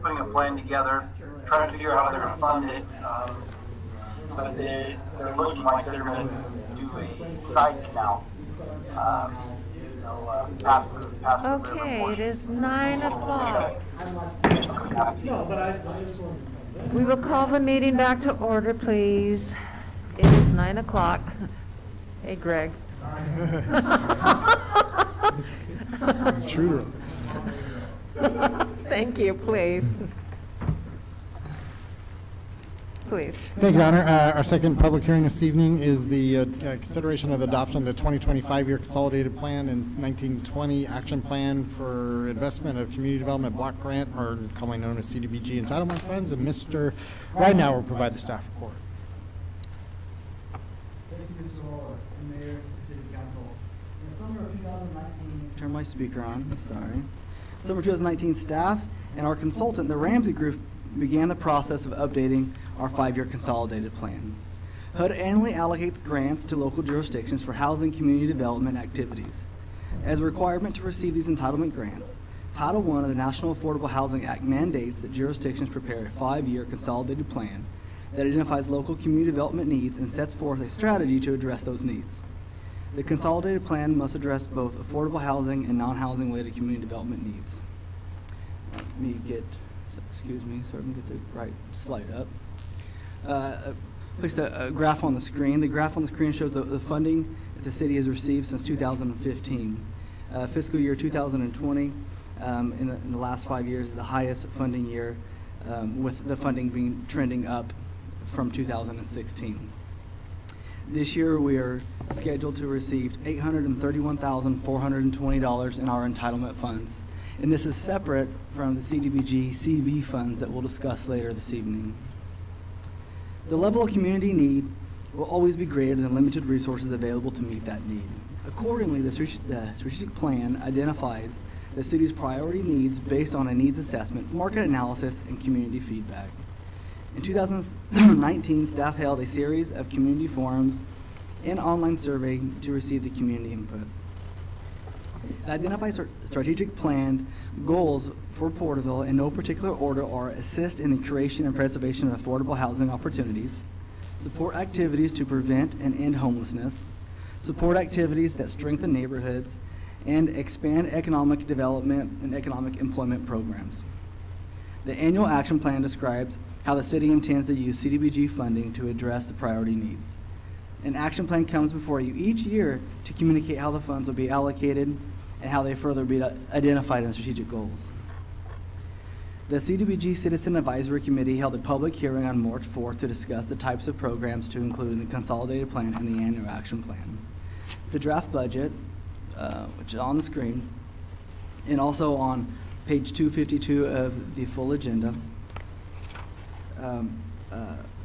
putting a plan together, trying to figure out how they're going to fund it. But they're looking like they're going to do a side canal. Past the river Okay, portion. it is 9 o'clock. We will call the meeting back to order, please. It is 9 o'clock. Hey, Greg. True. Thank you, please. Please. Thank you, Your Honor. Our second public hearing this evening is the consideration of the adoption of the 2025-year Consolidated Plan and 1920 Action Plan for Investment of Community Development Block Grant, or commonly known as CDBG Entitlement Funds, and Mr. Ridenhour will provide the staff report. Thank you, Mr. Wallace, and Mayor, City Council. In the summer of 2019, turn my speaker on, sorry. Summer 2019, staff and our consultant, the Ramsey Group, began the process of updating our 5-year consolidated plan. HUD annually allocates grants to local jurisdictions for housing community development activities. As a requirement to receive these entitlement grants, Title I of the National Affordable Housing Act mandates that jurisdictions prepare a 5-year consolidated plan that identifies local community development needs and sets forth a strategy to address those needs. The consolidated plan must address both affordable housing and non-housing related community development needs. Let me get, excuse me, so I can get the right slide up. Placed a graph on the screen. The graph on the screen shows the funding that the city has received since 2015. Fiscal year 2020, in the last 5 years, is the highest funding year, with the funding being trending up from 2016. This year, we are scheduled to receive $831,420 in our entitlement funds. And this is separate from the CDBG CV funds that we'll discuss later this evening. The level of community need will always be greater than limited resources available to meet that need. Accordingly, the strategic plan identifies the city's priority needs based on a needs assessment, market analysis, and community feedback. In 2019, staff held a series of community forums and online survey to receive the community input. The identified strategic plan goals for Porterville in no particular order are assist in the creation and preservation of affordable housing opportunities, support activities to prevent and end homelessness, support activities that strengthen neighborhoods, and expand economic development and economic employment programs. The annual action plan describes how the city intends to use CDBG funding to address the priority needs. An action plan comes before you each year to communicate how the funds will be allocated and how they further be identified in strategic goals. The CDBG Citizen Advisory Committee held a public hearing on March 4th to discuss the types of programs to include in the consolidated plan and the annual action plan. The draft budget, which is on the screen, and also on page 252 of the full agenda,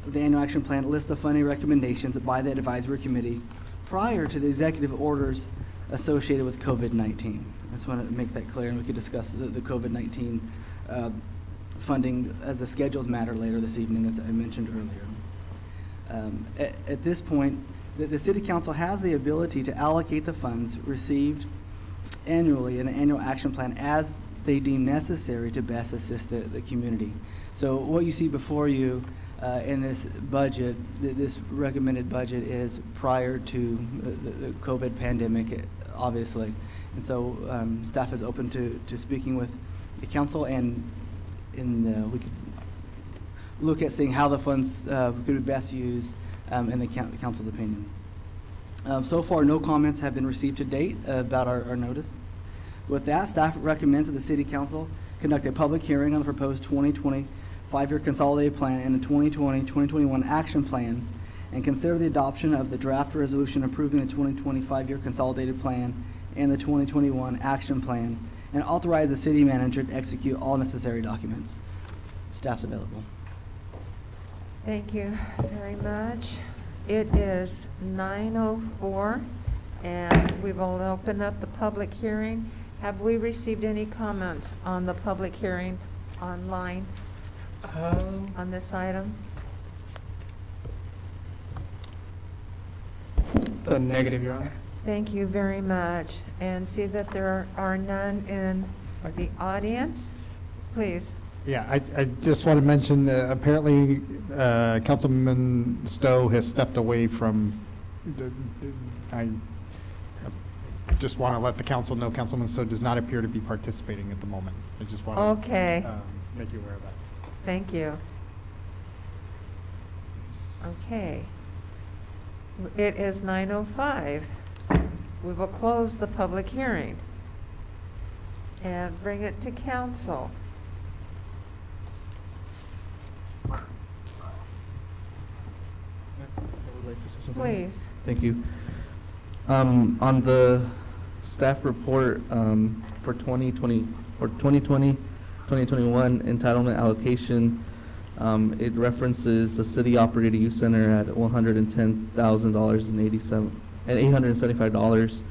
the annual action plan lists the funding recommendations by the advisory committee prior to the executive orders associated with COVID-19. I just want to make that clear, and we could discuss the COVID-19 funding as a scheduled matter later this evening, as I mentioned earlier. At this point, the City Council has the ability to allocate the funds received annually in the annual action plan as they deem necessary to best assist the community. So what you see before you in this budget, this recommended budget is prior to the COVID pandemic, obviously. And so staff is open to speaking with the council, and we could look at seeing how the funds could be best used in the council's opinion. So far, no comments have been received to date about our notice. With that, staff recommends that the City Council conduct a public hearing on the proposed 2020 5-year consolidated plan and the 2020-2021 action plan, and consider the adoption of the draft resolution approving the 2025-year consolidated plan and the 2021 action plan, and authorize the city manager to execute all necessary documents. Staff's available. Thank you very much. It is 9:04, and we will open up the public hearing. Have we received any comments on the public hearing online on this item? The negative, Your Honor. Thank you very much. And see that there are none in the audience? Please. Yeah, I just want to mention, apparently, Councilman Stowe has stepped away from, I just want to let the council know Councilman Stowe does not appear to be participating at the moment. I just want to Okay. make you aware of that. Thank you. Okay. It is 9:05. We will close the public hearing and bring it to council. Please. Thank you. On the staff report for 2020 or 2020, 2021 entitlement allocation, it references a city-operated youth center at $110,875.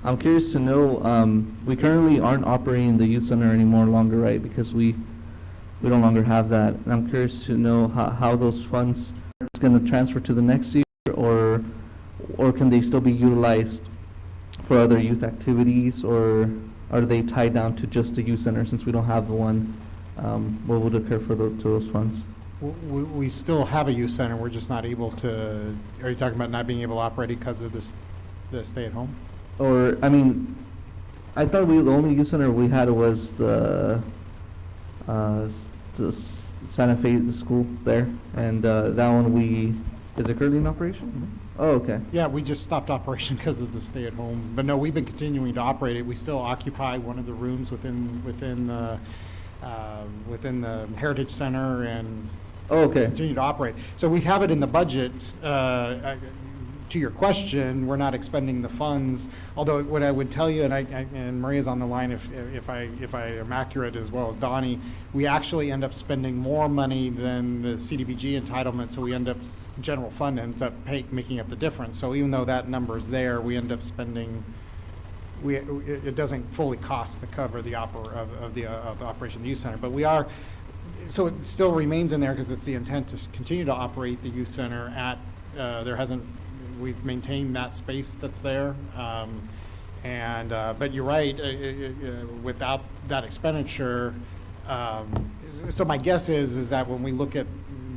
I'm curious to know, we currently aren't operating the youth center anymore longer, right? Because we no longer have that. And I'm curious to know how those funds are going to transfer to the next year, or can they still be utilized for other youth activities, or are they tied down to just the youth center since we don't have the one? What would occur to those funds? We still have a youth center, we're just not able to, are you talking about not being able to operate because of the stay-at-home? Or, I mean, I thought the only youth center we had was the Santa Fe, the school there, and that one is it currently in operation? Oh, okay. Yeah, we just stopped operation because of the stay-at-home, but no, we've been continuing to operate it. We still occupy one of the rooms within the Heritage Center and okay. Continue to operate. So we have it in the budget. To your question, we're not expending the funds. Although what I would tell you, and Maria's on the line if I am accurate as well as Donnie, we actually end up spending more money than the CDBG entitlement. So we end up general fund ends up making up the difference. So even though that number is there, we end up spending. It doesn't fully cost to cover the of the Operation Youth Center, but we are. So it still remains in there because it's the intent to continue to operate the youth center at. We've maintained that space that's there, but you're right. Without that expenditure, so my guess is that when we look at,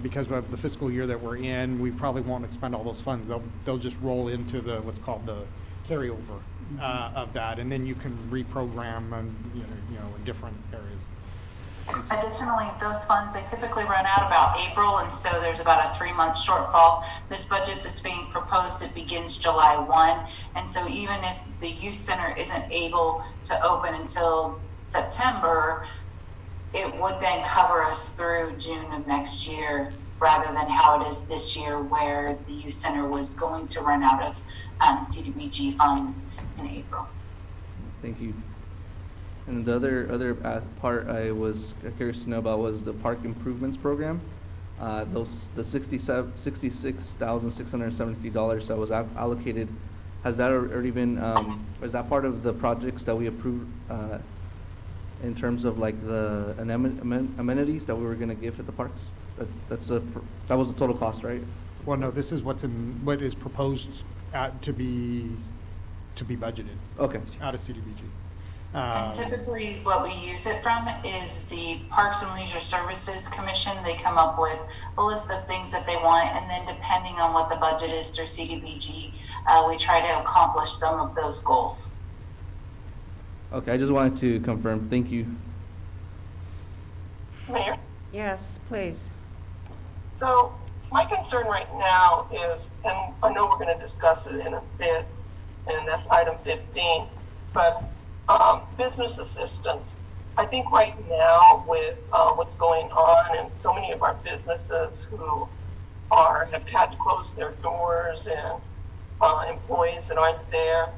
because of the fiscal year that we're in, we probably won't expend all those funds. They'll just roll into the what's called the carryover of that, and then you can reprogram in different areas. Additionally, those funds, they typically run out about April, and so there's about a 3-month shortfall. This budget that's being proposed, it begins July 1, and so even if the youth center isn't able to open until September, it would then cover us through June of next year, rather than how it is this year, where the youth center was going to run out of CDBG funds in April. Thank you. And the other part I was curious to know about was the park improvements program. The $66,670 that was allocated, has that already been? Is that part of the projects that we approved in terms of like the amenities that we were going to give to the parks? That was the total cost, right? Well, no. This is what is proposed to be budgeted. Okay. Out of CDBG. And typically what we use it from is the Parks and Leisure Services Commission. They come up with a list of things that they want, and then depending on what the budget is through CDBG, we try to accomplish some of those goals. Okay, I just wanted to confirm. Thank you. Mayor? Yes, please. So my concern right now is, and I know we're going to discuss it in a bit, and that's item 15, but business assistance. I think right now with what's going on and so many of our businesses who have had to close their doors and employees that aren't there.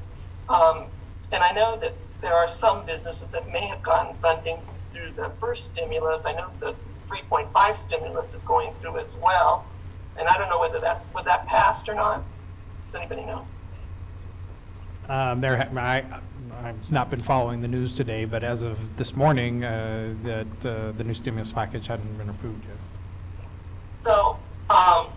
And I know that there are some businesses that may have gotten funding through the first stimulus. I know the 3.5 stimulus is going through as well. And I don't know whether was that passed or not. Does anybody know? I've not been following the news today, but as of this morning, that the new stimulus package hadn't been approved yet. So I'd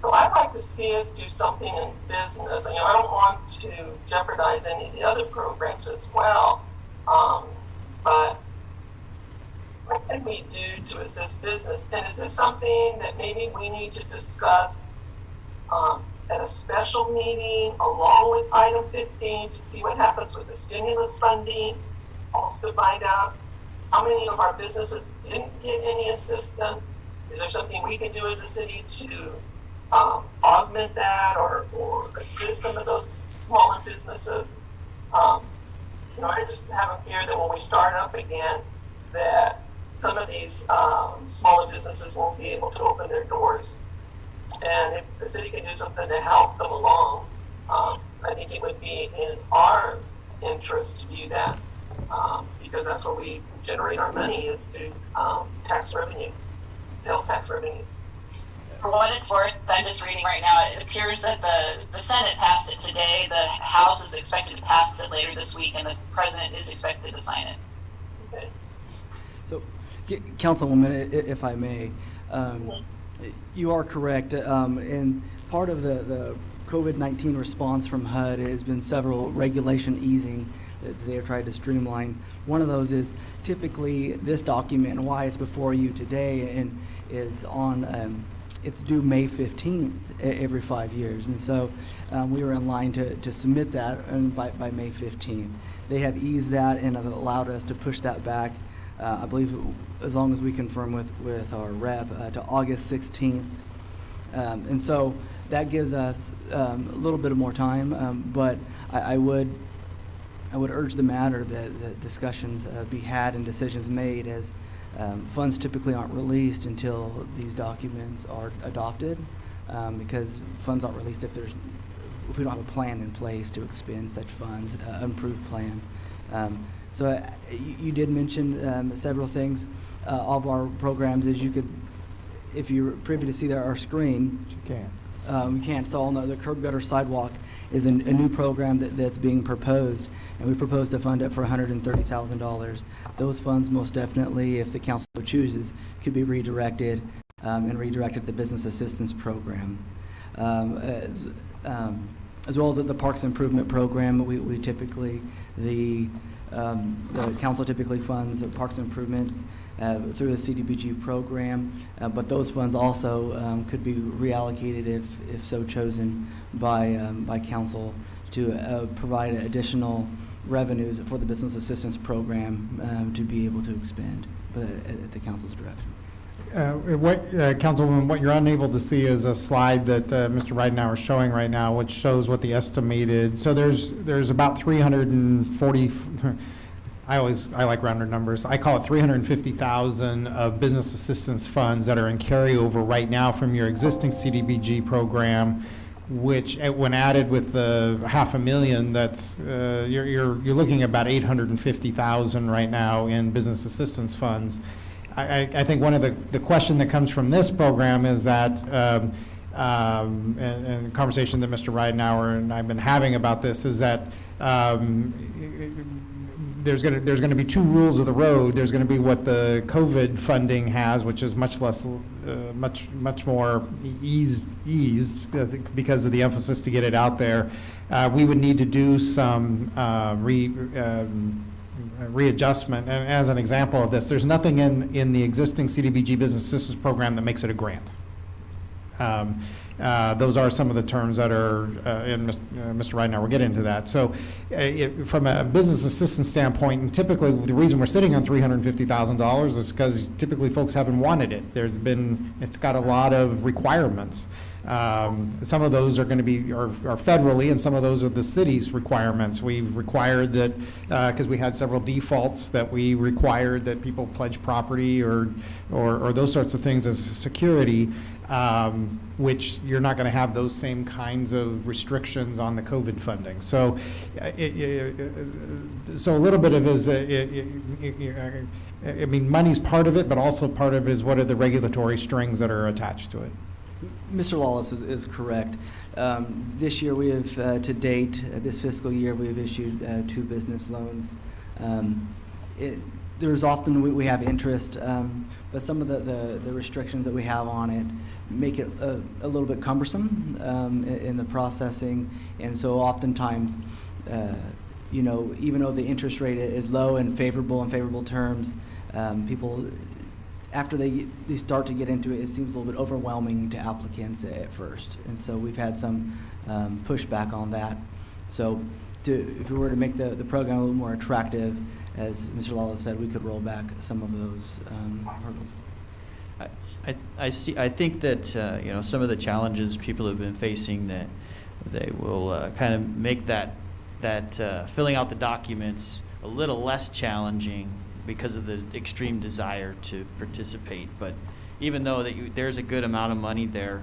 like to to see us do something in business. You know, I don't want to jeopardize any of the other programs as well. But what can we do to assist business? And is this something that maybe we need to discuss at a special meeting along with item 15 to see what happens with the stimulus funding? Also to find out how many of our businesses didn't get any assistance. Is there something we can do as a city to augment that or assist some of those smaller businesses? You know, I just have a fear that when we start up again, that some of these smaller businesses won't be able to open their doors. And if the city can do something to help them along, I think it would be in our interest to do that, because that's where we generate our money, is through tax revenue, sales tax revenues. For what it's worth, I'm just reading right now, it appears that the Senate passed it today, the House is expected to pass it later this week, and the President is expected to sign it. Okay. So, Councilwoman, if I may, you are correct, and part of the COVID-19 response from HUD has been several regulation easing that they have tried to streamline. One of those is typically this document, and why it's before you today, and is on, it's due May 15th every 5 years. And so we were in line to submit that by May 15th. They have eased that and have allowed us to push that back, I believe, as long as we confirm with our rep, to August 16th. And so that gives us a little bit of more time, but I would urge the matter that discussions be had and decisions made, as funds typically aren't released until these documents are adopted, because funds aren't released if we don't have a plan in place to expend such funds, an approved plan. So you did mention several things of our programs. As you could, if you're privy to see our screen, You can. you can. So I'll know the curb gutter sidewalk is a new program that's being proposed, and we propose to fund it for $130,000. Those funds most definitely, if the council chooses, could be redirected and redirected to the business assistance program. As well as the Parks Improvement Program, we typically, the council typically funds Parks Improvement through the CDBG program, but those funds also could be reallocated if so chosen by council to provide additional revenues for the business assistance program to be able to expend, but at the council's direction. Councilwoman, what you're unable to see is a slide that Mr. Ridenhour is showing right now, which shows what the estimated, so there's about 340, I like rounded numbers, I call it 350,000 of business assistance funds that are in carryover right now from your existing CDBG program, which when added with the $500,000, that's you're looking at about 850,000 right now in business assistance funds. I think one of the question that comes from this program is that, and a conversation that Mr. Ridenhour and I've been having about this, is that there's going to be two rules of the road. There's going to be what the COVID funding has, which is much less, much more eased because of the emphasis to get it out there. We would need to do some readjustment. And as an example of this, there's nothing in the existing CDBG Business Assistance Program that makes it a grant. Those are some of the terms that are in Mr. Ridenhour. We'll get into that. So from a business assistance standpoint, and typically the reason we're sitting on $350,000 is because typically folks haven't wanted it. It's got a lot of requirements. Some of those are going to be are federally, and some of those are the city's requirements. We've required that, because we had several defaults, that we required that people pledge property or those sorts of things as security, which you're not going to have those same kinds of restrictions on the COVID funding. So, so a little bit of it is, I mean, money's part of it, but also part of it is what are the regulatory strings that are attached to it. Mr. Lawless is correct. This year we have, to date, this fiscal year, we have issued 2 business loans. there's often, we have interest, but some of the restrictions that we have on it make it a little bit cumbersome in the processing. And so oftentimes, you know, even though the interest rate is low and favorable terms, people, after they start to get into it, it seems a little bit overwhelming to applicants at first. And so we've had some pushback on that. So if we were to make the program a little more attractive, as Mr. Lawler said, we could roll back some of those hurdles. I think that, you know, some of the challenges people have been facing, that they will kind of make that filling out the documents a little less challenging because of the extreme desire to participate. But even though there's a good amount of money there,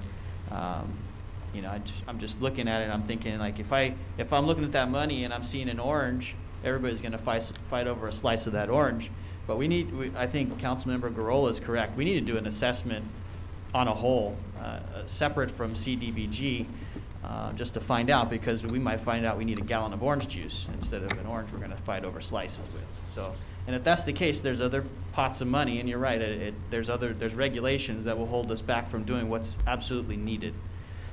you know, I'm just looking at it, I'm thinking, like, if I'm looking at that money and I'm seeing an orange, everybody's going to fight over a slice of that orange. But I think Councilmember Garola is correct. We need to do an assessment on a whole, separate from CDBG, just to find out, because we might find out we need a gallon of orange juice instead of an orange we're going to fight over slices with. So, and if that's the case, there's other pots of money, and you're right, there's regulations that will hold us back from doing what's absolutely needed.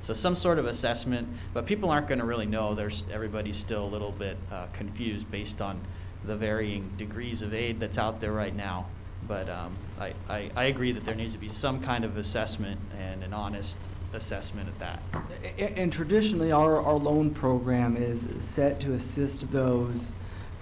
So some sort of assessment, but people aren't going to really know. Everybody's still a little bit confused based on the varying degrees of aid that's out there right now. But I agree that there needs to be some kind of assessment, and an honest assessment at that. And traditionally, our loan program is set to assist those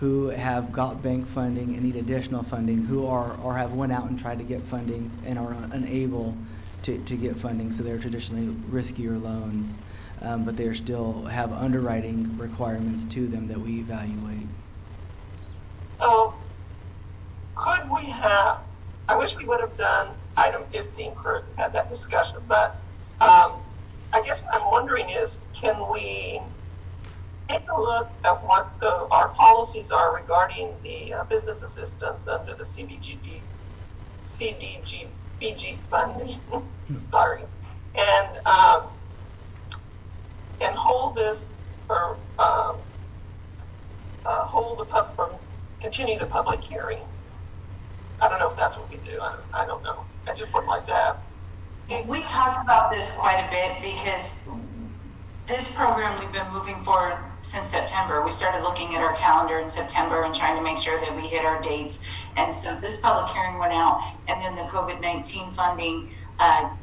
who have got bank funding and need additional funding, who or have went out and tried to get funding and are unable to get funding. So they're traditionally riskier loans, but they still have underwriting requirements to them that we evaluate. So could we have, I wish we would have done item 15 first, had that discussion, but I guess what I'm wondering is, can we take a look at what our policies are regarding the business assistance under the CDBG funding, sorry, and hold this for, continue the public hearing. I don't know if that's what we do. I don't know. I just would like to have. We talked about this quite a bit because this program we've been moving forward since September. We started looking at our calendar in September and trying to make sure that we hit our dates. And so this public hearing went out, and then the COVID-19 funding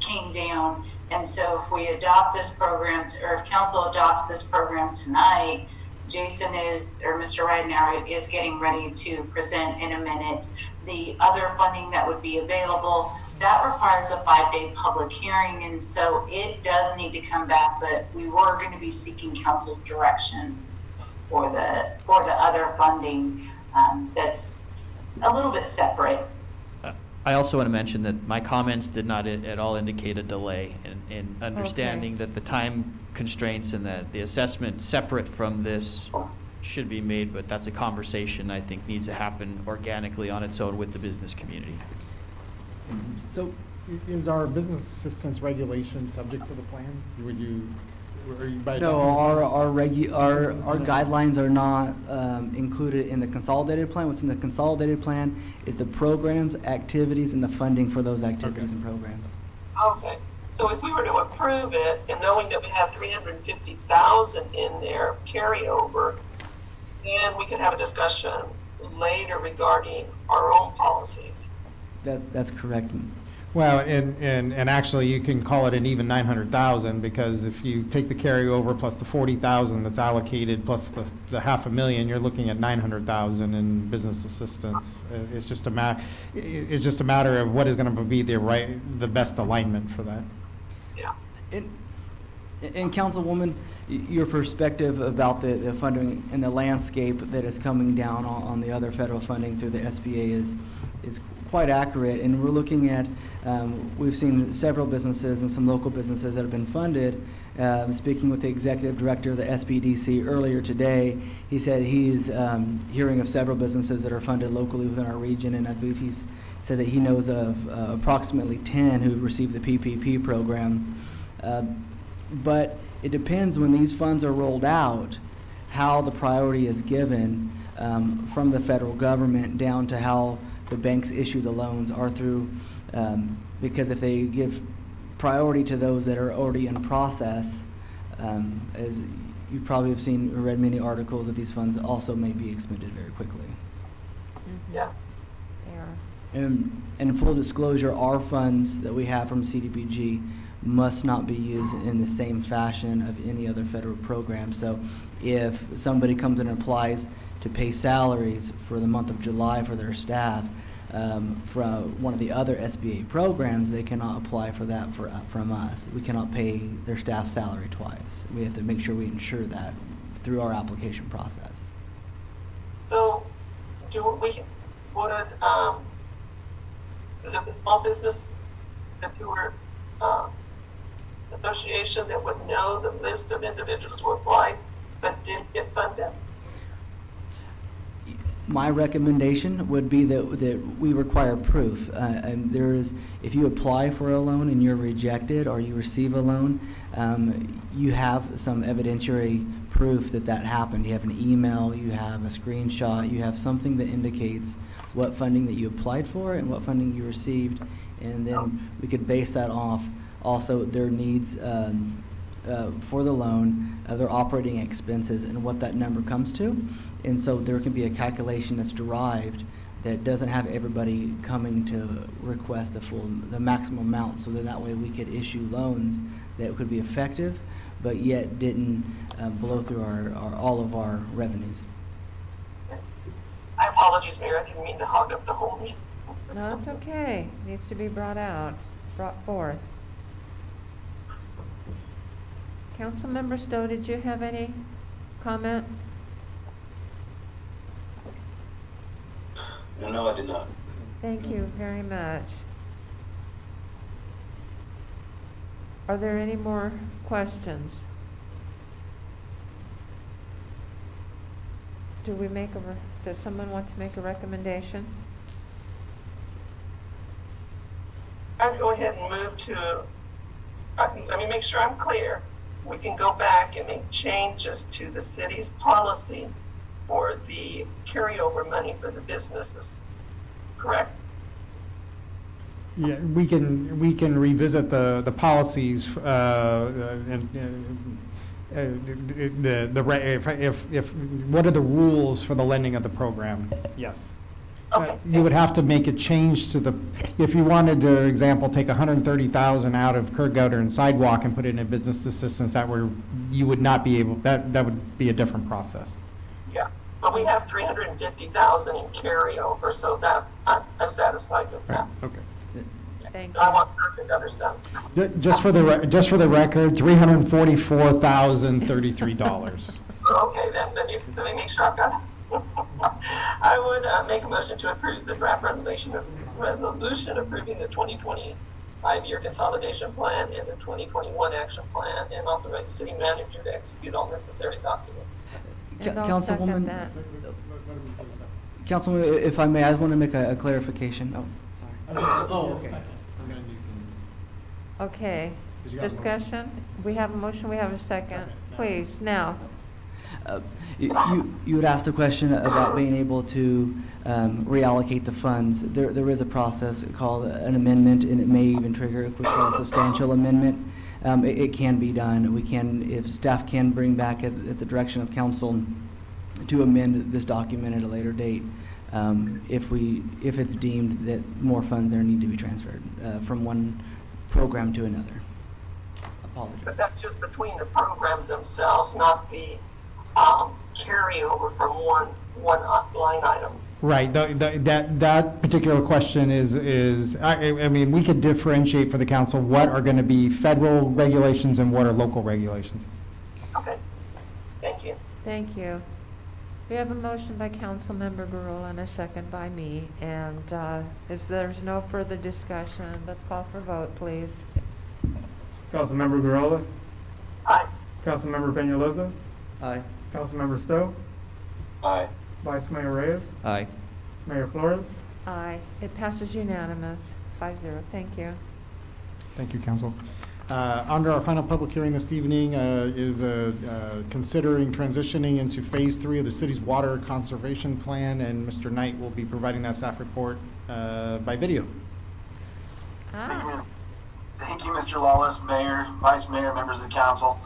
came down. And so if we adopt this program, or if council adopts this program tonight, Jason or Mr. Ridenour is getting ready to present in a minute the other funding that would be available. That requires a 5-day public hearing, and so it does need to come back, but we were going to be seeking council's direction for the other funding that's a little bit separate. I also want to mention that my comments did not at all indicate a delay in understanding that the time constraints and that the assessment separate from this should be made, but that's a conversation I think needs to happen organically on its own with the business community. So is our business assistance regulation subject to the plan? No, our guidelines are not included in the consolidated plan. What's in the consolidated plan is the programs, activities, and the funding for those activities and programs. Okay. So if we were to approve it, and knowing that we have $350,000 in there carryover, then we could have a discussion later regarding our own policies. That's correct. Well, and actually, you can call it an even 900,000, because if you take the carryover plus the 40,000 that's allocated plus the $500,000, you're looking at 900,000 in business assistance. It's just a matter of what is going to be the best alignment for that. Yeah. And Councilwoman, your perspective about the funding and the landscape that is coming down on the other federal funding through the SBA is quite accurate. And we're looking at, we've seen several businesses and some local businesses that have been funded. Speaking with the executive director of the SBDC earlier today, he said he's hearing of several businesses that are funded locally within our region, and I believe he's said that he knows of approximately 10 who received the PPP program. But it depends when these funds are rolled out, how the priority is given from the federal government down to how the banks issue the loans are through, because if they give priority to those that are already in process, as you probably have seen or read many articles, that these funds also may be expended very quickly. Yeah. And full disclosure, our funds that we have from CDBG must not be used in the same fashion of any other federal program. So if somebody comes and applies to pay salaries for the month of July for their staff, from one of the other SBA programs, they cannot apply for that from us. We cannot pay their staff salary twice. We have to make sure we ensure that through our application process. So, is it the small business that you were association that would know the list of individuals who applied but didn't get funded? My recommendation would be that we require proof. And there is, if you apply for a loan and you're rejected or you receive a loan, you have some evidentiary proof that happened. You have an email, you have a screenshot, you have something that indicates what funding that you applied for and what funding you received. And then we could base that off also their needs for the loan, their operating expenses, and what that number comes to. And so there can be a calculation that's derived that doesn't have everybody coming to request the maximum amount, so that way we could issue loans that could be effective, but yet didn't blow through all of our revenues. I apologize, Mayor, I didn't mean to hog up the whole meeting. No, it's okay. Needs to be brought forth. Councilmember Stowe, did you have any comment? No, I did not. Thank you very much. Are there any more questions? Does someone want to make a recommendation? I'd go ahead and move to, let me make sure I'm clear. We can go back and make changes to the city's policy for the carryover money for the businesses, correct? Yeah, we can revisit the policies, what are the rules for the lending of the program? Yes. Okay. You would have to make a change to if you wanted to, example, take 130,000 out of curb gutter and sidewalk and put it in business assistance, you would not be able, that would be a different process. Yeah, but we have 350,000 in carryover, so that's, I'm satisfied with that. Okay. Thank you. I want person to understand. Just for the record, $344,033. Okay, then let me make sure I've got. I would make a motion to approve the draft resolution approving the 2025-year consolidation plan and the 2021 action plan, and authorize the city manager to execute all necessary documents. And I'll second that. Councilwoman, if I may, I just want to make a clarification. Oh, sorry. Oh, okay. Okay, discussion? We have a motion, we have a second. Please, now. You had asked a question about being able to reallocate the funds. There is a process called an amendment, and it may even trigger what's called a substantial amendment. It can be done. We can, if staff can bring back at the direction of council to amend this document at a later date, if it's deemed that more funds are need to be transferred from one program to another. Apologies. But that's just between the programs themselves, not the carryover from one line item. Right, that particular question is, I mean, we could differentiate for the council what are going to be federal regulations and what are local regulations. Okay, thank you. Thank you. We have a motion by Councilmember Gurul and a second by me, and if there's no further discussion, let's call for vote, please. Councilmember Gurrola? Aye. Councilmember Peñalosa? Aye. Councilmember Stowe? Aye. Vice Mayor Reyes? Aye. Mayor Flores? Aye. It passes unanimous, 5-0. Thank you. Thank you, council. Under our final public hearing this evening is considering transitioning into Phase 3 of the city's water conservation plan, and Mr. Knight will be providing that staff report by video. Thank you, Mr. Lawless, Mayor, Vice Mayor, members of the council.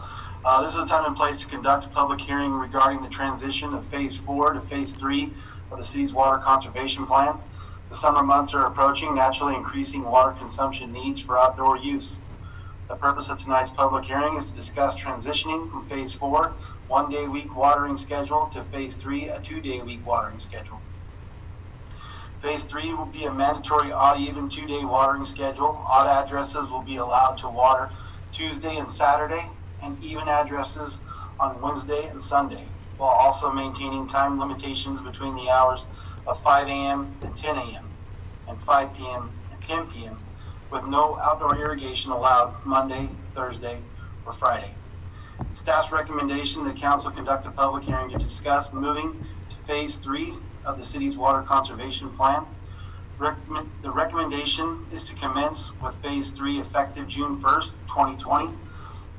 This is a time and place to conduct a public hearing regarding the transition of Phase 4 to Phase 3 of the city's water conservation plan. The summer months are approaching, naturally increasing water consumption needs for outdoor use. The purpose of tonight's public hearing is to discuss transitioning from Phase 4, 1-day-week watering schedule, to Phase 3, a 2-day-week watering schedule. Phase 3 will be a mandatory odd-even 2-day watering schedule. Odd addresses will be allowed to water Tuesday and Saturday, and even addresses on Wednesday and Sunday, while also maintaining time limitations between the hours of 5 a.m. and 10 a.m. and 5 p.m. and 10 p.m. with no outdoor irrigation allowed Monday, Thursday, or Friday. Staff's recommendation that council conduct a public hearing to discuss moving to Phase 3 of the city's water conservation plan. The recommendation is to commence with Phase 3 effective June 1st, 2020,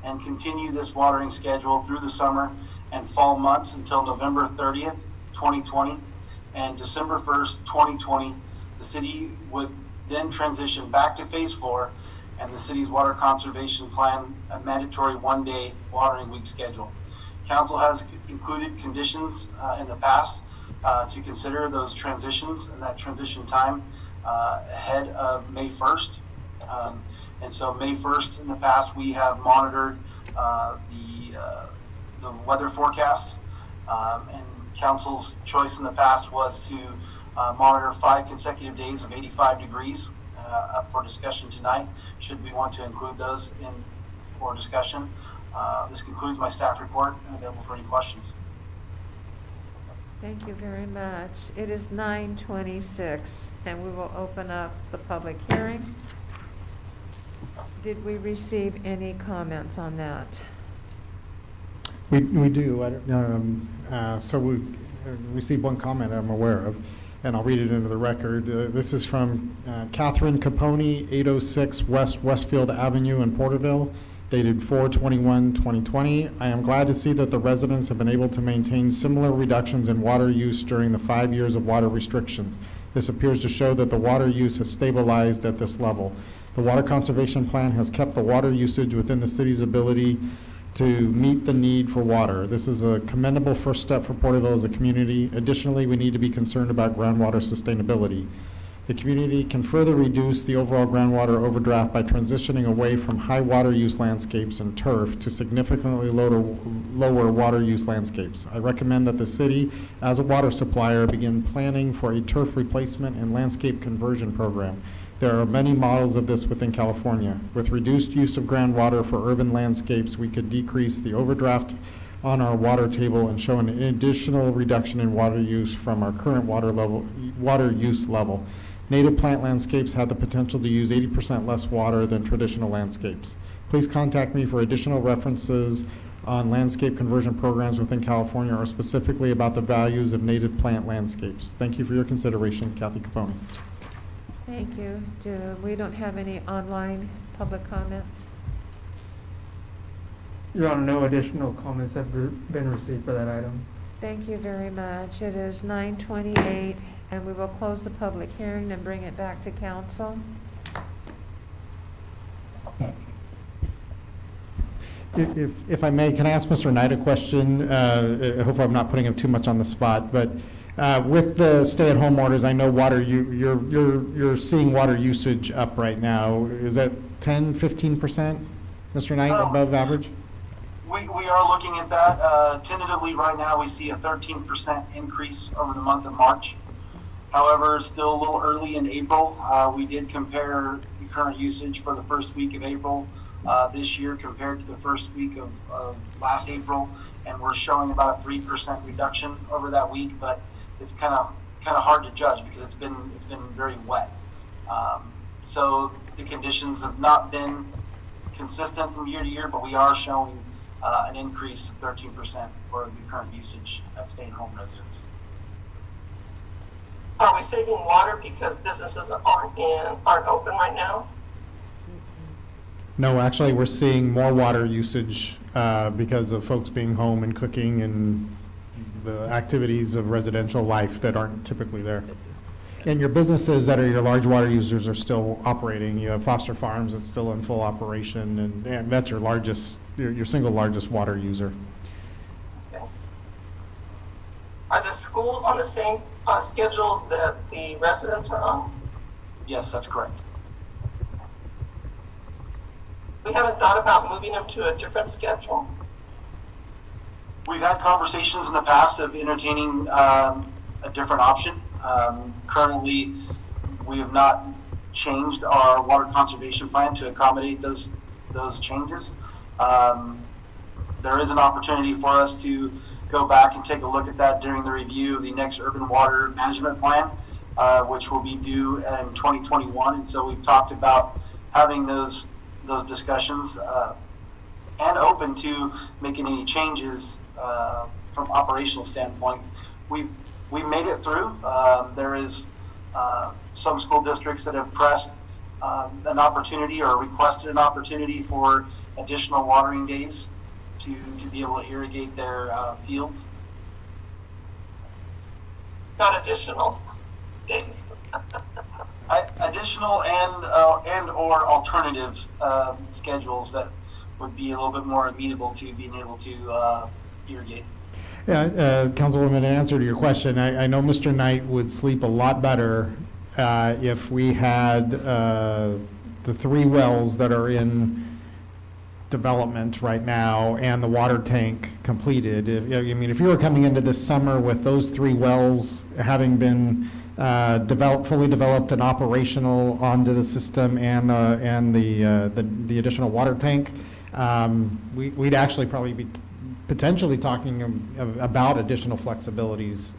and continue this watering schedule through the summer and fall months until November 30th, 2020, and December 1st, 2020. The city would then transition back to Phase 4 and the city's water conservation plan, a mandatory 1-day watering week schedule. Council has included conditions in the past to consider those transitions and that transition time ahead of May 1st. And so May 1st in the past, we have monitored the weather forecast, and council's choice in the past was to monitor 5 consecutive days of 85 degrees up for discussion tonight, should we want to include those in for discussion. This concludes my staff report. I'm available for any questions. Thank you very much. It is 9:26, and we will open up the public hearing. Did we receive any comments on that? We do. So we received one comment I'm aware of, and I'll read it into the record. This is from Catherine Capone, 806 West Westfield Avenue in Porterville, dated 4/21/2020. I am glad to see that the residents have been able to maintain similar reductions in water use during the 5 years of water restrictions. This appears to show that the water use has stabilized at this level. The Water Conservation Plan has kept the water usage within the city's ability to meet the need for water. This is a commendable first step for Porterville as a community. Additionally, we need to be concerned about groundwater sustainability. The community can further reduce the overall groundwater overdraft by transitioning away from high water use landscapes and turf to significantly lower water use landscapes. I recommend that the city, as a water supplier, begin planning for a turf replacement and landscape conversion program. There are many models of this within California. With reduced use of groundwater for urban landscapes, we could decrease the overdraft on our water table and show an additional reduction in water use from our current water use level. Native plant landscapes have the potential to use 80% less water than traditional landscapes. Please contact me for additional references on landscape conversion programs within California, or specifically about the values of native plant landscapes. Thank you for your consideration, Kathy Capone. Thank you. We don't have any online public comments. Your Honor, no additional comments have been received for that item. Thank you very much. It is 9:28, and we will close the public hearing and bring it back to council. If I may, can I ask Mr. Knight a question? Hopefully I'm not putting him too much on the spot, but with the stay-at-home orders, I know you're seeing water usage up right now. Is that 10, 15%, Mr. Knight, above average? We are looking at that. Tentatively, right now, we see a 13% increase over the month of March. However, still a little early in April. We did compare the current usage for the first week of April this year compared to the first week of last April, and we're showing about a 3% reduction over that week. But it's kind of hard to judge because it's been very wet. So the conditions have not been consistent from year to year, but we are showing an increase of 13% for the current usage at stay-at-home residents. Are we saving water because businesses aren't open right now? No, actually, we're seeing more water usage because of folks being home and cooking and the activities of residential life that aren't typically there. And your businesses that are your large water users are still operating. You have Foster Farms that's still in full operation, and that's your largest, your single largest water user. Are the schools on the same schedule that the residents are on? Yes, that's correct. We haven't thought about moving them to a different schedule. We've had conversations in the past of entertaining a different option. Currently, we have not changed our water conservation plan to accommodate those changes. There is an opportunity for us to go back and take a look at that during the review of the next urban water management plan, which will be due in 2021. And so we've talked about having those discussions and open to making any changes from operational standpoint. We made it through. There is some school districts that have pressed an opportunity or requested an opportunity for additional watering days to be able to irrigate their fields. Not additional days. Additional and or alternative schedules that would be a little bit more amenable to being able to irrigate. Yeah, Councilwoman, in answer to your question, I know Mr. Knight would sleep a lot better if we had the 3 wells that are in development right now and the water tank completed. If you were coming into this summer with those 3 wells having been fully developed and operational onto the system and the additional water tank, we'd actually probably be potentially talking about additional flexibilities.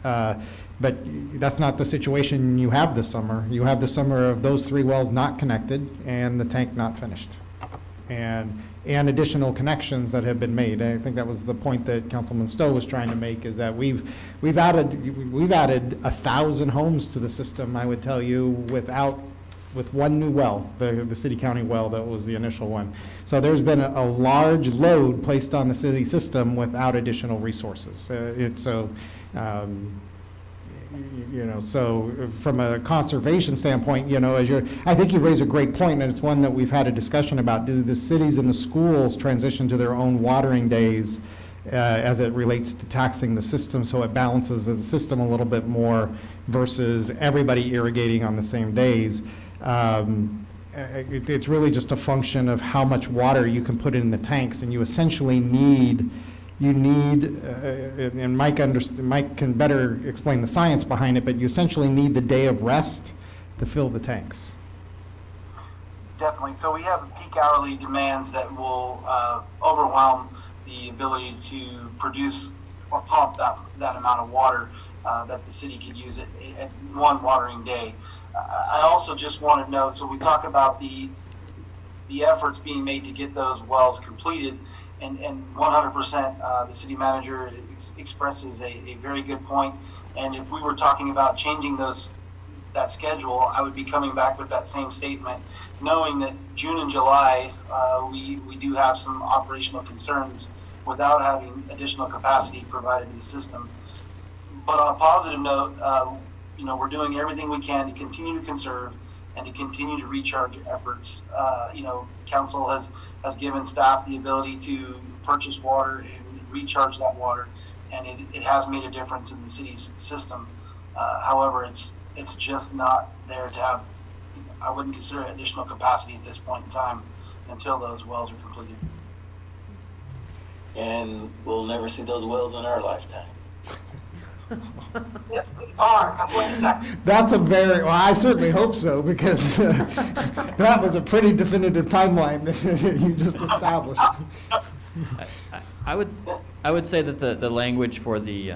But that's not the situation you have this summer. You have the summer of those 3 wells not connected and the tank not finished. And additional connections that have been made. I think that was the point that Councilman Stowe was trying to make, is that we've added 1,000 homes to the system, I would tell you, with 1 new well, the city county well that was the initial one. So there's been a large load placed on the city system without additional resources. So from a conservation standpoint, I think you raise a great point, and it's one that we've had a discussion about. Do the cities and the schools transition to their own watering days as it relates to taxing the system, so it balances the system a little bit more versus everybody irrigating on the same days? It's really just a function of how much water you can put in the tanks, and you essentially need, and Mike can better explain the science behind it, but you essentially need the day of rest to fill the tanks. Definitely. So we have peak hourly demands that will overwhelm the ability to produce or pump that amount of water that the city could use at one watering day. I also just want to note, so we talk about the efforts being made to get those wells completed, and 100% the city manager expresses a very good point. And if we were talking about changing that schedule, I would be coming back with that same statement, knowing that June and July we do have some operational concerns without having additional capacity provided to the system. But on a positive note, we're doing everything we can to continue to conserve and to continue to recharge efforts. Council has given staff the ability to purchase water and recharge that water, and it has made a difference in the city's system. However, it's just not there to have, I wouldn't consider it additional capacity at this point in time until those wells are completed. And we'll never see those wells in our lifetime. Yes, we are. I'm going to say. That's well, I certainly hope so, because that was a pretty definitive timeline that you just established. I would say that the language for the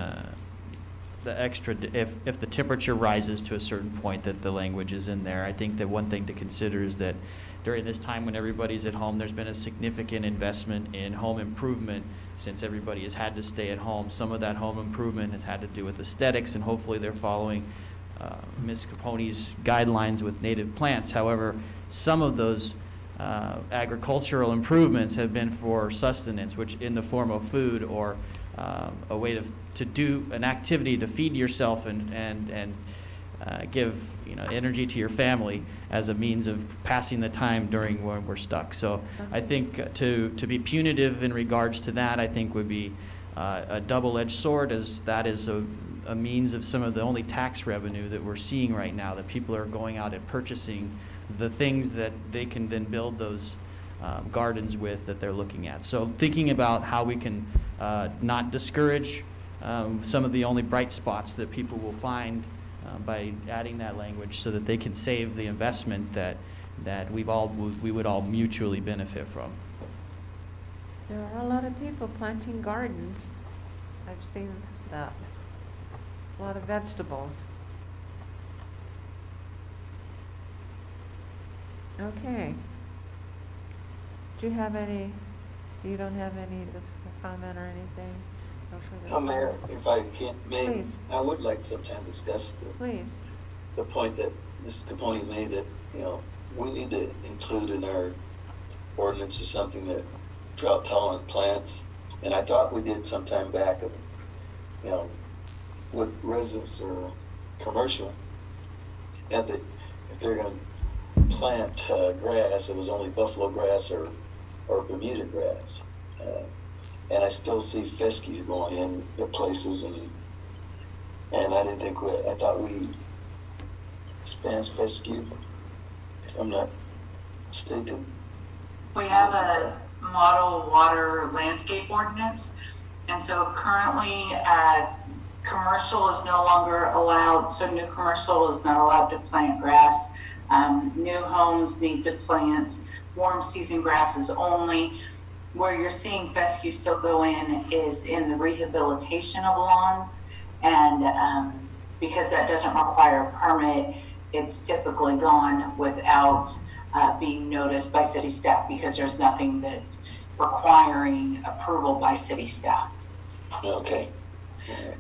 extra, if the temperature rises to a certain point, that the language is in there. I think that one thing to consider is that during this time when everybody's at home, there's been a significant investment in home improvement since everybody has had to stay at home. Some of that home improvement has had to do with aesthetics, and hopefully they're following Ms. Capone's guidelines with native plants. However, some of those agricultural improvements have been for sustenance, which in the form of food or a way to do an activity to feed yourself and give energy to your family as a means of passing the time during when we're stuck. So I think to be punitive in regards to that, I think would be a double-edged sword, as that is a means of some of the only tax revenue that we're seeing right now, that people are going out and purchasing the things that they can then build those gardens with that they're looking at. So thinking about how we can not discourage some of the only bright spots that people will find by adding that language, so that they can save the investment that we would all mutually benefit from. There are a lot of people planting gardens. I've seen that. A lot of vegetables. Okay. Do you have any, you don't have any comment or anything? No further Mayor, if I can't, Please. I would like sometime discuss Please. the point that Mrs. Capone made, that, we need to include in our ordinance or something that drought tolerant plants. And I thought we did some time back of, with residents or commercial, and that if they're going to plant grass, it was only buffalo grass or Bermuda grass. And I still see fescue going in the places, and I didn't think I thought we spans fescue, if I'm not mistaken. We have a model water landscape ordinance, and so currently commercial is no longer allowed, so new commercial is not allowed to plant grass. New homes need to plant warm season grasses only. Where you're seeing fescue still go in is in the rehabilitation of lawns, and because that doesn't require a permit, it's typically gone without being noticed by city staff, because there's nothing that's requiring approval by city staff. Okay.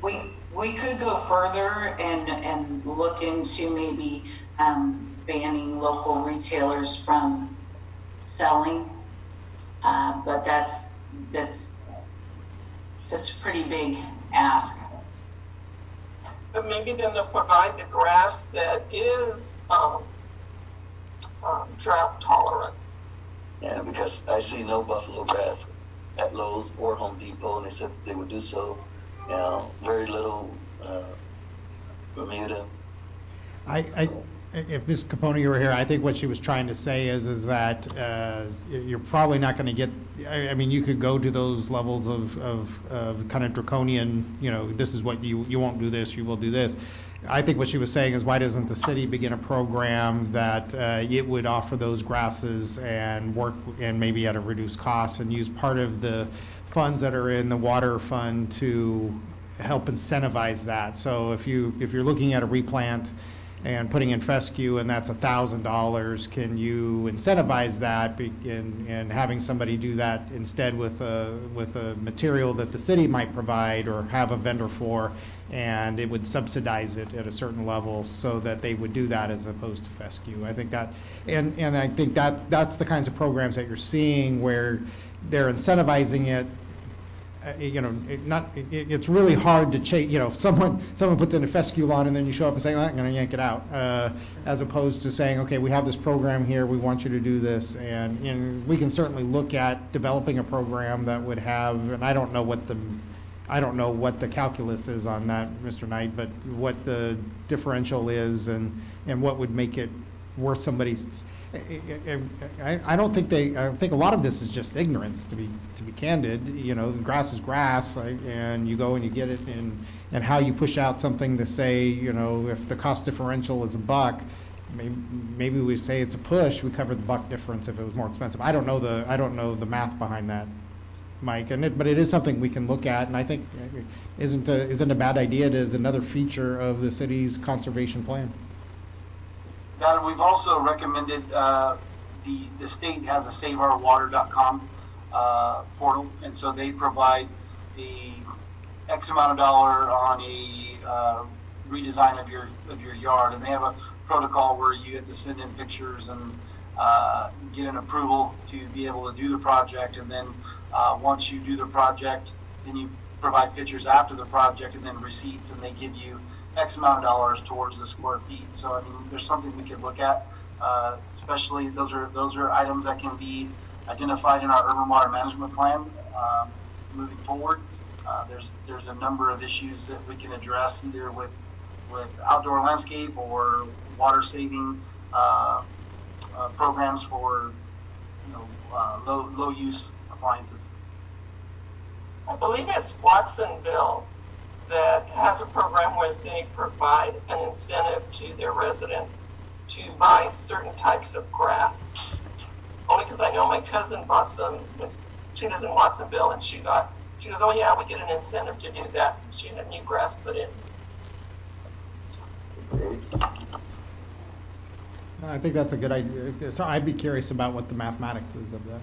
We could go further and look into maybe banning local retailers from selling, but that's a pretty big ask. But maybe then they'll provide the grass that is drought tolerant. Yeah, because I see no buffalo grass at Lowe's or Home Depot, and they said they would do so. Very little Bermuda. If Ms. Capone were here, I think what she was trying to say is that you're probably not going to get, I mean, you could go to those levels of kind of draconian, this is what you won't do this, you will do this. I think what she was saying is, why doesn't the city begin a program that it would offer those grasses and work, and maybe at a reduced cost, and use part of the funds that are in the water fund to help incentivize that. So if you're looking at a replant and putting in fescue, and that's $1,000, can you incentivize that and having somebody do that instead with a material that the city might provide or have a vendor for, and it would subsidize it at a certain level so that they would do that as opposed to fescue. I think that, and I think that's the kinds of programs that you're seeing where they're incentivizing it. It's really hard to change, someone puts in a fescue lawn and then you show up and say, I'm going to yank it out, as opposed to saying, okay, we have this program here, we want you to do this, and we can certainly look at developing a program that would have, and I don't know what the calculus is on that, Mr. Knight, but what the differential is and what would make it worth somebody's. I think a lot of this is just ignorance, to be candid. The grass is grass, and you go and you get it, and how you push out something to say, if the cost differential is $1, maybe we say it's a push, we cover the $1 difference if it was more expensive. I don't know the math behind that, Mike, but it is something we can look at, and I think isn't a bad idea. It is another feature of the city's conservation plan. That we've also recommended, the state has a SaveOurWater.com portal, and so they provide the X amount of dollar on a redesign of your yard, and they have a protocol where you have to send in pictures and get an approval to be able to do the project, and then once you do the project, then you provide pictures after the project and then receipts, and they give you X amount of dollars towards the square feet. So I mean, there's something we could look at, especially those are items that can be identified in our urban water management plan moving forward. There's a number of issues that we can address either with outdoor landscape or water saving programs for low use appliances. I believe it's Watsonville that has a program where they provide an incentive to their resident to buy certain types of grass. Only because I know my cousin bought some. She lives in Watsonville, and she goes, oh yeah, we get an incentive to do that. She had new grass put in. I think that's a good idea. So I'd be curious about what the mathematics is of that.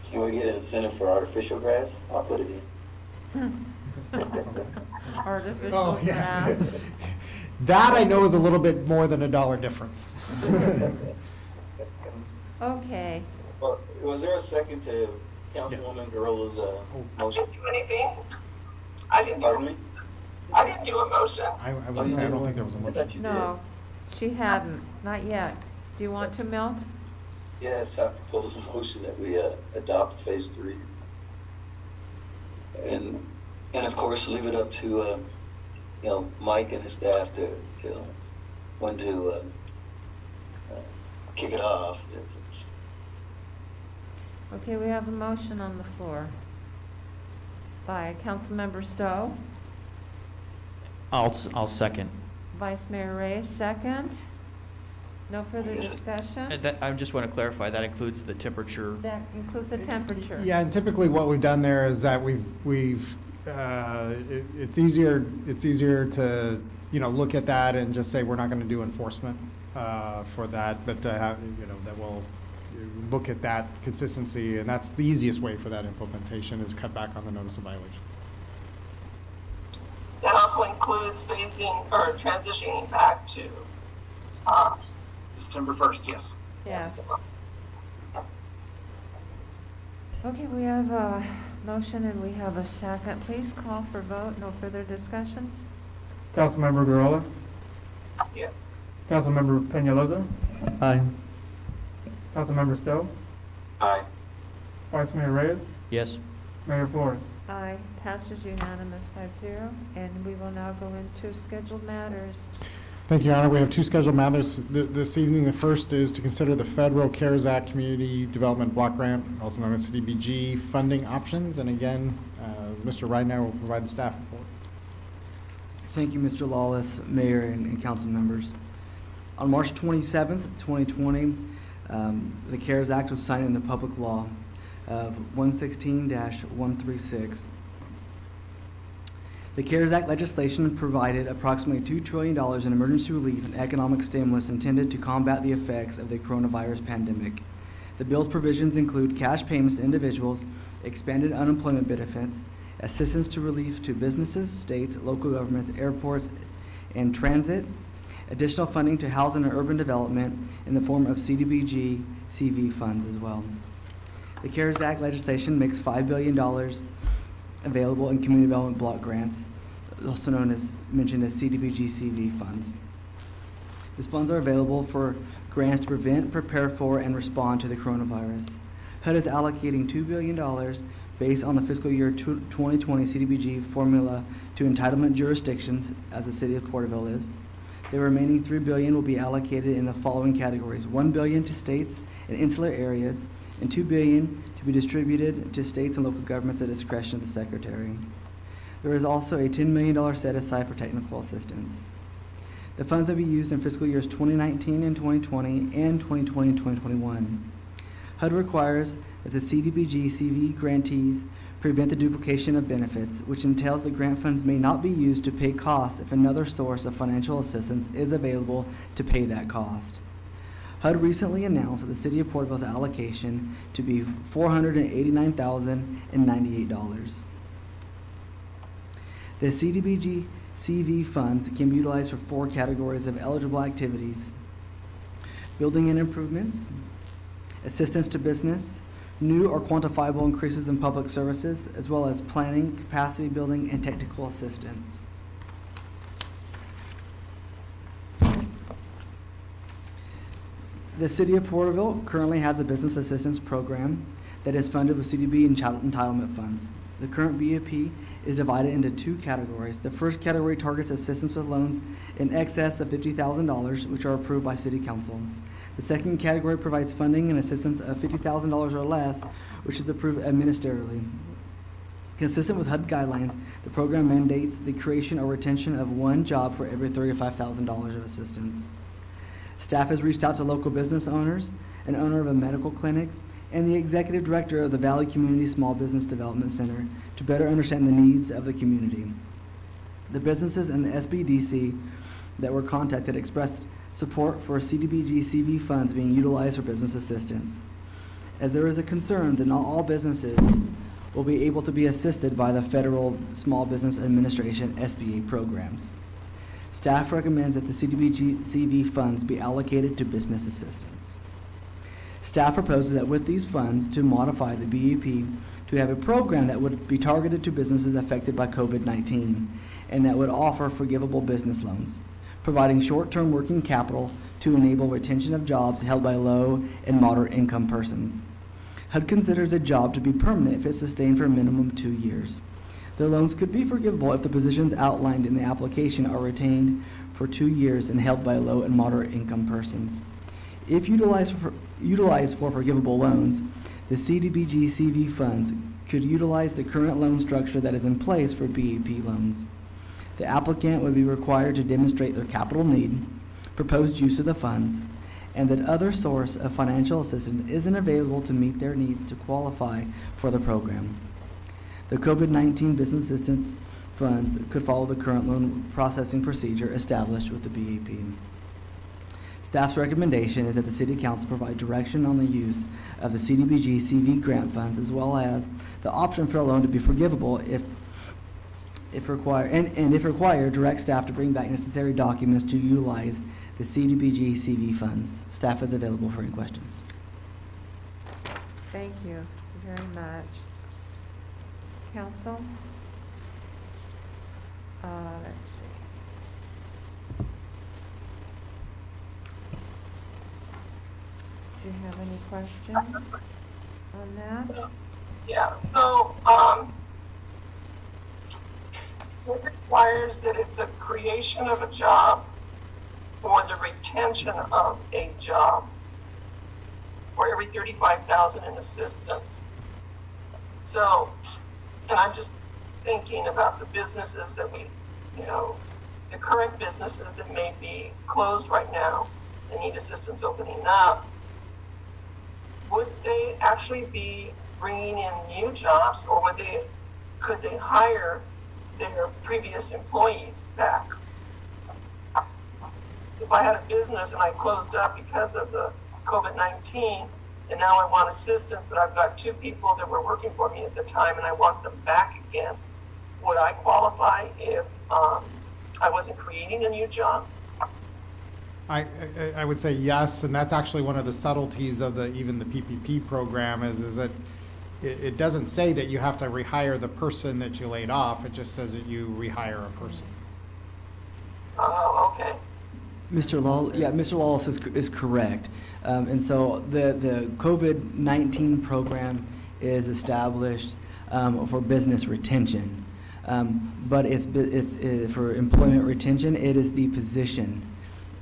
Can we get an incentive for artificial grass? I'll put it in. Artificial Oh, yeah. grass. That I know is a little bit more than $1 difference. Okay. Well, was there a second to Councilwoman Gorilla's motion? Do anything? I didn't Pardon me? I didn't do a motion. I wouldn't say I don't think there was a motion. No, she hadn't, not yet. Do you want to, Milt? Yes, I propose a motion that we adopt phase 3. And of course, leave it up to, Mike and his staff to, when to kick it off. Okay, we have a motion on the floor by Councilmember Stowe, I'll second. Vice Mayor Reyes, second. No further discussion? I just want to clarify, that includes the temperature. That includes the temperature. Yeah, and typically what we've done there is that it's easier to, look at that and just say we're not going to do enforcement for that, but that we'll look at that consistency, and that's the easiest way for that implementation is cut back on the notice of violation. That also includes phasing or transitioning back to December 1st, yes. Yes. Okay, we have a motion and we have a second. Please call for vote. No further discussions? Councilmember Gurrola? Yes. Councilmember Peñalosa? Aye. Councilmember Stowe? Aye. Vice Mayor Reyes? Yes. Mayor Flores? Aye, passes unanimous 5-0, and we will now go into scheduled matters. Thank you, Your Honor. We have two scheduled matters this evening. The first is to consider the Federal CARES Act Community Development Block Grant, also known as CDBG, funding options. And again, Mr. Ridenour will provide the staff report. Thank you, Mr. Lawless, Mayor, and council members. On March 27th, 2020, the CARES Act was signed into public law of 116-136. The CARES Act legislation provided approximately $2 trillion in emergency relief and economic stimulus intended to combat the effects of the coronavirus pandemic. The bill's provisions include cash payments to individuals, expanded unemployment benefits, assistance to relief to businesses, states, local governments, airports, and transit, additional funding to housing and urban development in the form of CDBG CV funds as well. The CARES Act legislation makes $5 billion available in community development block grants, also mentioned as CDBG CV funds. These funds are available for grants to prevent, prepare for, and respond to the coronavirus. HUD is allocating $2 billion based on the fiscal year 2020 CDBG formula to entitlement jurisdictions, as the city of Porterville is. The remaining $3 billion will be allocated in the following categories: $1 billion to states and insular areas, and $2 billion to be distributed to states and local governments at discretion of the Secretary. There is also a $10 million set aside for technical assistance. The funds will be used in fiscal years 2019 and 2020 and 2020 and 2021. HUD requires that the CDBG CV grantees prevent the duplication of benefits, which entails that grant funds may not be used to pay costs if another source of financial assistance is available to pay that cost. HUD recently announced that the City of Porterville's allocation to be $489,098. The CDBG CV funds can be utilized for 4 categories of eligible activities: building and improvements, assistance to business, new or quantifiable increases in public services, as well as planning, capacity building, and technical assistance. The City of Porterville currently has a business assistance program that is funded with CDB and child entitlement funds. The current BAP is divided into two categories. The first category targets assistance with loans in excess of $50,000, which are approved by City Council. The second category provides funding and assistance of $50,000 or less, which is approved administratively. Consistent with HUD guidelines, the program mandates the creation or retention of one job for every $35,000 of assistance. Staff has reached out to local business owners, an owner of a medical clinic, and the executive director of the Valley Community Small Business Development Center to better understand the needs of the community. The businesses and the SBDC that were contacted expressed support for CDBG CV funds being utilized for business assistance, as there is a concern that not all businesses will be able to be assisted by the Federal Small Business Administration SBA programs. Staff recommends that the CDBG CV funds be allocated to business assistance. Staff proposes that with these funds to modify the BEP to have a program that would be targeted to businesses affected by COVID-19 and that would offer forgivable business loans, providing short-term working capital to enable retention of jobs held by low and moderate income persons. HUD considers a job to be permanent if it's sustained for a minimum 2 years. The loans could be forgivable if the positions outlined in the application are retained for 2 years and held by low and moderate income persons. If utilized for forgivable loans, the CDBG CV funds could utilize the current loan structure that is in place for BEP loans. The applicant would be required to demonstrate their capital need, proposed use of the funds, and that other source of financial assistance isn't available to meet their needs to qualify for the program. The COVID-19 business assistance funds could follow the current loan processing procedure established with the BEP. Staff's recommendation is that the City Council provide direction on the use of the CDBG CV grant funds, as well as the option for a loan to be forgivable if required, and if required, direct staff to bring back necessary documents to utilize the CDBG CV funds. Staff is available for any questions. Thank you very much. Council? Let's see. Do you have any questions on that? Yeah, so, it requires that it's a creation of a job or the retention of a job for every 35,000 in assistance. So, and I'm just thinking about the businesses that we, the current businesses that may be closed right now and need assistance opening up. Would they actually be bringing in new jobs, or could they hire their previous employees back? So if I had a business and I closed up because of the COVID-19, and now I want assistance, but I've got 2 people that were working for me at the time and I want them back again, would I qualify if I wasn't creating a new job? I would say yes, and that's actually one of the subtleties of even the PPP program is that it doesn't say that you have to rehire the person that you laid off. It just says that you rehire a person. Oh, okay. Mr. Lawless is correct. And so the COVID-19 program is established for business retention. But it's for employment retention, it is the position.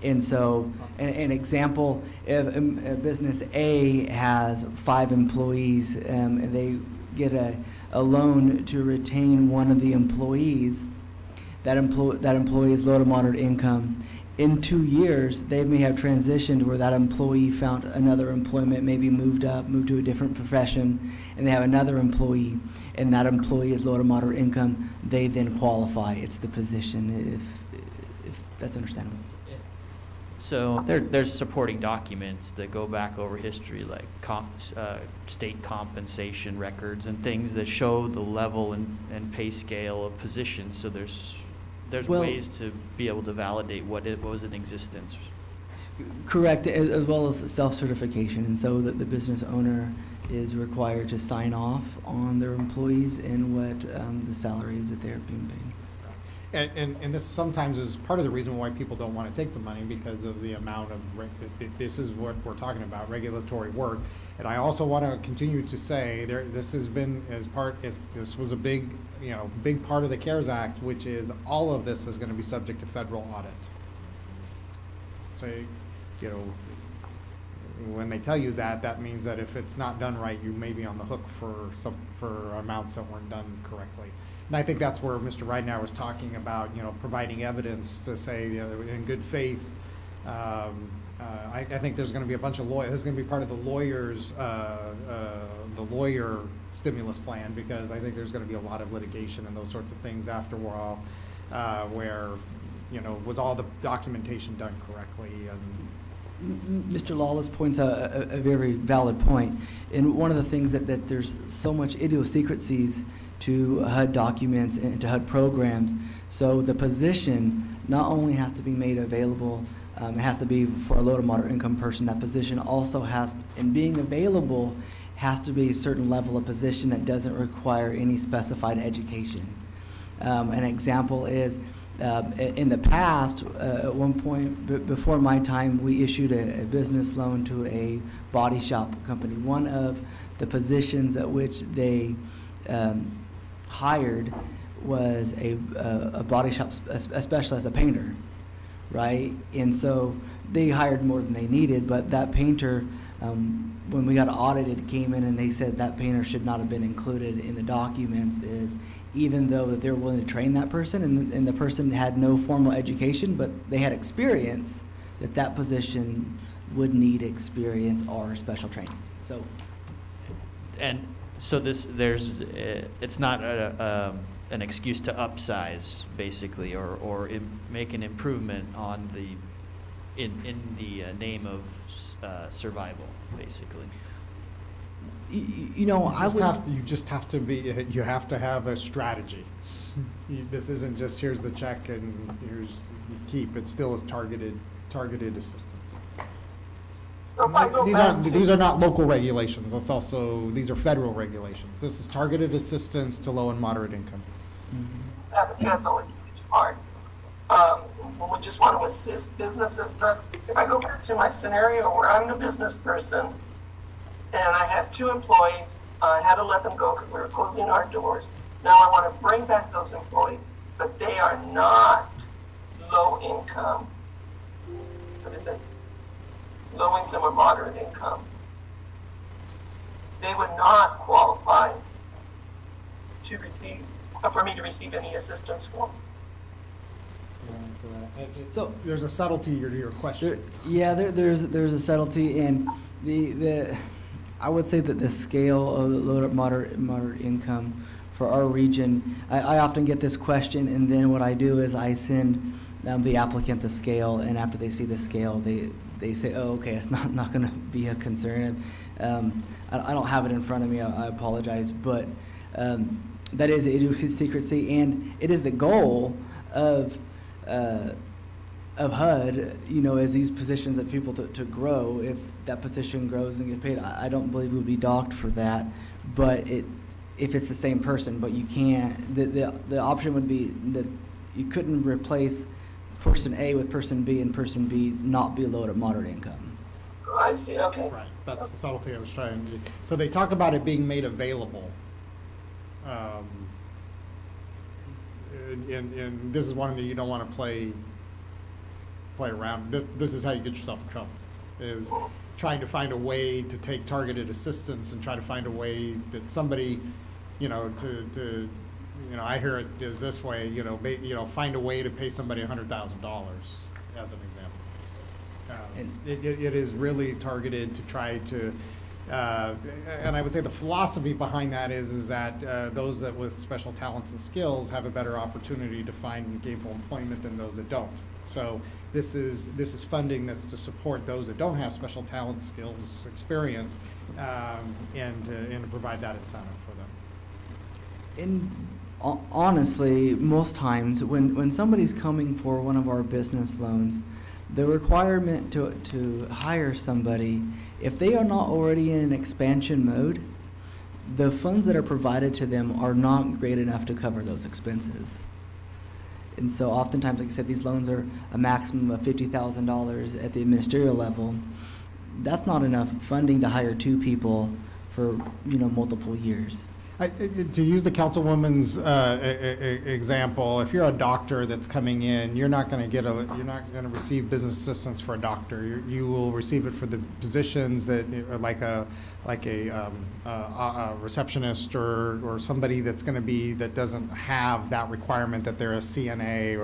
And so, an example, if a business A has 5 employees and they get a loan to retain one of the employees, that employee is low to moderate income. In 2 years, they may have transitioned where that employee found another employment, maybe moved to a different profession, and they have another employee, and that employee is low to moderate income. They then qualify. It's the position, if that's understandable. So there's supporting documents that go back over history, like state compensation records and things that show the level and pay scale of positions. So there's ways to be able to validate what was in existence. Correct, as well as self-certification, and so that the business owner is required to sign off on their employees and what the salaries that they're being paid. And this sometimes is part of the reason why people don't want to take the money, because of the amount of, this is what we're talking about, regulatory work. And I also want to continue to say, this has been this was a big, big part of the CARES Act, which is all of this is going to be subject to federal audit. So, when they tell you that, that means that if it's not done right, you may be on the hook for amounts that weren't done correctly. And I think that's where Mr. Ridenour was talking about, providing evidence to say, in good faith. I think there's going to be a bunch of lawyers. This is going to be part of the lawyer stimulus plan, because I think there's going to be a lot of litigation and those sorts of things after a while, where, was all the documentation done correctly? And Mr. Lawless points out a very valid point. And one of the things that there's so much idiosyncrasies to HUD documents and to HUD programs. So the position not only has to be made available, it has to be for a low to moderate income person. That position also has, in being available, has to be a certain level of position that doesn't require any specified education. An example is, in the past, at one point before my time, we issued a business loan to a body shop company. One of the positions at which they hired was a body shop specialist, a painter, right? And so they hired more than they needed, but that painter, when we got audited, came in and they said that painter should not have been included in the documents, is even though that they're willing to train that person, and the person had no formal education, but they had experience, that position would need experience or special training. So, And so it's not an excuse to upsize, basically, or make an improvement on in the name of survival, basically. You just have to be. You have to have a strategy. This isn't just here's the check and here's you keep. It still is targeted assistance. So if I go back These are not local regulations. These are federal regulations. This is targeted assistance to low and moderate income. That's always too hard. We just want to assist businesses, but if I go back to my scenario where I'm the business person and I had 2 employees, I had to let them go because we were closing our doors. Now I want to bring back those employees, but they are not low income. What is it? Low income or moderate income. They would not qualify to receive, for me to receive any assistance from. So there's a subtlety to your question. There's a subtlety, and the I would say that the scale of the low to moderate income for our region, I often get this question, and then what I do is I send the applicant the scale, and after they see the scale, they say, oh, okay, it's not going to be a concern. I don't have it in front of me, I apologize, but that is idiosyncrasy, and it is the goal of HUD, as these positions that people to grow. If that position grows and gets paid, I don't believe it would be docked for that. But if it's the same person, but you can't, the option would be that you couldn't replace person A with person B and person B not be low to moderate income. I see, okay. Right, that's the subtlety I was trying to. So they talk about it being made available. And this is one that you don't want to play around. This is how you get yourself in trouble, is trying to find a way to take targeted assistance and try to find a way that somebody, I hear it is this way, find a way to pay somebody $100,000 as an example. It is really targeted to try to, and I would say the philosophy behind that is that those that with special talents and skills have a better opportunity to find gainful employment than those that don't. So this is funding that's to support those that don't have special talents, skills, experience, and to provide that incentive for them. And honestly, most times when somebody's coming for one of our business loans, the requirement to hire somebody, if they are not already in an expansion mode, the funds that are provided to them are not great enough to cover those expenses. And so oftentimes, like I said, these loans are a maximum of $50,000 at the ministerial level. That's not enough funding to hire 2 people for, multiple years. To use the councilwoman's example, if you're a doctor that's coming in, you're not going to receive business assistance for a doctor. You will receive it for the positions that like a receptionist or somebody that's going to be, that doesn't have that requirement that they're a CNA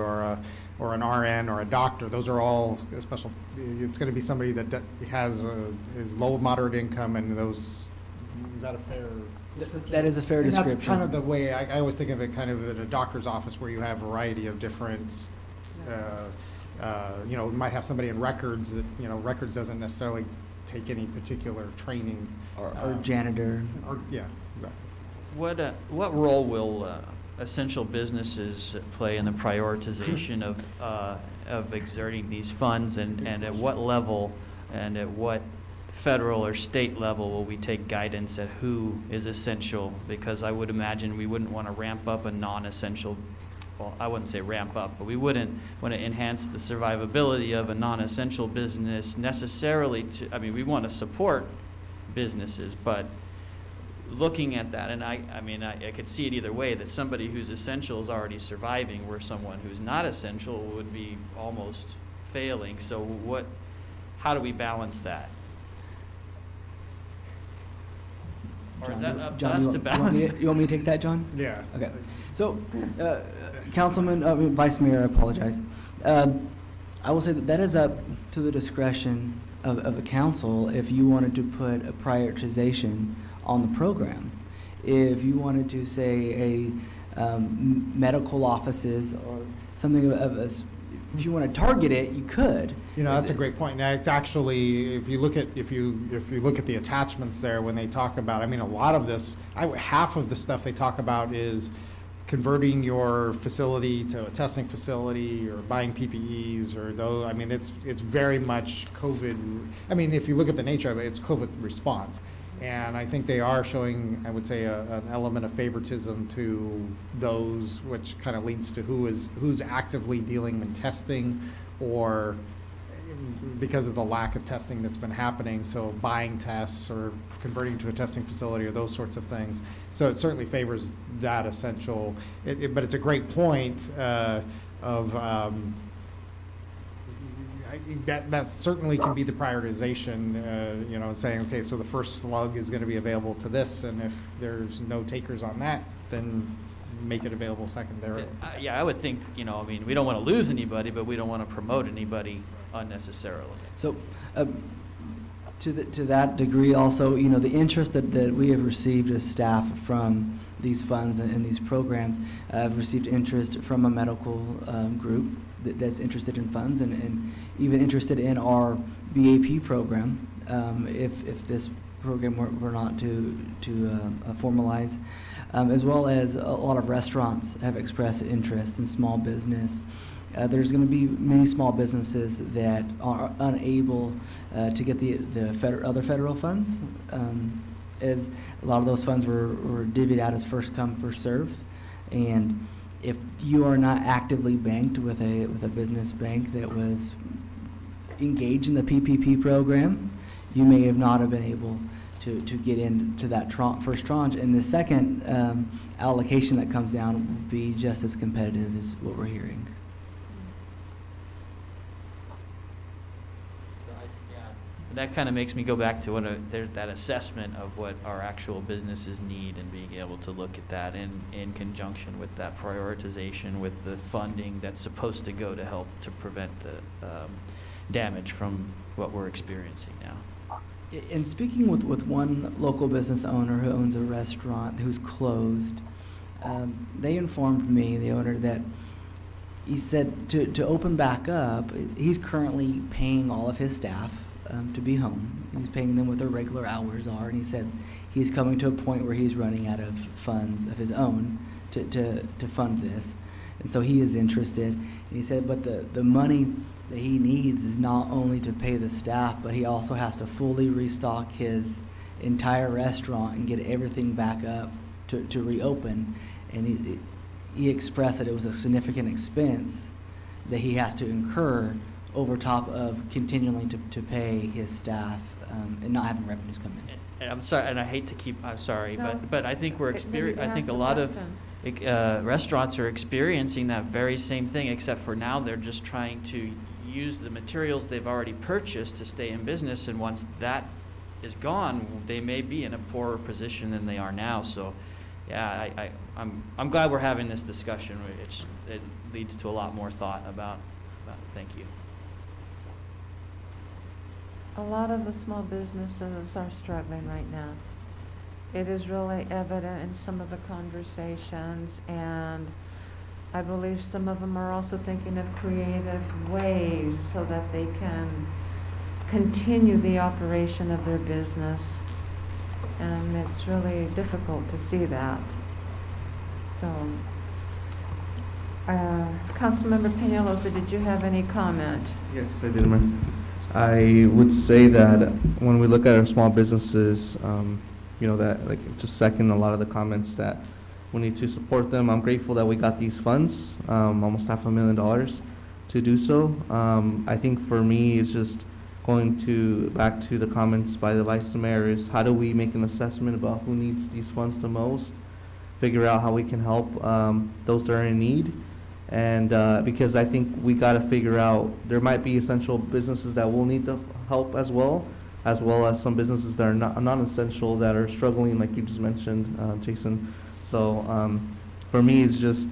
or an RN or a doctor. Those are all special. It's going to be somebody that is low, moderate income, and those. Is that a fair? That is a fair description. That's kind of the way I always think of it, kind of at a doctor's office where you have a variety of different, you might have somebody in records that, records doesn't necessarily take any particular training. Or janitor. Yeah, exactly. What role will essential businesses play in the prioritization of exerting these funds, and at what level and at what federal or state level will we take guidance at who is essential? Because I would imagine we wouldn't want to ramp up a non-essential, well, I wouldn't say ramp up, but we wouldn't want to enhance the survivability of a non-essential business necessarily we want to support businesses, but looking at that, and I could see it either way, that somebody who's essential is already surviving, where someone who's not essential would be almost failing. So how do we balance that? Or is that up to us to balance? You want me to take that, John? Yeah. Okay. So, Vice Mayor, I apologize. I will say that is up to the discretion of the council if you wanted to put a prioritization on the program. If you wanted to say medical offices or something if you want to target it, you could. That's a great point. Now, it's actually, if you look at the attachments there, when they talk about, a lot of this, half of the stuff they talk about is converting your facility to a testing facility or buying PPEs or those. It's very much COVID. If you look at the nature of it, it's COVID response. And I think they are showing, I would say, an element of favoritism to those, which kind of leads to who's actively dealing in testing, or because of the lack of testing that's been happening, so buying tests or converting to a testing facility or those sorts of things. So it certainly favors that essential. But it's a great point that certainly can be the prioritization, saying, okay, so the first slug is going to be available to this, and if there's no takers on that, then make it available secondarily. I would think, we don't want to lose anybody, but we don't want to promote anybody unnecessarily. So, to that degree also, the interest that we have received as staff from these funds and these programs, have received interest from a medical group that's interested in funds and even interested in our BAP program, if this program were not to formalize, as well as a lot of restaurants have expressed interest in small business. There's going to be many small businesses that are unable to get the other federal funds, as a lot of those funds were divvied out as first come, first served. And if you are not actively banked with a business bank that was engaged in the PPP program, you may have not have been able to get into that first tranche. And the second allocation that comes down will be just as competitive as what we're hearing. That kind of makes me go back to that assessment of what our actual businesses need, and being able to look at that in conjunction with that prioritization, with the funding that's supposed to go to help to prevent the damage from what we're experiencing now. In speaking with one local business owner who owns a restaurant who's closed, they informed me, the owner, that he said to open back up, he's currently paying all of his staff to be home. He's paying them what their regular hours are, and he said he's coming to a point where he's running out of funds of his own to fund this. And so he is interested. And he said, but the money that he needs is not only to pay the staff, but he also has to fully restock his entire restaurant and get everything back up to reopen. And he expressed that it was a significant expense that he has to incur over top of continuing to pay his staff and not having revenues come in. And I'm sorry, and I hate to keep, I'm sorry, No. but I think we're Maybe I think ask a the lot of question. restaurants are experiencing that very same thing, except for now they're just trying to use the materials they've already purchased to stay in business, and once that is gone, they may be in a poorer position than they are now. So, yeah, I'm glad we're having this discussion. It leads to a lot more thought about thank you. A lot of the small businesses are struggling right now. It is really evident in some of the conversations, and I believe some of them are also thinking of creative ways so that they can continue the operation of their business. And it's really difficult to see that. So, Councilmember Peñalosa, did you have any comment? Yes, I did, ma'am. I would say that when we look at our small businesses, that just second a lot of the comments that we need to support them. I'm grateful that we got these funds, almost $500,000 to do so. I think for me, it's just going back to the comments by the Vice Mayor is how do we make an assessment about who needs these funds the most, figure out how we can help those that are in need. And because I think we got to figure out, there might be essential businesses that will need the help as well as some businesses that are non-essential that are struggling, like you just mentioned, Jason. So for me, it's just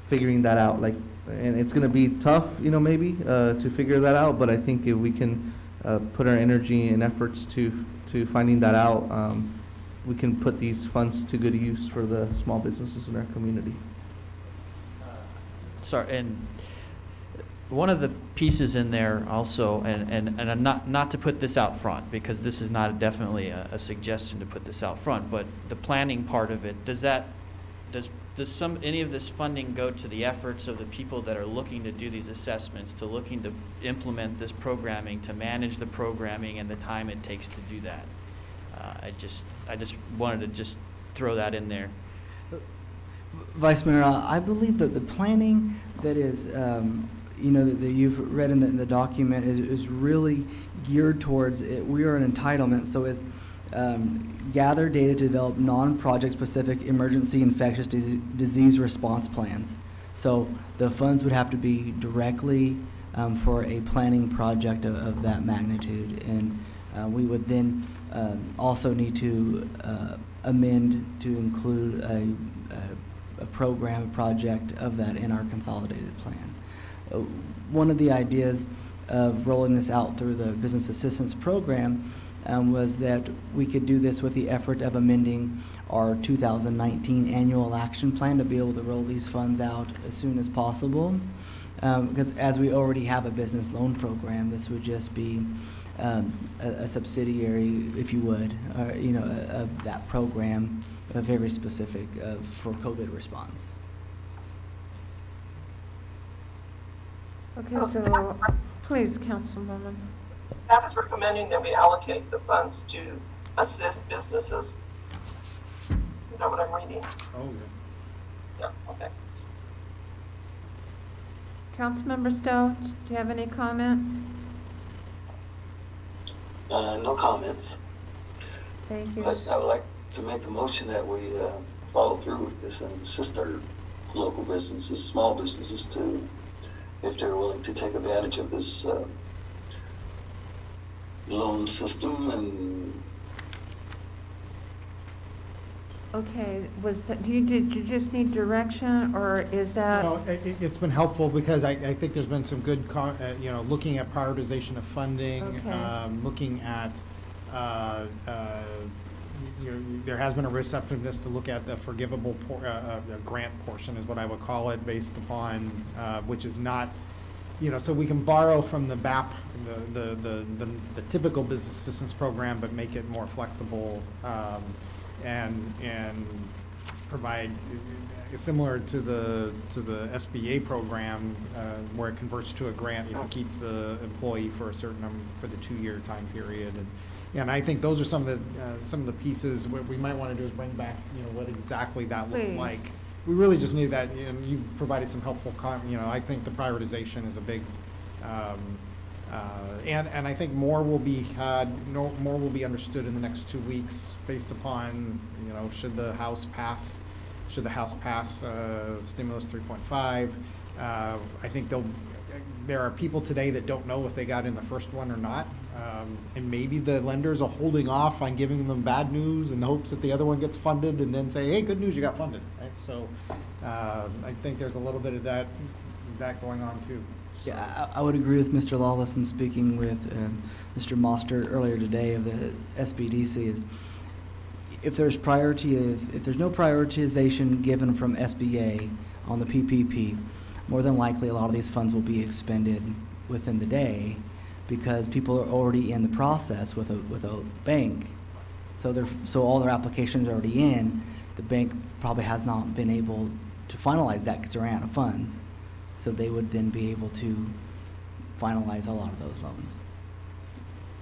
figuring that out. And it's going to be tough, maybe to figure that out. But I think if we can put our energy and efforts to finding that out, we can put these funds to good use for the small businesses in our community. Sorry, and one of the pieces in there also, and not to put this out front, because this is not definitely a suggestion to put this out front, but the planning part of it, does any of this funding go to the efforts of the people that are looking to do these assessments, to looking to implement this programming, to manage the programming and the time it takes to do that? I just wanted to just throw that in there. Vice Mayor, I believe that the planning that is, that you've read in the document is really geared towards it. We are an entitlement, so it's gather data to develop non-project specific emergency infectious disease response plans. So the funds would have to be directly for a planning project of that magnitude, and we would then also need to amend to include a program, a project of that in our consolidated plan. One of the ideas of rolling this out through the Business Assistance Program was that we could do this with the effort of amending our 2019 annual action plan to be able to roll these funds out as soon as possible. Because as we already have a business loan program, this would just be a subsidiary, if you would, of that program, very specific for COVID response. Okay, so please, Councilwoman. Staff is recommending that we allocate the funds to assist businesses. Is that what I'm reading? Oh, yeah. Yeah, okay. Councilmember Stowe, do you have any comment? No comments. Thank you. But I would like to make a motion that we follow through with this and assist our local businesses, small businesses too, if they're willing to take advantage of this loan system. And Okay, did you just need direction, or is that? No, it's been helpful because I think there's been some good, looking at prioritization of funding, Okay. looking at, there has been a receptiveness to look at the forgivable grant portion is what I would call it, based upon, which is not, so we can borrow from the BAP, the typical business assistance program, but make it more flexible, and provide similar to the SBA program, where it converts to a grant if you keep the employee for a certain for the 2-year time period. And I think those are some of the pieces. What we might want to do is bring back, what exactly that looks Please. like. We really just need that, you provided some helpful I think the prioritization is a big, and I think more will be understood in the next 2 weeks based upon, should the House pass stimulus 3.5. I think there are people today that don't know if they got in the first one or not. And maybe the lenders are holding off on giving them bad news in the hopes that the other one gets funded and then say, hey, good news, you got funded, right? So I think there's a little bit of that going on too. So. Yeah, I would agree with Mr. Lawless in speaking with Mr. Mostert earlier today of the SBDC is if there's no prioritization given from SBA on the PPP, more than likely a lot of these funds will be expended within the day because people are already in the process with a bank. So all their applications are already in. The bank probably has not been able to finalize that because they're out of funds. So they would then be able to finalize a lot of those loans.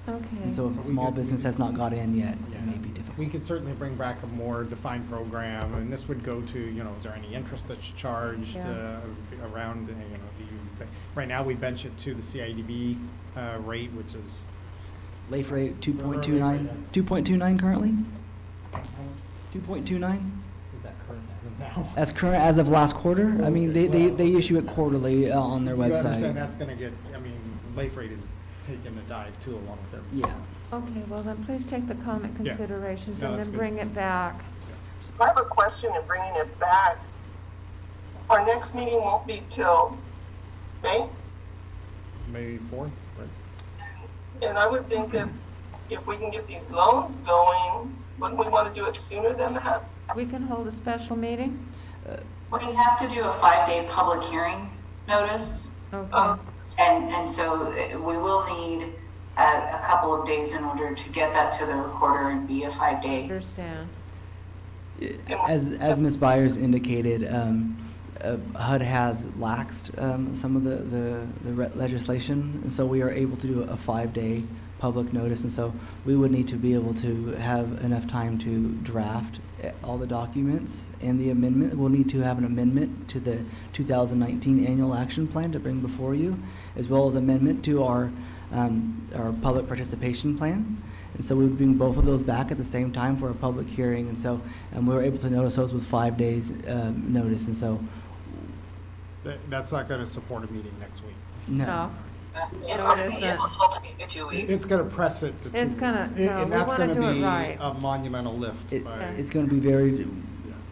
Okay. And so if a small business has not got in yet, Yeah. it may be difficult. We could certainly bring back a more defined program, and this would go to, is there any interest that's charged Yeah. around, right now we bench it to the CIDB rate, which is. Leaf rate 2.29, 2.29 currently? 2.29? Is that current as of now? As current as of last quarter? I mean, they issue it quarterly on their You website. understand that's gonna get, Leaf rate is taking a dive too along with everything. Yeah. Okay, well then please take the comment Yeah. considerations No, and that's then good. bring it back. I have a question in bringing it back. Our next meeting won't be till May, May 4th, right? and I would think that if we can get these loans going, wouldn't we want to do it sooner than that? We can hold a special meeting? We have to do a 5-day public hearing notice. Okay. And so we will need a couple of days in order to get that to the recorder and be a 5-day. Understand. As Ms. Byers indicated, HUD has laxed some of the legislation, and so we are able to do a 5-day public notice, and so we would need to be able to have enough time to draft all the documents and the amendment. We'll need to have an amendment to the 2019 annual action plan to bring before you, as well as amendment to our public participation plan. And so we would bring both of those back at the same time for a public hearing, and we were able to notice those with 5 days notice, and so. That's not gonna support a meeting next week. No. It's No, it only isn't. able to be the 2 weeks. It's gonna press it to 2 It's weeks. gonna- And- no, and we that's wanna gonna do it be right. a monumental lift. by- It's going to be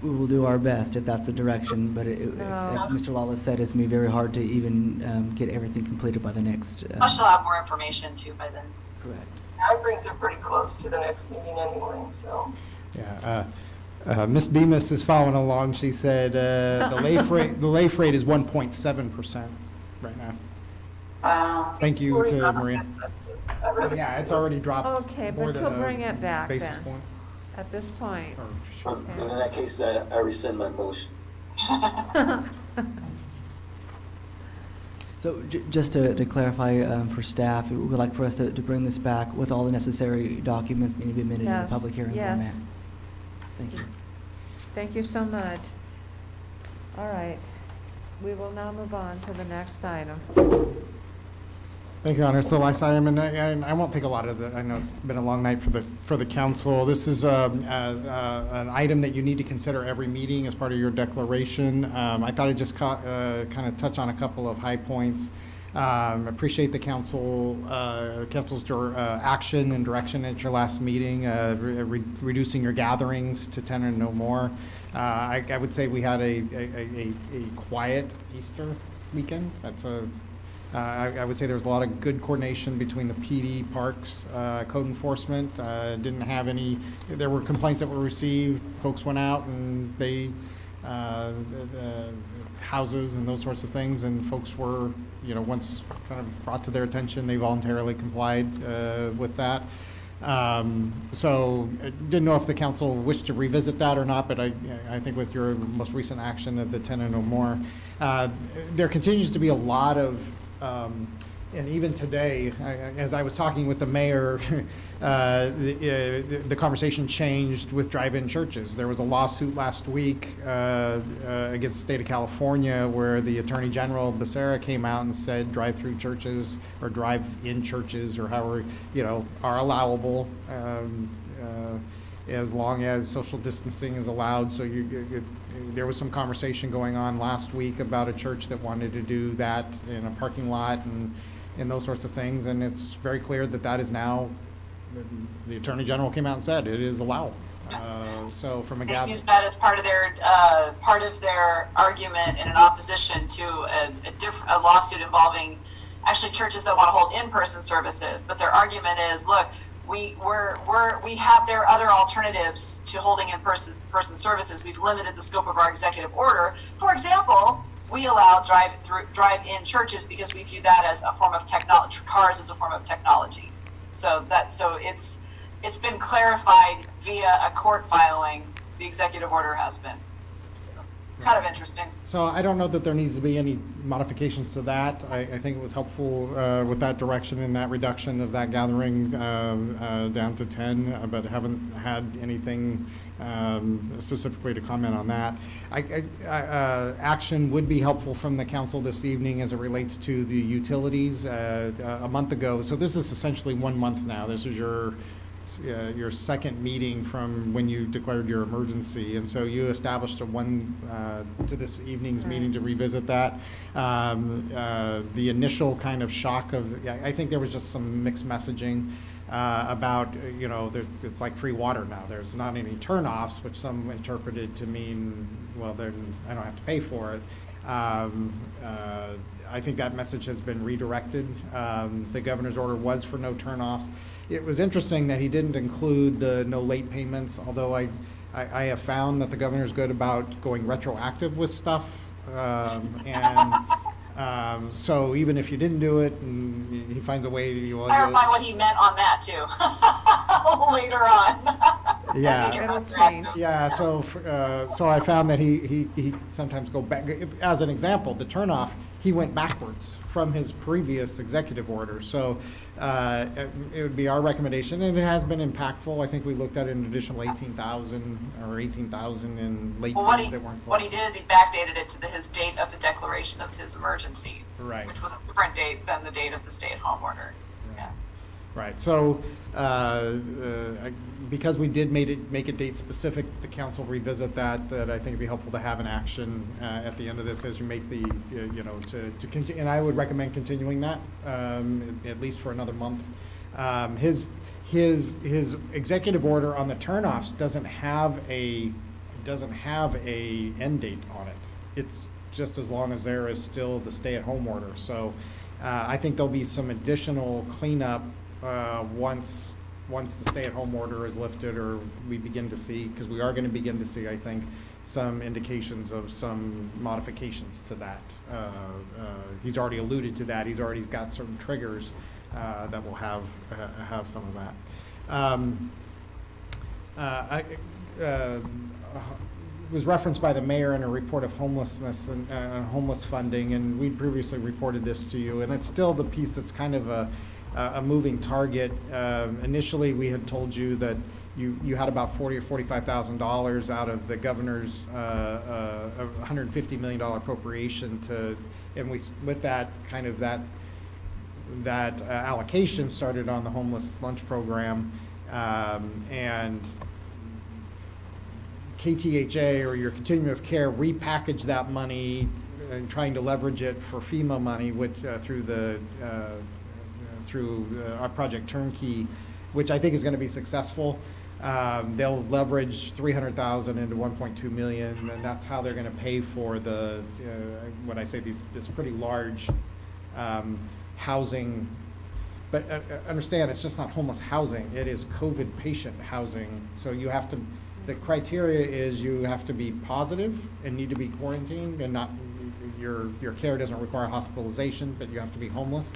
we will do our best if that's the direction, but No. like Mr. Lawless said, it's going to be very hard to even get everything completed by the next. Plus you'll have more information too by then. Correct. That brings it pretty close to the next meeting anyway, so. Yeah, Ms. Bemis is following along. She said, the LAIF rate is 1.7% right now. Thank you to Maria. Yeah, it's already dropped. Okay, more but than you'll a bring it back basis then, point. at this point. In that case, I rescind my motion. So just to clarify for staff, we would like for us to bring this back with all the necessary documents that need to be admitted in the Yes, public hearing yes. format. Thank you. Thank you so much. All right, we will now move on to the next item. Thank you, Your Honor. So last item, and I won't take a lot of the, I know it's been a long night for the council. This is an item that you need to consider every meeting as part of your declaration. I thought I'd just kind of touch on a couple of high points. Appreciate the council's action and direction at your last meeting, reducing your gatherings to 10 and no more. I would say we had a quiet Easter weekend. That's I would say there was a lot of good coordination between the PD, parks, code enforcement. Didn't have any, there were complaints that were received. Folks went out and they, the houses and those sorts of things, and folks were, once kind of brought to their attention, they voluntarily complied with that. So I didn't know if the council wished to revisit that or not, but I think with your most recent action of the 10 and no more, there continues to be a lot of, and even today, as I was talking with the mayor, the conversation changed with drive-in churches. There was a lawsuit last week against the state of California where the Attorney General Becerra came out and said drive-through churches or drive-in churches or however, are allowable as long as social distancing is allowed. So there was some conversation going on last week about a church that wanted to do that in a parking lot and those sorts of things, and it's very clear that is now, the Attorney General came out and said it is allowable. So from a They use that as part of their argument in an opposition to a lawsuit involving actually churches that want to hold in-person services. But their argument is, look, we have there are other alternatives to holding in-person services. We've limited the scope of our executive order. For example, we allow drive-in churches because we view that as a form of technology, cars as a form of technology. So it's been clarified via a court filing. The executive order has been. So, kind of interesting. So I don't know that there needs to be any modifications to that. I think it was helpful with that direction and that reduction of that gathering down to 10, but haven't had anything specifically to comment on that. Action would be helpful from the council this evening as it relates to the utilities. A month ago, so this is essentially 1 month now. This is your second meeting from when you declared your emergency, and so you established to this evening's meeting to revisit that. The initial kind of shock of, I think there was just some mixed messaging about, it's like free water now. There's not any turnoffs, which some interpreted to mean, well, then I don't have to pay for it. I think that message has been redirected. The governor's order was for no turnoffs. It was interesting that he didn't include the no late payments, although I have found that the governor's good about going retroactive with stuff. So even if you didn't do it, and he finds a way to clarify what he meant on that too later on. Yeah. So I found that he sometimes go back. As an example, the turnoff, he went backwards from his previous executive order. So it would be our recommendation, and it has been impactful. I think we looked at an additional 18,000 or 18,000 in late fees that weren't. What he did is he backdated it to his date of the declaration of his emergency, right, which was a different date than the date of the stay-at-home order. Yeah. Right. So because we did make it date specific, the council revisit that I think it'd be helpful to have an action at the end of this as you make the to continue. And I would recommend continuing that at least for another month. His executive order on the turnoffs doesn't have a end date on it. It's just as long as there is still the stay-at-home order. So I think there'll be some additional cleanup once the stay-at-home order is lifted, or we begin to see, because we are going to begin to see, I think, some indications of some modifications to that. He's already alluded to that. He's already got certain triggers that will have some of that. It was referenced by the mayor in a report of homelessness and homeless funding, and we previously reported this to you, and it's still the piece that's kind of a moving target. Initially, we had told you that you had about $40,000 or $45,000 out of the governor's $150 million appropriation and with that kind of that allocation started on the homeless lunch program, and KTHA, or your continuum of care, repackaged that money and trying to leverage it for FEMA money, which through our Project Turnkey, which I think is going to be successful. They'll leverage $300,000 into $1.2 million, and that's how they're going to pay for the when I say this pretty large housing. But understand, it's just not homeless housing; it is COVID patient housing. So you have to. The criteria is you have to be positive and need to be quarantined, and not your care doesn't require hospitalization, but you have to be homeless.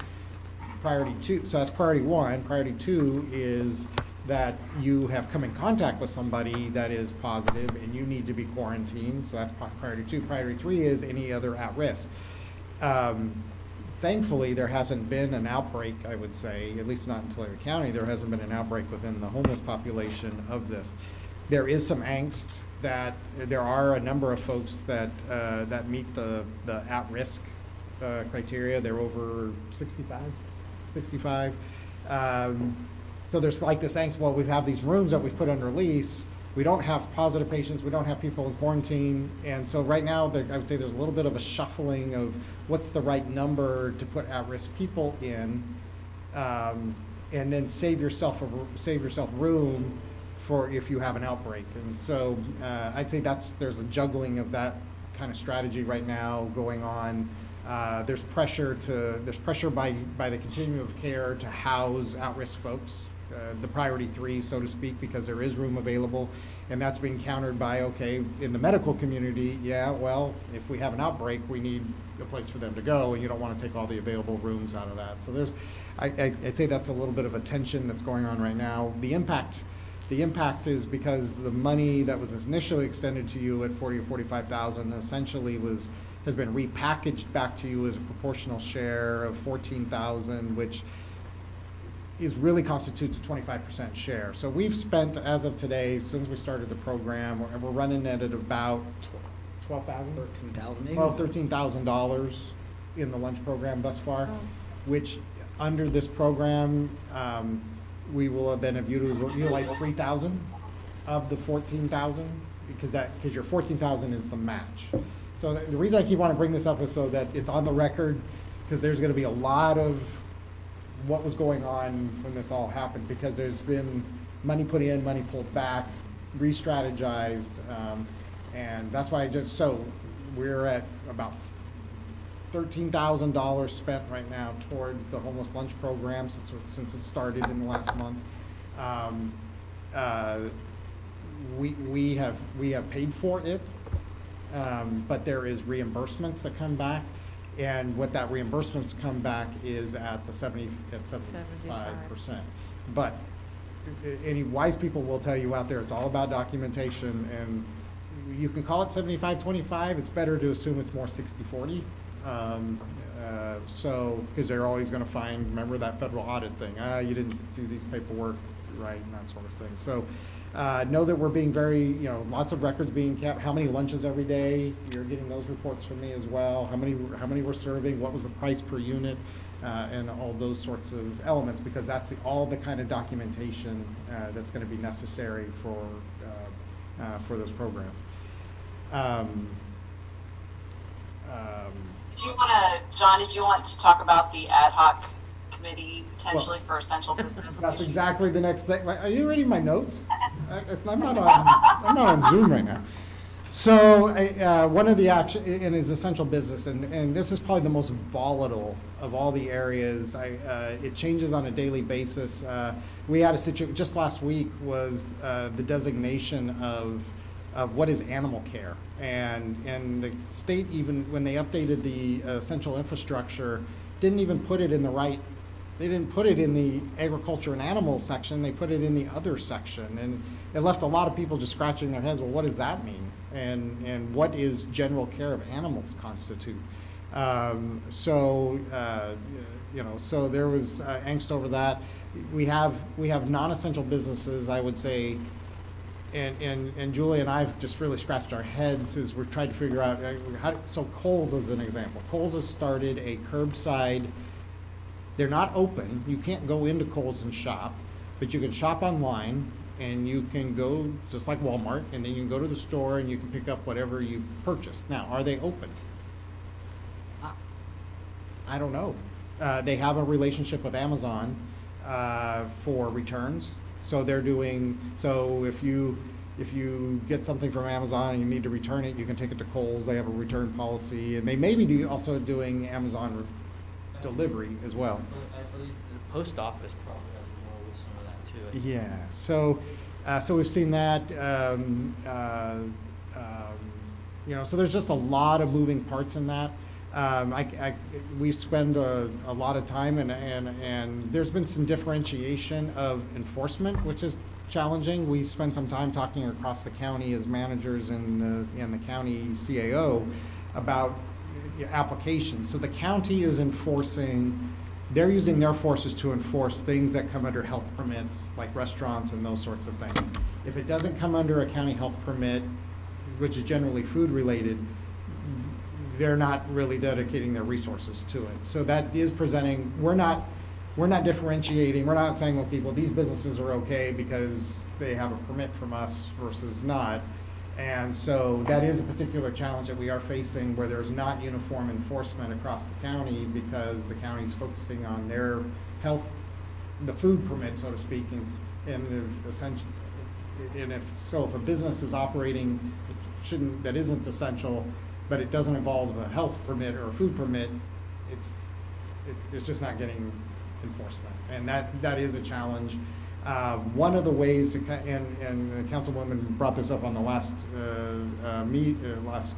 Priority 2, so that's priority 1. Priority 2 is that you have come in contact with somebody that is positive and you need to be quarantined. So that's priority 2. Priority 3 is any other at risk. Thankfully, there hasn't been an outbreak, I would say, at least not in Tulare County, there hasn't been an outbreak within the homeless population of this. There is some angst that there are a number of folks that, that meet the at-risk criteria. They're over 65. So there's like this angst, well, we have these rooms that we've put under lease. We don't have positive patients. We don't have people in quarantine. And so right now, I would say there's a little bit of a shuffling of what's the right number to put at-risk people in, and then save yourself room for if you have an outbreak. And so I'd say there's a juggling of that kind of strategy right now going on. There's pressure by the continuum of care to house at-risk folks, the priority 3, so to speak, because there is room available, and that's being countered by, okay, in the medical community, yeah, well, if we have an outbreak, we need a place for them to go, and you don't want to take all the available rooms out of that. So I'd say that's a little bit of a tension that's going on right now. The impact is because the money that was initially extended to you at $40,000 or $45,000 essentially has been repackaged back to you as a proportional share of $14,000, which really constitutes a 25% share. So we've spent, as of today, since we started the program, we're running at about $13,000 in the lunch program thus far, which under this program, we will then have utilized 3,000 of the 14,000 because your 14,000 is the match. So the reason I keep wanting to bring this up is so that it's on the record, because there's going to be a lot of what was going on when this all happened, because there's been money put in, money pulled back, re-strategized, and that's why we're at about $13,000 spent right now towards the homeless lunch program since it started in the last month. We have paid for it, but there is reimbursements that come back, and what that reimbursements come back is at 75%. But any wise people will tell you out there, it's all about documentation, and you can call it 75-25. It's better to assume it's more 60-40. Because they're always going to find, remember that federal audit thing, you didn't do these paperwork right, and that sort of thing. So know that we're being very, lots of records being kept. How many lunches every day? You're getting those reports from me as well. How many we're serving? What was the price per unit? And all those sorts of elements, because that's all the kind of documentation that's going to be necessary for those programs. John, did you want to talk about the ad hoc committee potentially for essential business? That's exactly the next thing. Are you reading my notes? I'm not on Zoom right now. So one of the action in his essential business, and this is probably the most volatile of all the areas. It changes on a daily basis. We had a situation just last week was the designation of what is animal care, and the state, even when they updated the essential infrastructure, didn't even put it in the right. They didn't put it in the agriculture and animals section. They put it in the other section, and it left a lot of people just scratching their heads. Well, what does that mean? And what is general care of animals constitute? So there was angst over that. We have non-essential businesses, I would say, and Julie and I have just really scratched our heads as we're trying to figure out so Kohl's is an example. Kohl's has started a curbside. They're not open. You can't go into Kohl's and shop, but you can shop online, and you can go just like Walmart, and then you can go to the store and you can pick up whatever you purchased. Now, are they open? I don't know. They have a relationship with Amazon for returns. So they're doing, so if you get something from Amazon and you need to return it, you can take it to Kohl's. They have a return policy, and they may be also doing Amazon delivery as well. I believe the post office probably has more with some of that too. Yeah, so we've seen that, so there's just a lot of moving parts in that. We spend a lot of time, and there's been some differentiation of enforcement, which is challenging. We spend some time talking across the county as managers and the county CAO about applications. So the county is enforcing, they're using their forces to enforce things that come under health permits, like restaurants and those sorts of things. If it doesn't come under a county health permit, which is generally food related, they're not really dedicating their resources to it. So that is presenting, we're not differentiating, we're not saying, okay, well, these businesses are okay because they have a permit from us versus not. And so that is a particular challenge that we are facing, where there's not uniform enforcement across the county because the county's focusing on their health, the food permit, so to speak, and if a business is operating, that isn't essential, but it doesn't involve a health permit or a food permit, it's just not getting enforcement, and that is a challenge. One of the ways to, and the councilwoman brought this up on the last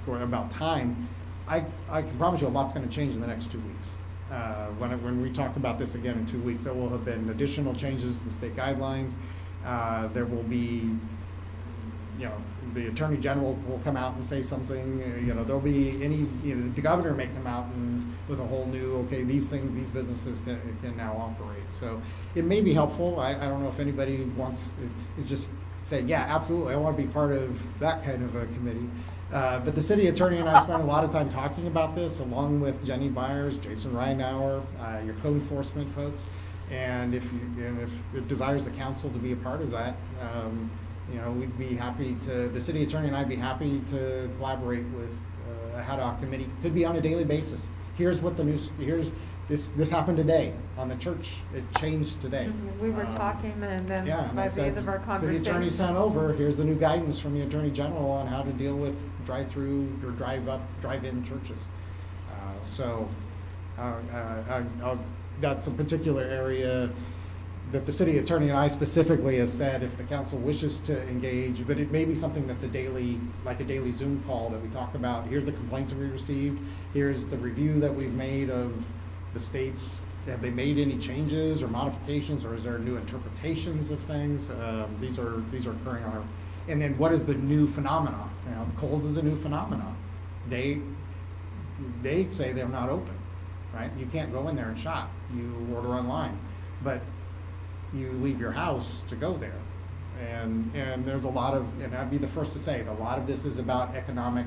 about time. I can promise you a lot's going to change in the next 2 weeks. When we talk about this again in 2 weeks, there will have been additional changes to the state guidelines. There will be, the Attorney General will come out and say something. There'll be the governor may come out and with a whole new, okay, these businesses can now operate. So it may be helpful. I don't know if anybody wants to just say, yeah, absolutely, I want to be part of that kind of a committee. But the city attorney and I spent a lot of time talking about this, along with Jenny Byers, Jason Reinauer, your code enforcement folks. And if it desires the council to be a part of that, we'd be happy to, the city attorney and I'd be happy to collaborate with a HADOC committee. Could be on a daily basis. Here's what this happened today on the church. It changed today. We were talking, and then and by I the said, end of our conversation. City attorney sent over, here's the new guidance from the Attorney General on how to deal with drive-through or drive-in churches. That's a particular area that the city attorney and I specifically have said if the council wishes to engage, but it may be something that's a daily Zoom call that we talk about. Here's the complaints that we received. Here's the review that we've made of the states. Have they made any changes or modifications, or is there new interpretations of things? These are occurring on our, and then what is the new phenomena? Kohl's is a new phenomenon. They say they're not open, right? You can't go in there and shop. You order online, but you leave your house to go there. And there's a lot of, and I'd be the first to say, a lot of this is about economic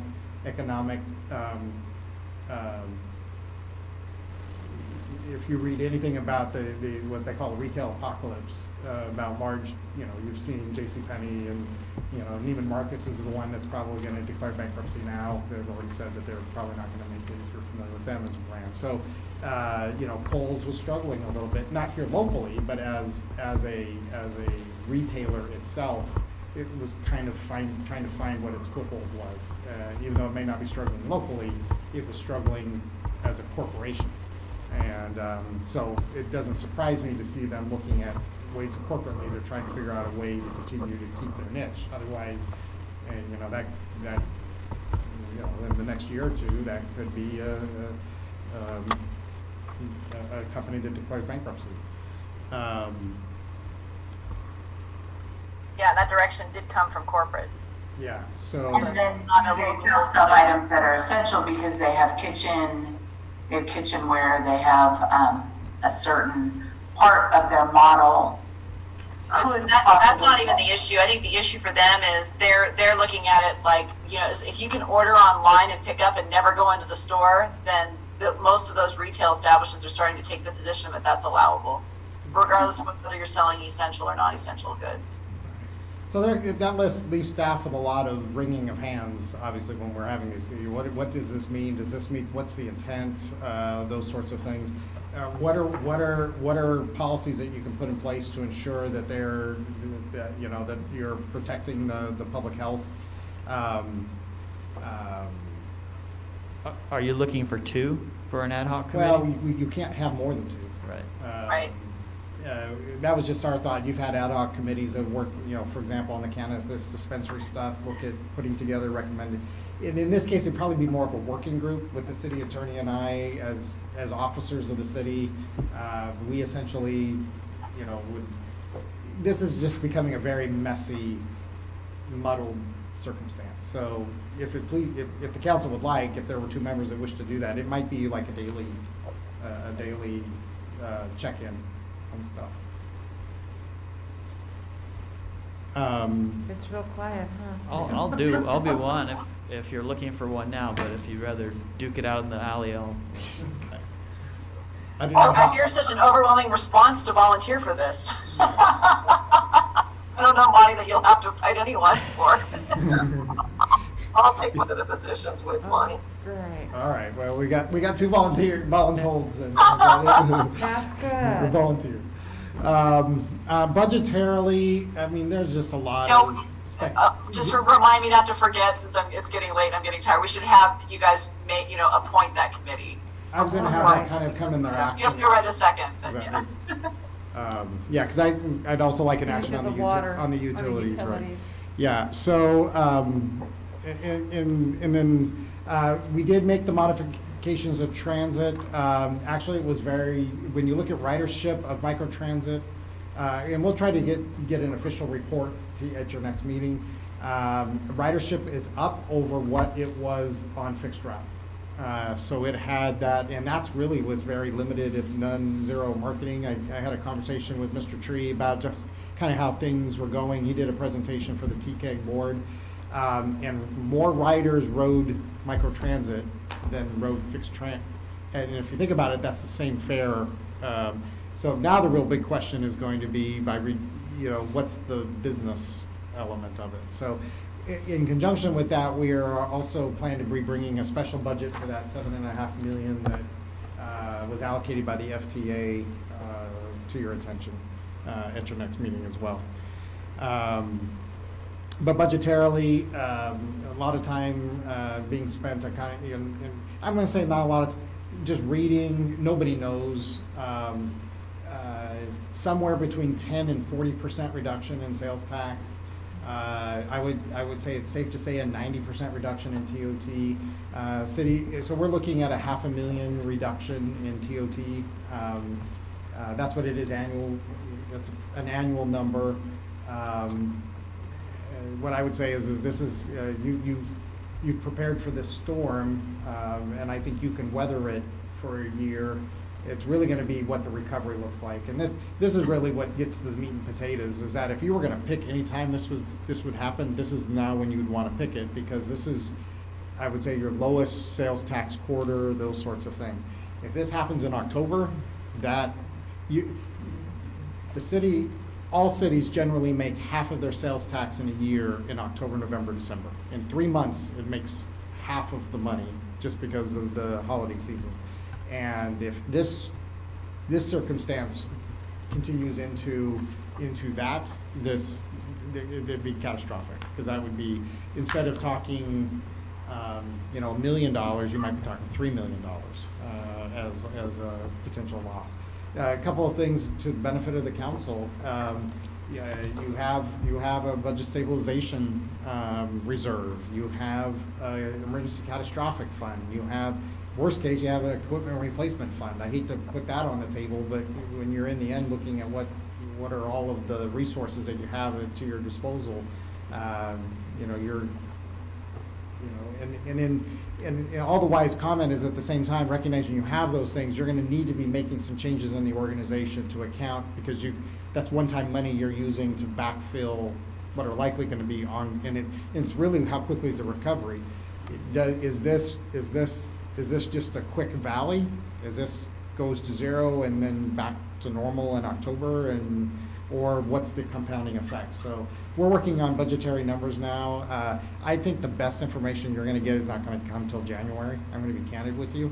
if you read anything about the what they call the retail apocalypse, about large, you've seen JCPenney and, Neiman Marcus is the one that's probably going to declare bankruptcy now. They've already said that they're probably not going to make it if you're familiar with them as a brand. So, Kohl's was struggling a little bit, not here locally, but as a retailer itself, it was kind of trying to find what its foothold was. Even though it may not be struggling locally, it was struggling as a corporation. And so it doesn't surprise me to see them looking at ways corporately to try to figure out a way to continue to keep their niche. Otherwise, that in the next year or two, that could be a company that declares bankruptcy. Yeah, that direction did come from corporate. Yeah, so. And then they sell some items that are essential because they have kitchenware, they have a certain part of their model. That's not even the issue. I think the issue for them is they're looking at it like, if you can order online and pick up and never go into the store, then most of those retail establishments are starting to take the position that that's allowable, regardless of whether you're selling essential or non-essential goods. So that leaves staff with a lot of wringing of hands, obviously, when we're having these. What does this mean? Does this mean, what's the intent? Those sorts of things. What are policies that you can put in place to ensure that that you're protecting the public health? Are you looking for two for an ad hoc committee? Well, you can't have more than two. Right. Right. that was just our thought. You've had ad hoc committees that work, you know, for example, on the cannabis dispensary stuff, look at putting together recommended. In this case, it'd probably be more of a working group with the city attorney and I as officers of the city. We essentially, you know, this is just becoming a very messy, muddled circumstance. So if the council would like, if there were 2 members that wish to do that, it might be like a daily check-in on stuff. It's real quiet, huh? I'll be one if you're looking for one now, but if you'd rather duke it out in the alley, I'll. I hear such an overwhelming response to volunteer for this. I don't know, Monty, that you'll have to fight anyone for. I'll take one of the positions with Monty. Great. All right, well, we got 2 volunteers and That's good. we're volunteers. Budgetarily, I mean, there's just a lot of Just remind me not to forget, since it's getting late and I'm getting tired, we should have you guys appoint that committee. I was gonna have that kind of come in their You action. don't do it right this second, but Exactly. yeah. Yeah, because I'd also like an You action do on the the water, on the on the utilities, right? utilities. Yeah, so, and then, we did make the modifications of transit. Actually, it was when you look at ridership of microtransit, and we'll try to get an official report at your next meeting. Ridership is up over what it was on fixed route. So it had that, and that's really was very limited, if none, zero marketing. I had a conversation with Mr. Tree about just kind of how things were going. He did a presentation for the TCAG board, and more riders rode microtransit than rode fixed train. And if you think about it, that's the same fare. So now the real big question is going to be what's the business element of it? So in conjunction with that, we are also planning to be bringing a special budget for that $7.5 million that was allocated by the FTA to your attention at your next meeting as well. But budgetarily, a lot of time being spent on I'm going to say not a lot of, just reading. Nobody knows. Somewhere between 10 and 40% reduction in sales tax. I would say it's safe to say a 90% reduction in TOT. So we're looking at a $500,000 reduction in TOT. That's what it is annual. That's an annual number. What I would say is this is you've prepared for this storm, and I think you can weather it for a year. It's really going to be what the recovery looks like, and this is really what gets to the meat and potatoes. Is that if you were going to pick any time this would happen, this is now when you would want to pick it, because this is, I would say, your lowest sales tax quarter, those sorts of things. If this happens in October, all cities generally make half of their sales tax in a year in October, November, December. In 3 months, it makes half of the money just because of the holiday season. And if this circumstance continues into that, it'd be catastrophic, because that would be, instead of talking, $1 million, you might be talking $3 million as a potential loss. A couple of things to the benefit of the council. You have a budget stabilization reserve. You have an emergency catastrophic fund. You have, worst case, you have an equipment replacement fund. I hate to put that on the table, but when you're in the end looking at what are all of the resources that you have to your disposal, and all the wise comment is at the same time recognizing you have those things, you're going to need to be making some changes in the organization to account, because that's one-time money you're using to backfill what are likely going to be on, and it's really how quickly is the recovery. Is this just a quick valley? Is this goes to zero and then back to normal in October, or what's the compounding effect? So we're working on budgetary numbers now. I think the best information you're going to get is not going to come till January. I'm going to be candid with you.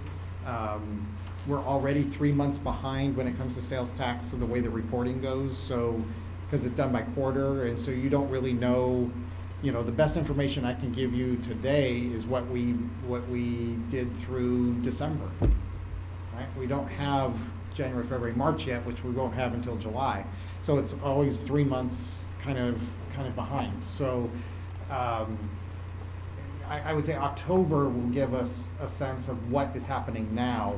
We're already 3 months behind when it comes to sales tax, so the way the reporting goes. So because it's done by quarter, and so you don't really know. The best information I can give you today is what we did through December. Right? We don't have January, February, March yet, which we won't have until July. So it's always 3 months kind of behind. So I would say October will give us a sense of what is happening now,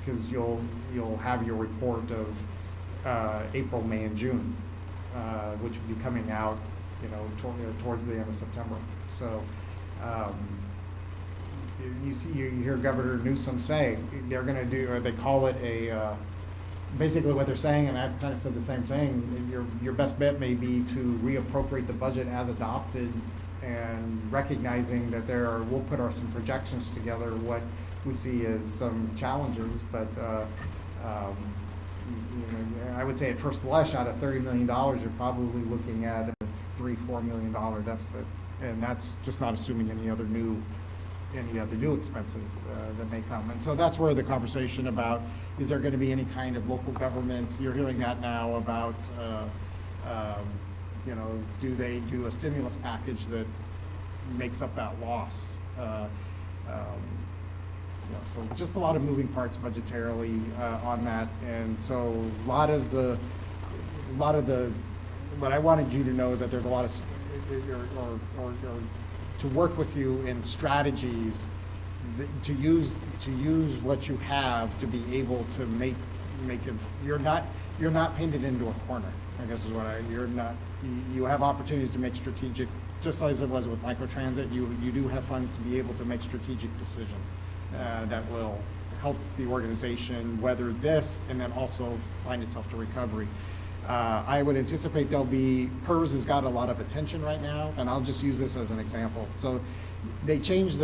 because you'll have your report of April, May, and June, which will be coming out, towards the end of September. So you hear Governor Newsom say they're going to do, or they call it a. Basically, what they're saying, and I've kind of said the same thing. Your best bet may be to reappropriate the budget as adopted, and recognizing that we'll put some projections together, what we see as some challenges, but I would say at first blush, out of $30 million, you're probably looking at a $3-4 million deficit, and that's just not assuming any other new expenses that may come. And so that's where the conversation about, is there going to be any kind of local government, you're hearing that now about, do they do a stimulus package that makes up that loss? So just a lot of moving parts budgetarily on that. And so a lot of the, what I wanted you to know is that there's a lot of, or to work with you in strategies to use what you have to be able to make it. You're not painted into a corner, I guess is what you have opportunities to make strategic, just as it was with microtransit, you do have funds to be able to make strategic decisions that will help the organization weather this and then also find itself to recovery. I would anticipate PERS has got a lot of attention right now, and I'll just use this as an example. So they changed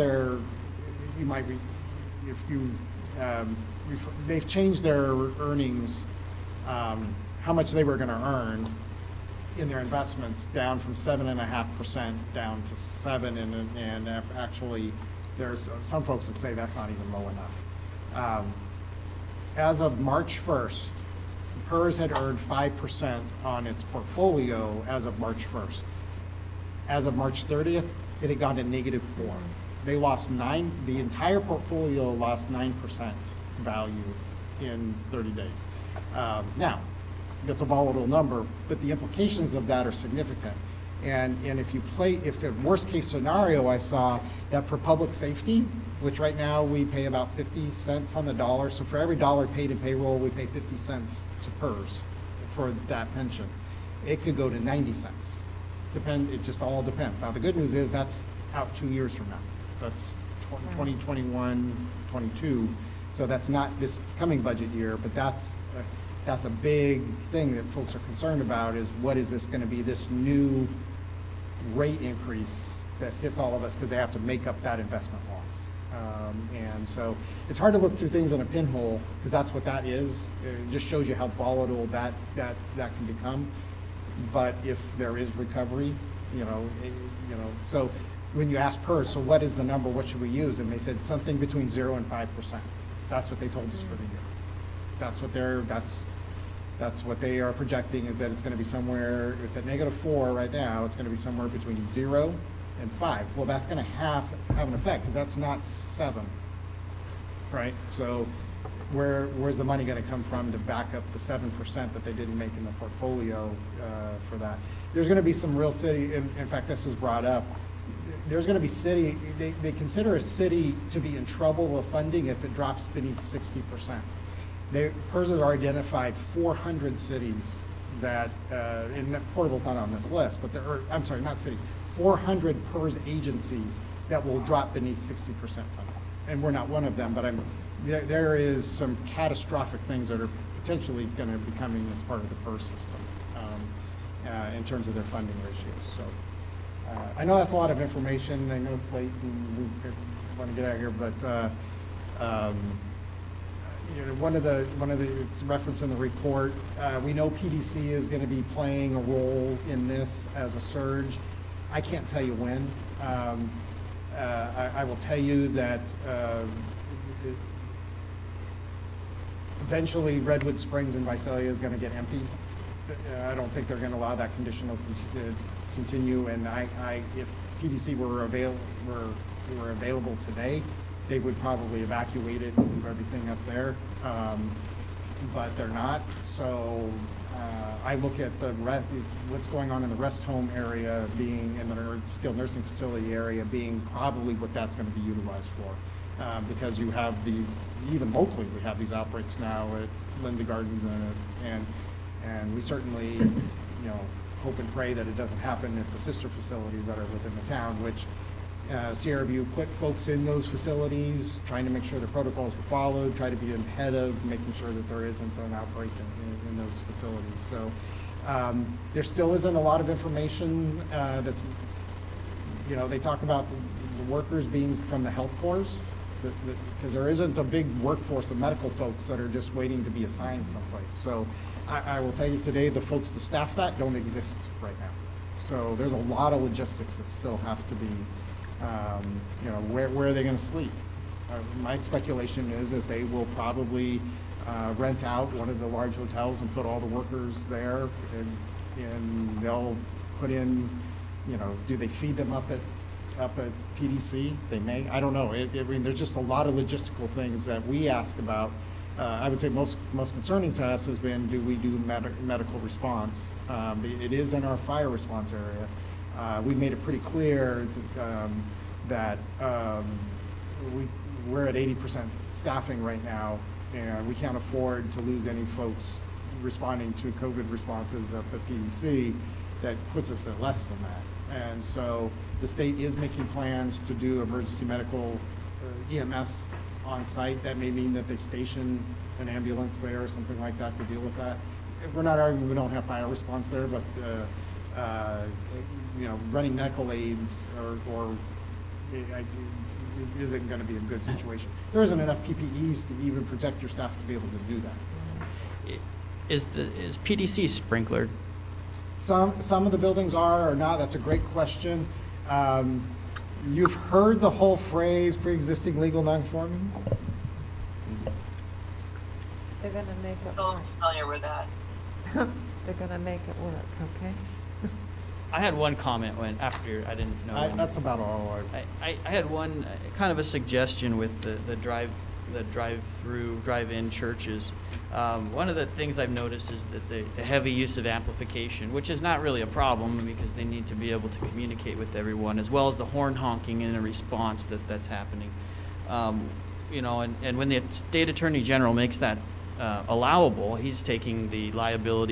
they've changed their earnings, how much they were going to earn in their investments, down from 7.5% down to 7%, and actually there's some folks that say that's not even low enough. As of March 1st, PERS had earned 5% on its portfolio as of March 1st. As of March 30th, it had gone to -4%. They lost the entire portfolio lost 9% value in 30 days. Now, that's a volatile number, but the implications of that are significant. And if a worst case scenario, I saw that for public safety, which right now we pay about 50 cents on the dollar. So for every dollar paid in payroll, we pay 50 cents to PERS for that pension. It could go to 90 cents. It just all depends. Now, the good news is that's out 2 years from now. That's 2021, 22. So that's not this coming budget year, but that's a big thing that folks are concerned about, is what is this going to be, this new rate increase that hits all of us, because they have to make up that investment loss. And so it's hard to look through things in a pinhole, because that's what that is. It just shows you how volatile that can become. But if there is recovery, so when you ask PERS, so what is the number, what should we use? And they said something between 0 and 5%. That's what they told us for the year. That's what they are projecting, is that it's going to be somewhere, it's at -4 right now, it's going to be somewhere between 0 and 5. Well, that's going to have an effect, because that's not 7, right? So where's the money going to come from to back up the 7% that they didn't make in the portfolio for that? There's going to be some real city, in fact, this was brought up, there's going to be city, they consider a city to be in trouble of funding if it drops beneath 60%. PERS has identified 400 cities that, and Portable's not on this list, but I'm sorry, not cities, 400 PERS agencies that will drop beneath 60% funding. And we're not one of them, but there is some catastrophic things that are potentially going to be coming as part of the PERS system in terms of their funding ratios. So I know that's a lot of information. I know it's late and we want to get out of here, but one of the it's referenced in the report. We know PDC is going to be playing a role in this as a surge. I can't tell you when. I will tell you that eventually Redwood Springs and Visalia is going to get empty. I don't think they're going to allow that condition to continue. And if PDC were available today, they would probably evacuate it and move everything up there. But they're not. So I look at what's going on in the rest home area being, in the skilled nursing facility area being probably what that's going to be utilized for. Because you have even locally, we have these outbreaks now at Lindsay Gardens and we certainly, hope and pray that it doesn't happen at the sister facilities that are within the town, which Sierra View put folks in those facilities, trying to make sure the protocols were followed, try to be ahead of making sure that there isn't an outbreak in those facilities. So there still isn't a lot of information that's, they talk about the workers being from the health corps, because there isn't a big workforce of medical folks that are just waiting to be assigned someplace. So I will tell you today, the folks to staff that don't exist right now. So there's a lot of logistics that still have to be, where are they going to sleep? My speculation is that they will probably rent out one of the large hotels and put all the workers there, and they'll put in, do they feed them up at PDC? They may. I don't know. There's just a lot of logistical things that we ask about. I would say most concerning to us has been, do we do medical response? It is in our fire response area. We made it pretty clear that we're at 80% staffing right now, and we can't afford to lose any folks responding to COVID responses up at PDC. That puts us at less than that. And so the state is making plans to do emergency medical EMS on site. That may mean that they station an ambulance there or something like that to deal with that. We're not arguing we don't have fire response there, but running medical aids or isn't going to be a good situation. There isn't enough PPEs to even protect your staff to be able to do that. Is PDC sprinklered? Some of the buildings are or not. That's a great question. You've heard the whole phrase pre-existing legal non-conforming? They're gonna make it I'm work. familiar with that. They're gonna make it work, okay? I had one comment after I didn't know. That's about all. I had one kind of a suggestion with the drive-in churches. One of the things I've noticed is that the heavy use of amplification, which is not really a problem because they need to be able to communicate with everyone, as well as the horn honking in a response that's happening. And when the state attorney general makes that allowable, he's taking the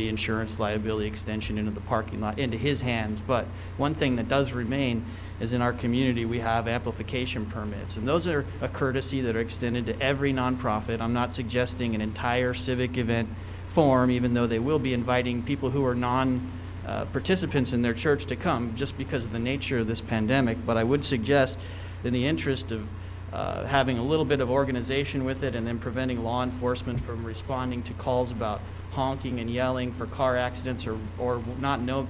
insurance liability extension into the parking lot, into his hands. But one thing that does remain is in our community, we have amplification permits. And those are a courtesy that are extended to every nonprofit. I'm not suggesting an entire civic event form, even though they will be inviting people who are participants in their church to come just because of the nature of this pandemic. But I would suggest, in the interest of having a little bit of organization with it and then preventing law enforcement from responding to calls about honking and yelling for car accidents or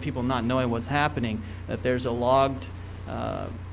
people not knowing what's happening, that there's a logged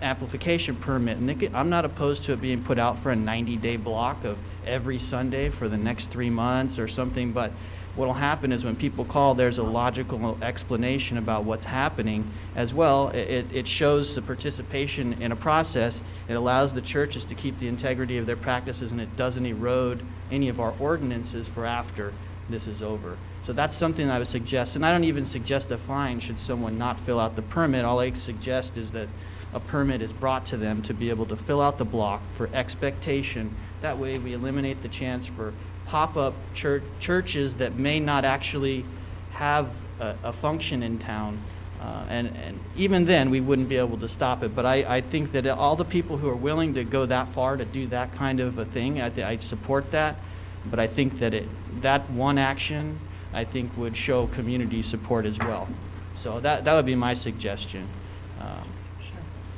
amplification permit. And I'm not opposed to it being put out for a 90-day block of every Sunday for the next 3 months or something, but what will happen is when people call, there's a logical explanation about what's happening as well. It shows the participation in a process. It allows the churches to keep the integrity of their practices, and it doesn't erode any of our ordinances for after this is over. So that's something I would suggest. And I don't even suggest a fine should someone not fill out the permit. All I suggest is that a permit is brought to them to be able to fill out the block for expectation. That way we eliminate the chance for pop-up churches that may not actually have a function in town. And even then, we wouldn't be able to stop it. But I think that all the people who are willing to go that far to do that kind of a thing, I support that. But I think that that one action, I think, would show community support as well. So that would be my suggestion.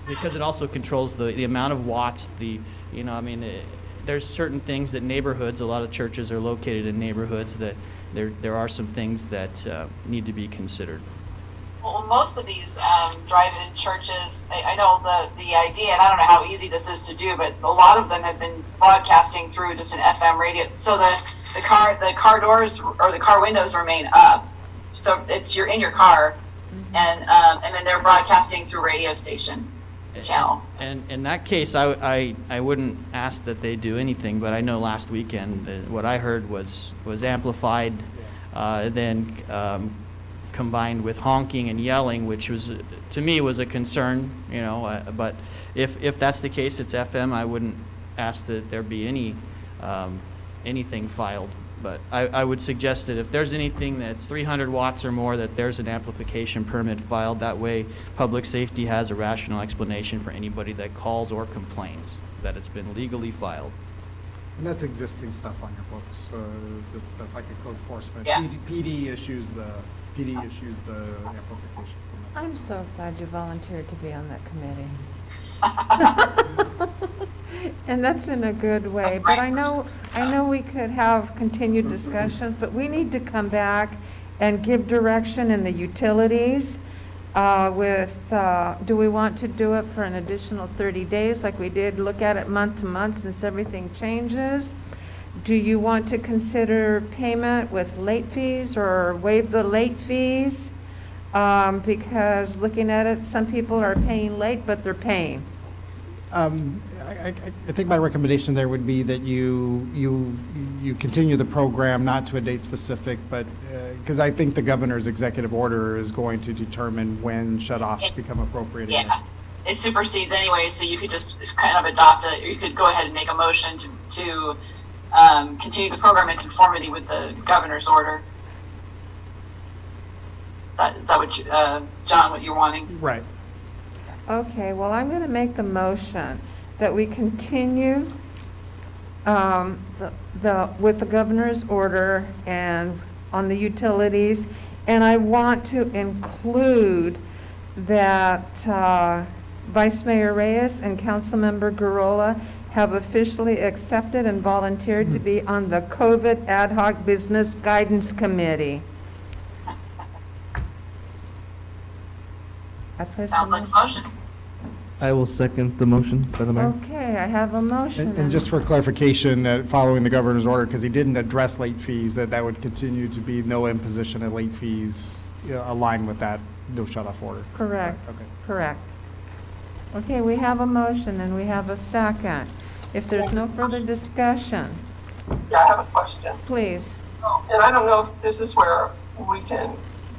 Because it also controls the amount of watts, there's certain things that neighborhoods, a lot of churches are located in neighborhoods that there are some things that need to be considered. Well, most of these drive-in churches, I know the idea, and I don't know how easy this is to do, but a lot of them have been broadcasting through just an FM radio, so the car doors or the car windows remain up, so you're in your car, and then they're broadcasting through radio station. channel. And in that case, I wouldn't ask that they do anything, but I know last weekend, what I heard was amplified, then combined with honking and yelling, which was, to me, was a concern, you know, but if that's the case, it's FM, I wouldn't ask that there be anything filed. But I would suggest that if there's anything that's 300 watts or more, that there's an amplification permit filed. That way, public safety has a rational explanation for anybody that calls or complains that it's been legally filed. And that's existing stuff on your books. That's like a code enforcement. Yeah. PD issues the amplification. I'm so glad you volunteered to be on that committee. And that's in a good way, but I know we could have continued discussions, but we need to come back and give direction in the utilities do we want to do it for an additional 30 days like we did, look at it month to month since everything changes? Do you want to consider payment with late fees or waive the late fees? Because looking at it, some people are paying late, but they're paying. I think my recommendation there would be that you continue the program, not to a date specific, but because I think the governor's executive order is going to determine when shutoffs become appropriate. Yeah, again. it supersedes anyway, so you could just kind of adopt it, or you could go ahead and make a motion to continue the program in conformity with the governor's order. Is that what you, John, what you're wanting? Right. Okay, well, I'm going to make the motion that we continue with the governor's order and on the utilities, and I want to include that Vice Mayor Reyes and Councilmember Garola have officially accepted and volunteered to be on the COVID Ad Hoc Business Guidance Committee. Sounds like a motion. I will second the motion, Madam Mayor. Okay, I have a motion. And just for clarification, that following the governor's order, because he didn't address late fees, that would continue to be no imposition of late fees aligned with that no shut-off order. Correct. Okay. Correct. Okay, we have a motion and we have a second. If there's no further discussion, Yeah, I have a question. please. And I don't know if this is where we can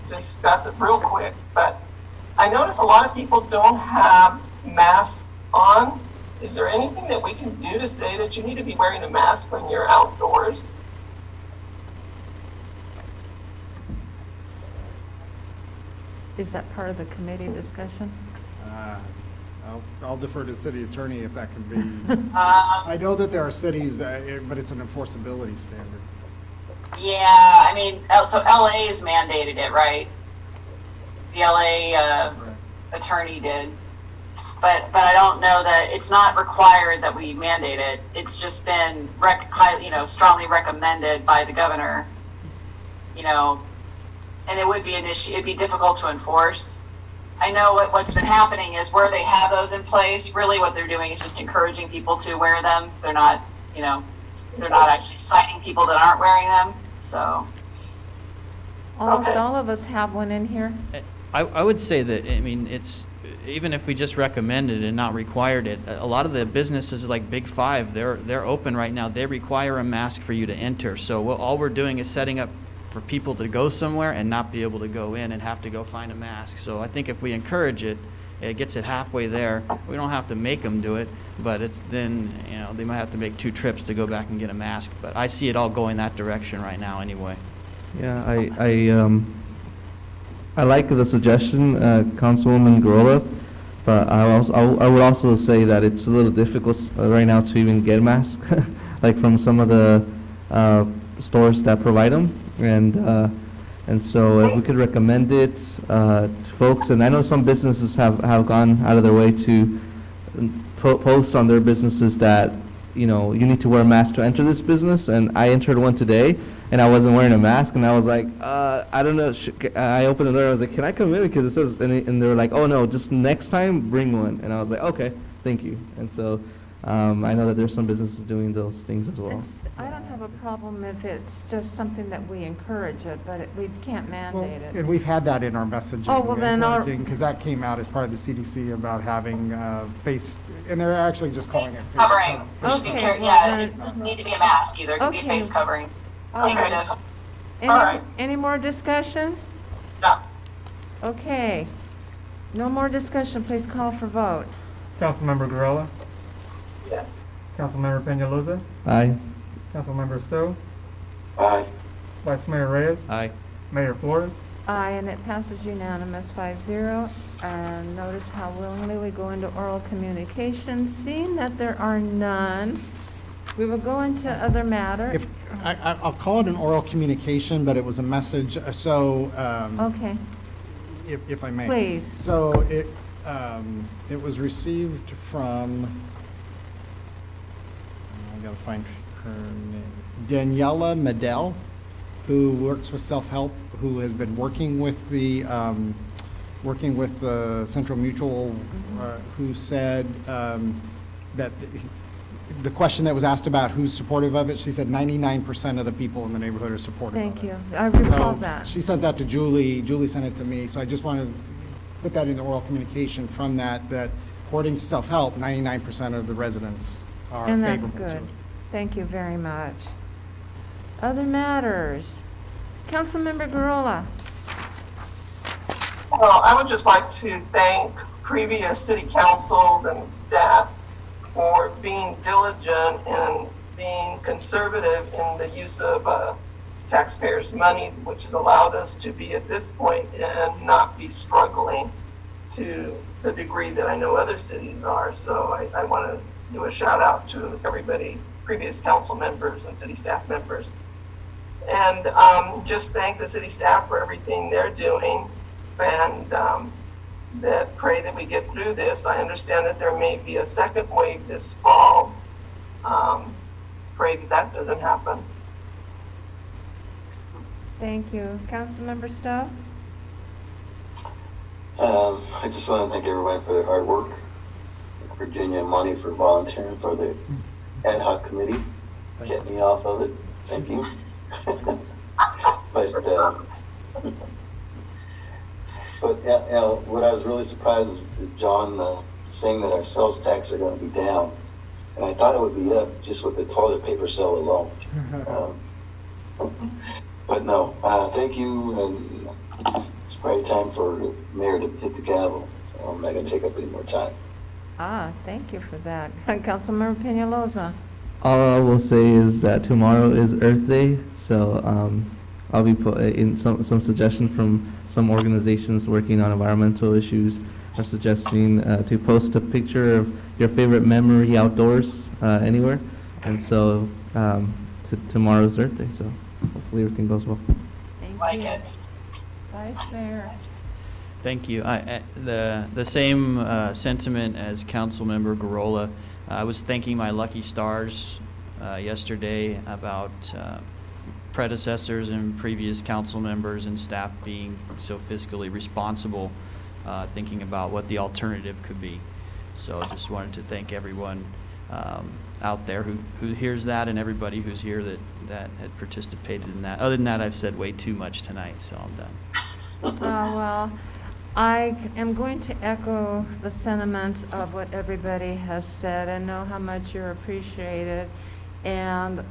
discuss it real quick, but I notice a lot of people don't have masks on. Is there anything that we can do to say that you need to be wearing a mask when you're outdoors? Is that part of the committee discussion? I'll defer to the city attorney if that can be. I know that there are cities, but it's an enforceability standard. Yeah, I mean, so LA has mandated it, right? The LA attorney did. But I don't know that, it's not required that we mandate it. It's just been strongly recommended by the governor, and it would be an issue. It'd be difficult to enforce. I know what's been happening is where they have those in place, really what they're doing is just encouraging people to wear them. They're not, they're not actually citing people that aren't wearing them, so. Almost all of us have one in here. I would say that, I mean, it's, even if we just recommended and not required it, a lot of the businesses like Big Five, they're open right now. They require a mask for you to enter. So all we're doing is setting up for people to go somewhere and not be able to go in and have to go find a mask. So I think if we encourage it, it gets it halfway there. We don't have to make them do it, but it's then, they might have to make 2 trips to go back and get a mask. But I see it all going that direction right now anyway. Yeah, I like the suggestion, Councilwoman Garola, but I would also say that it's a little difficult right now to even get masks, like from some of the stores that provide them, and so if we could recommend it to folks, and I know some businesses have gone out of their way to post on their businesses that you need to wear a mask to enter this business, and I entered one today. And I wasn't wearing a mask, and I was like, I don't know. I opened the door, I was like, can I come in? Because it says, and they were like, oh no, just next time, bring one. And I was like, okay, thank you. And so I know that there's some businesses doing those things as well. I don't have a problem if it's just something that we encourage it, but we can't mandate it. And we've had that in our messaging. Oh, well, then our- Because that came out as part of the CDC about having face, and they're actually just calling it. face Covering. cover. Should be Okay, care- well, Yeah, then- it doesn't need to be a mask either. It could be a Okay. face covering. All right. Handkerchief. Any more discussion? No. Okay. No more discussion, please call for vote. Councilmember Gorilla, Yes. Councilmember Peñalosa, Aye. Councilmember Stowe, Aye. Vice Mayor Reyes, Aye. Mayor Flores. Aye, and it passes unanimous 5-0. And notice how willingly we go into oral communications. Seeing that there are none, we will go into other matter. If, I'll call it an oral communication, but it was a message, so, Okay, if I may. Please. So it was received from, I gotta find her name, Daniela Medell, who works with Self-Help, who has been working with the Central Mutual, who said that the question that was asked about who's supportive of it, she said 99% of the people in the neighborhood are supportive of it. thank you. I recall So that. she sent that to Julie, Julie sent it to me, so I just wanted to put that into oral communication from that according to Self-Help, 99% of the residents are And favorable that's to good. it. Thank you very much. Other matters. Councilmember Garola. Well, I would just like to thank previous city councils and staff for being diligent and being conservative in the use of taxpayers' money, which has allowed us to be at this point and not be struggling to the degree that I know other cities are. So I want to do a shout out to everybody, previous council members and city staff members. And just thank the city staff for everything they're doing, and that pray that we get through this. I understand that there may be a second wave this fall. Pray that that doesn't happen. Thank you. Councilmember Stowe? I just want to thank everybody for their hard work. Virginia and Monty for volunteering for the ad hoc committee. Get me off of it. Thank you. But yeah, what I was really surprised is John saying that our sales tax are going to be down, and I thought it would be up just with the toilet paper sale alone. But no, thank you, and it's probably time for the mayor to hit the gavel. So I'm not going to take up any more time. Thank you for that. Councilmember Peñalosa? All I will say is that tomorrow is Earth Day, so I'll be put in some suggestions from some organizations working on environmental issues are suggesting to post a picture of your favorite memory outdoors anywhere, and so tomorrow's Earth Day, so hopefully everything goes well. Thank you. Vice Mayor? Thank you. The same sentiment as Councilmember Garola. I was thanking my lucky stars yesterday about predecessors and previous council members and staff being so fiscally responsible, thinking about what the alternative could be. So I just wanted to thank everyone out there who hears that, and everybody who's here that had participated in that. Other than that, I've said way too much tonight, so I'm done. Well, I am going to echo the sentiments of what everybody has said and know how much you're appreciated. And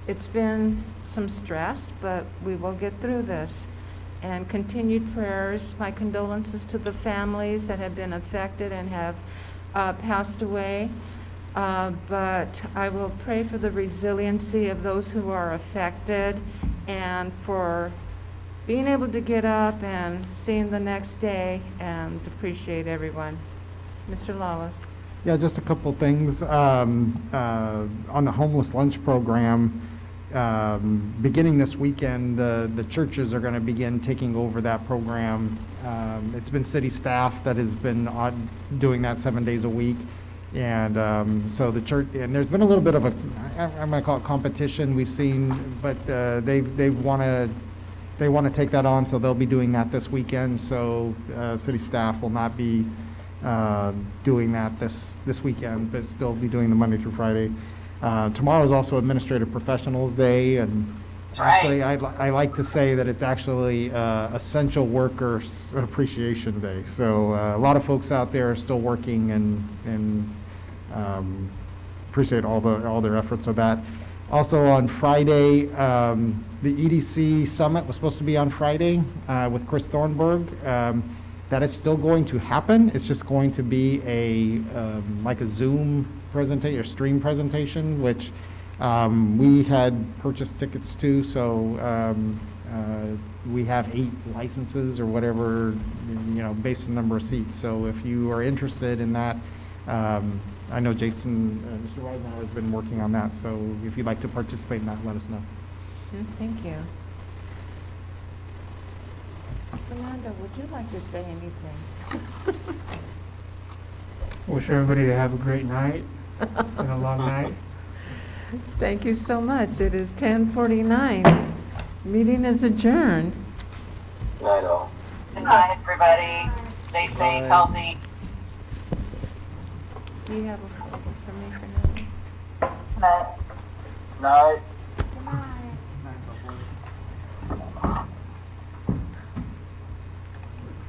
it's been some stress, but we will get through this. And continued prayers, my condolences to the families that have been affected and have passed away. But I will pray for the resiliency of those who are affected and for being able to get up and seeing the next day, and appreciate everyone. Mr. Lawless. Yeah, just a couple things. On the homeless lunch program, beginning this weekend, the churches are going to begin taking over that program. It's been city staff that has been doing that 7 days a week. And so the church, and there's been a little bit of I'm going to call it competition we've seen, but they want to take that on, so they'll be doing that this weekend. So city staff will not be doing that this weekend, but still be doing the Monday through Friday. Tomorrow is also Administrative Professionals Day, and actually, I like to say that it's actually Essential Workers Appreciation Day. So a lot of folks out there are still working, and appreciate all their efforts of that. Also on Friday, the EDC Summit was supposed to be on Friday with Chris Thornburg. That is still going to happen. It's just going to be like a Zoom presentation or stream presentation, which we had purchased tickets to. So we have 8 licenses or whatever, based on the number of seats. So if you are interested in that, I know Jason, Mr. Weidenauer has been working on that. So if you'd like to participate in that, let us know. Thank you. Yolanda, would you like to say anything? Wish everybody to have a great night. It's been a long night. Thank you so much. It is 10:49. Meeting is adjourned. Night all. Good night, everybody. Stay safe, healthy. Do you have a photo for me for now? Night.